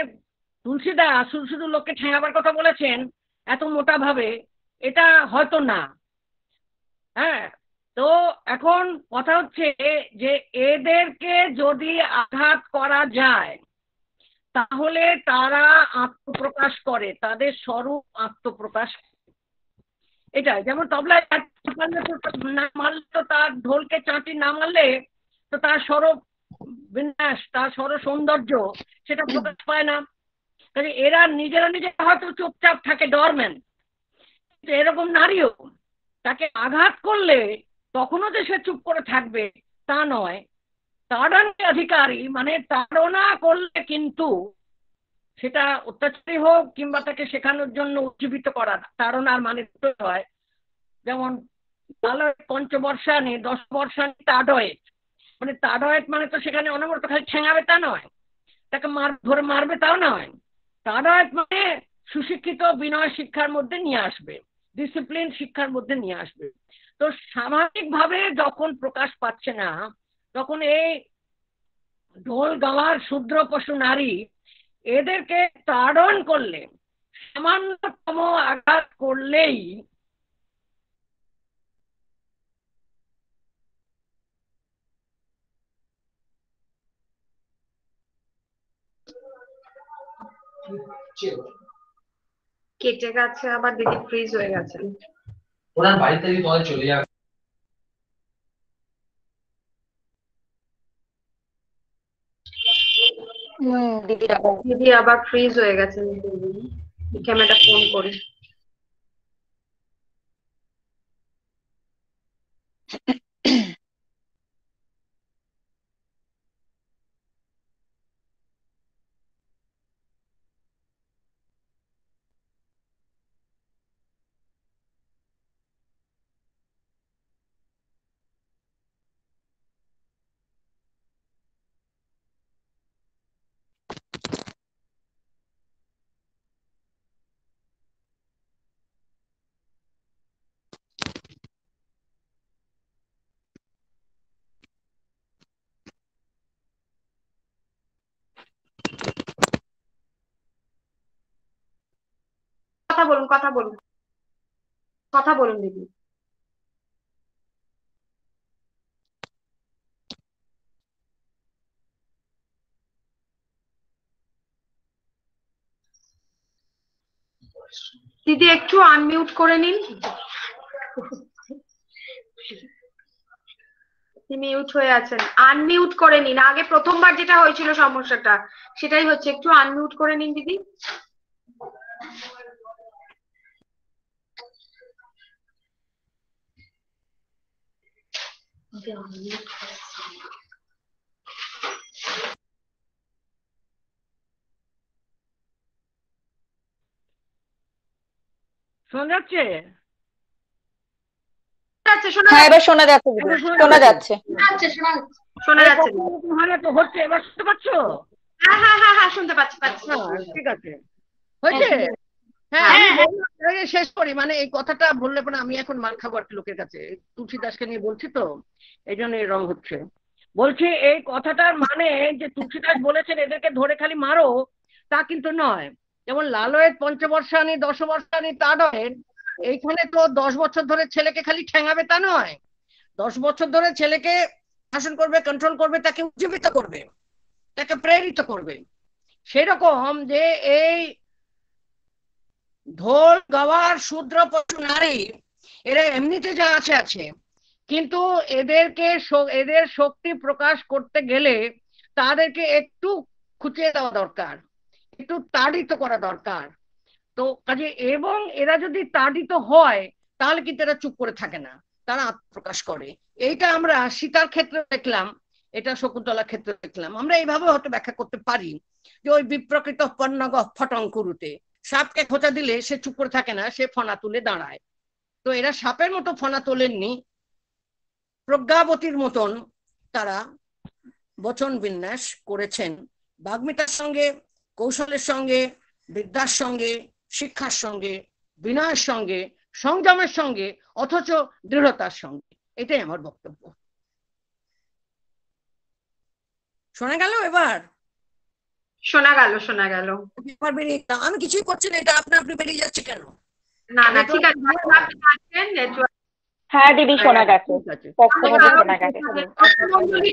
Speaker 8: তুলসীদা শুধু শুধু লোককে ঠেঙাবার কথা বলেছেন এত মোটা ভাবে, এটা হয়তো না। হ্যাঁ, তো এখন কথা হচ্ছে যে এদেরকে যদি আঘাত করা যায় তাহলে তারা আত্মপ্রকাশ করে, তাদের স্বরূপ আত্মপ্রকাশ। এটাই যেমন তবলায় না মারলে তো তার ঢোলকে চাঁটি না মারলে তো তার স্বরূপ বিন্যাস, তার স্বরূপ সৌন্দর্য সেটা প্রকাশ পায় না। কাজে এরা নিজেরা হয়তো চুপচাপ থাকে, ডরম্যান্ট। এরকম নারীও তাকে আঘাত করলে তখনও যে সে চুপ করে থাকবে তা নয়। তাড়নকে অধিকারী মানে তাড়না করলে কিন্তু সেটা অত্যাচারী হোক কিংবা তাকে শেখানোর জন্য উজ্জীবিত করা, তাড়নার মানে দুটো হয়। যেমন পঞ্চবর্ষানি 10 বর্ষানি তাডয়েত, মানে তাডয়েত মানে তো সেখানে অনবরত খালি ঠেঙাবে তা নয়, তাকে ধরে মারবে তাও নয়। তাডয়েত মানে সুশিক্ষিত বিনয় শিক্ষার মধ্যে নিয়ে আসবে, ডিসিপ্লিন শিক্ষার মধ্যে নিয়ে আসবে। তো সামাজিকভাবে যখন প্রকাশ পাচ্ছে না তখন এই ঢোল গাওয়ার শূদ্র পশু নারী এদেরকে তাড়ন করলে, সামান্যতম আঘাত করলেই
Speaker 1: কেটে গেছে, আবার দিদি ফ্রিজ হয়ে গেছে।
Speaker 9: ওনার বাড়িতে যদি তোমাদের চলে যাবে
Speaker 1: দিদি আবার ফ্রিজ হয়ে গেছে। ক্যামেরাটা ফোন করি। কথা বলুন, কথা বলুন, কথা বলুন দিদি। দিদি একটু আনমিউট করে নিন। মিউট হয়ে আছেন, আনমিউট করে নিন। আগে প্রথমবার যেটা হয়েছিল সমস্যাটা সেটাই হচ্ছে, একটু আনমিউট করে নিন দিদি।
Speaker 8: শোনা যাচ্ছে?
Speaker 5: হ্যাঁ এবার শোনা যাচ্ছে দিদি, শোনা যাচ্ছে,
Speaker 1: শোনা যাচ্ছে।
Speaker 8: তো হচ্ছে, এবার শুনতে পাচ্ছ?
Speaker 1: হ্যাঁ হ্যাঁ হ্যাঁ হ্যাঁ শুনতে পাচ্ছি,
Speaker 8: ঠিক আছে, হয়েছে। হ্যাঁ আমি বললাম, শেষ করি, মানে এই কথাটা বললে পরে আমি এখন মার খাবো আর কি লোকের কাছে। তুলসী দাসকে নিয়ে বলছি তো এই জন্য এই রং হচ্ছে। বলছি এই কথাটার মানে যে তুলসী দাস বলেছেন এদেরকে ধরে খালি মারো তা কিন্তু নয়। যেমন লালয়ের পঞ্চবর্ষানি 10 বর্ষানি তাডয়েত, এইখানে তো 10 বছর ধরে ছেলেকে খালি ঠেঙাবে তা নয়, 10 বছর ধরে ছেলেকে শাসন করবে, কন্ট্রোল করবে, তাকে উজ্জীবিত করবে, তাকে প্রেরিত করবে। সেরকম যে এই ঢোল গাওয়ার শূদ্র পশু নারী এরা এমনিতে যা আছে আছে, কিন্তু এদেরকে এদের শক্তি প্রকাশ করতে গেলে তাদেরকে একটু খুঁচিয়ে দেওয়া দরকার, একটু তাড়িত করা দরকার। তো কাজে এবং এরা যদি তাড়িত হয় তাহলে কিন্তু এরা চুপ করে থাকে না, তারা আত্মপ্রকাশ করে। এইটা আমরা সীতার ক্ষেত্রে দেখলাম, এটা শকুন্তলার ক্ষেত্রে দেখলাম। আমরা এইভাবে হয়তো ব্যাখ্যা করতে পারি যে ওই বিপ্রকৃত পন্নগ ফটঙ্কুরুতে, সাপকে খোঁচা দিলে সে চুপ করে থাকে না, সে ফনা তুলে দাঁড়ায়। তো এরা সাপের মতো ফনা তোলেননি,
Speaker 4: প্রজ্ঞাবতীর মতন তারা বচন বিন্যাস করেছেন, বাগ্মিতার সঙ্গে, কৌশলের সঙ্গে, বিদ্যার সঙ্গে, শিক্ষার সঙ্গে, বিনয়ের সঙ্গে, সংযমের সঙ্গে, অথচ দৃঢ়তার সঙ্গে। এটাই আমার বক্তব্য। শোনা গেল? এবার
Speaker 1: শোনা গেল, শোনা গেল।
Speaker 4: এবার বেরিয়ে গেলাম। আমি কিছুই করছি না, এটা আপনি বেরিয়ে যাচ্ছে কেন?
Speaker 1: না না, ঠিক আছে, আপনি আসছেন, নেটওয়ার্ক।
Speaker 5: হ্যাঁ দিদি শোনা গেছে, স্পষ্টভাবে শোনা গেছে।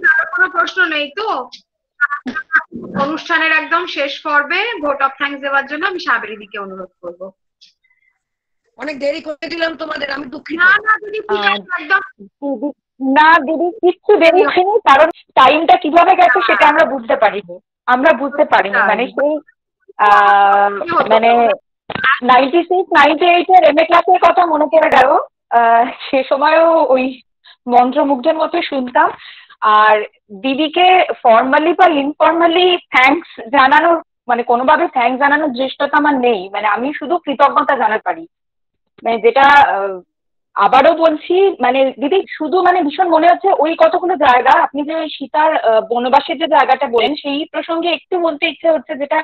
Speaker 1: কারো কোনো প্রশ্ন নেই তো? অনুষ্ঠানের একদম শেষ পর্বে ভোট অফ থ্যাঙ্কস দেওয়ার জন্য আমি সাবেরি দিকে অনুরোধ করব।
Speaker 4: অনেক দেরি করে দিলাম তোমাদের, আমি দুঃখিত।
Speaker 1: না না দিদি, ঠিক আছে, একদম।
Speaker 5: না দিদি কিচ্ছু দেরি হয়নি, কারণ টাইমটা কিভাবে গেছে সেটা আমরা বুঝতে পারিনি। মানে সেই মানে 96, 98 এর MA ক্লাসের কথা মনে পড়ে গেল। সে সময়ও ওই মন্ত্রমুগ্ধের মতো শুনতাম। আর দিদিকে ফর্মালি বা ইনফর্মালি থ্যাঙ্কস জানানোর, মানে কোনোভাবে থ্যাঙ্কস জানানোর দৃষ্টতা আমার নেই। মানে আমি শুধু কৃতজ্ঞতা জানাতে পারি। মানে যেটা আবারও বলছি, মানে দিদি শুধু মানে ভীষণ মনে হচ্ছে ওই কতগুলো জায়গা, আপনি যে ওই সীতার বনবাসের যে জায়গাটা বলেন সেই প্রসঙ্গে একটু বলতে ইচ্ছে হচ্ছে, যেটা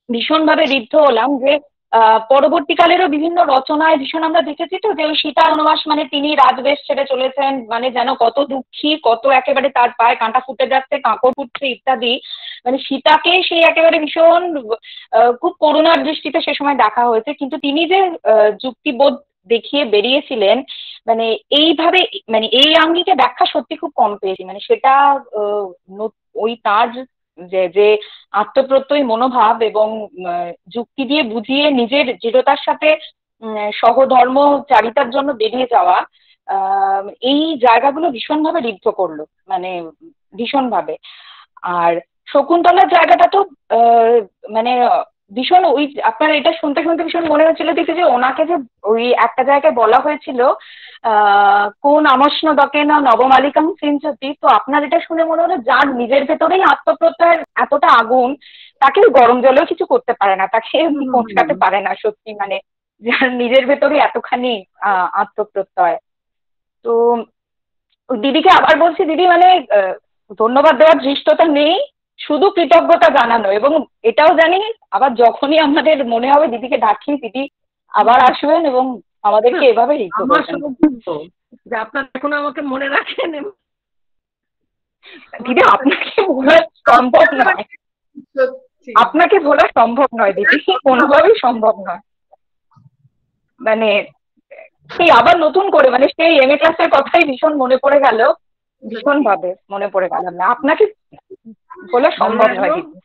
Speaker 5: ভীষণভাবে ঋদ্ধ হলাম যে পরবর্তীকালেরও বিভিন্ন রচনায় ভীষণ আমরা দেখেছি তো যে ওই সীতা বনবাস মানে তিনি রাজবেশ ছেড়ে চলেছেন, মানে যেন কত দুঃখী, কত একেবারে তার পায়ে কাঁটা ফুটে যাচ্ছে, কাঁকড় ফুটছে ইত্যাদি। মানে সীতাকে সেই একেবারে ভীষণ খুব করুণার দৃষ্টিতে সে সময় দেখা হয়েছে, কিন্তু তিনি যে যুক্তিবোধ দেখিয়ে বেরিয়েছিলেন, মানে এইভাবে, মানে এই আঙ্গিকে ব্যাখ্যা সত্যি খুব কম পেয়েছি। মানে সেটা ওই তার যে আত্মপ্রত্যয়ী মনোভাব এবং যুক্তি দিয়ে বুঝিয়ে নিজের দৃঢ়তার সাথে সহধর্মচারিতার জন্য বেরিয়ে যাওয়া, এই জায়গাগুলো ভীষণভাবে ঋদ্ধ করলো, মানে ভীষণভাবে। আর শকুন্তলার জায়গাটা তো মানে ভীষণ, ওই আপনার এটা শুনতে শুনতে ভীষণ মনে হচ্ছিল দেখি যে ওনাকে যে ওই একটা জায়গায় বলা হয়েছিল কোন আমস্ন দকে না নবমালিকাম সিঞ্চতি, তো আপনার এটা শুনে মনে হলো যার নিজের ভেতরেই আত্মপ্রত্যয়ের এতটা আগুন, তাকে গরম জলেও কিছু করতে পারে না, তাকে পৌঁছাতে পারে না। সত্যি মানে যার নিজের ভেতরে এতখানি আত্মপ্রত্যয়। তো দিদিকে আবার বলছি, দিদি মানে ধন্যবাদ দেওয়ার ধৃষ্টতা নেই, শুধু কৃতজ্ঞতা জানানো। এবং এটাও জানি আবার যখনই আমাদের মনে হবে দিদিকে ডাকি, দিদি আবার আসবেন এবং আমাদেরকে এভাবে
Speaker 8: যে আপনার এখন আমাকে মনে রাখেন।
Speaker 5: দিদি আপনাকে ভোলা সম্ভব নয়, আপনাকে ভোলা সম্ভব নয় দিদি, কোনোভাবেই সম্ভব নয়। মানে সেই আবার নতুন করে মানে সেই MA ক্লাসের কথাই ভীষণ মনে পড়ে গেল, ভীষণ ভাবে মনে পড়ে গেল। না আপনাকে বলা সম্ভব নয় দিদি।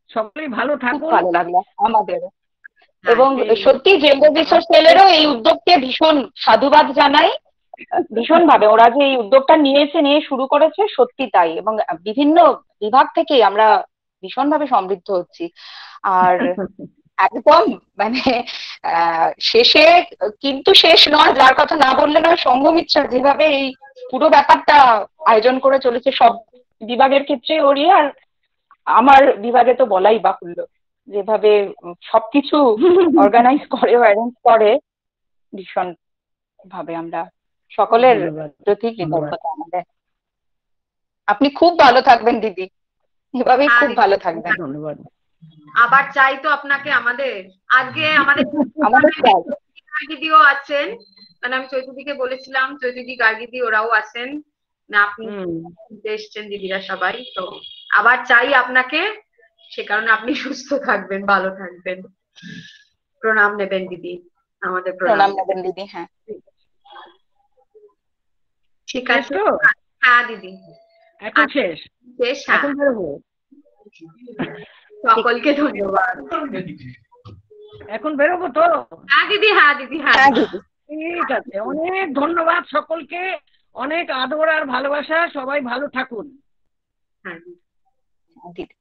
Speaker 8: সকলেই ভালো থাকুন।
Speaker 5: ভালো লাগলো আমাদেরও। এবং সত্যি জেন্ডার রিসোর্স সেলেরও এই উদ্যোগকে ভীষণ সাধুবাদ জানাই। ভীষণ ভাবে ওরা যে এই উদ্যোগটা নিয়ে শুরু করেছে, সত্যি তাই। এবং বিভিন্ন বিভাগ থেকে আমরা ভীষণ ভাবে সমৃদ্ধ হচ্ছি। আর একদম মানে শেষে কিন্তু শেষ নয়, যার কথা না বললে নয়, সঙ্গমিত্রা যেভাবে এই পুরো ব্যাপারটা আয়োজন করে চলেছে সব বিভাগের ক্ষেত্রে ওরই, আর আমার বিভাগে তো বলাই বাহুল্য, যেভাবে সবকিছু অর্গানাইজ করে, অ্যারেঞ্জ করে, ভীষণ ভাবে আমরা সকলের প্রতি কৃতজ্ঞতা আমাদের। আপনি খুব ভালো থাকবেন দিদি, এভাবেই খুব ভালো থাকবেন।
Speaker 8: ধন্যবাদ।
Speaker 1: আবার চাই তো আপনাকে আমাদের। আজকে আমাদের দিদিও আছেন, মানে আমি চৈতুদিকে বলেছিলাম, চৈতুদি গার্গিদি ওরাও আছেন না, আপনি এসছেন দিদিরা সবাই। তো আবার চাই আপনাকে, সে কারণে আপনি সুস্থ থাকবেন, ভালো থাকবেন। প্রণাম নেবেন দিদি, আমাদের
Speaker 5: প্রণাম নেবেন দিদি। হ্যাঁ
Speaker 1: ঠিক আছে। হ্যাঁ দিদি
Speaker 8: এখন শেষ। এখন বেরোবো।
Speaker 1: সকলকে ধন্যবাদ।
Speaker 8: এখন বেরোবো তো?
Speaker 1: হ্যাঁ দিদি, হ্যাঁ দিদি, হ্যাঁ দিদি।
Speaker 8: ঠিক আছে, অনেক ধন্যবাদ সকলকে, অনেক আদর আর ভালোবাসা, সবাই ভালো থাকুন।
Speaker 1: হ্যাঁ দিদি।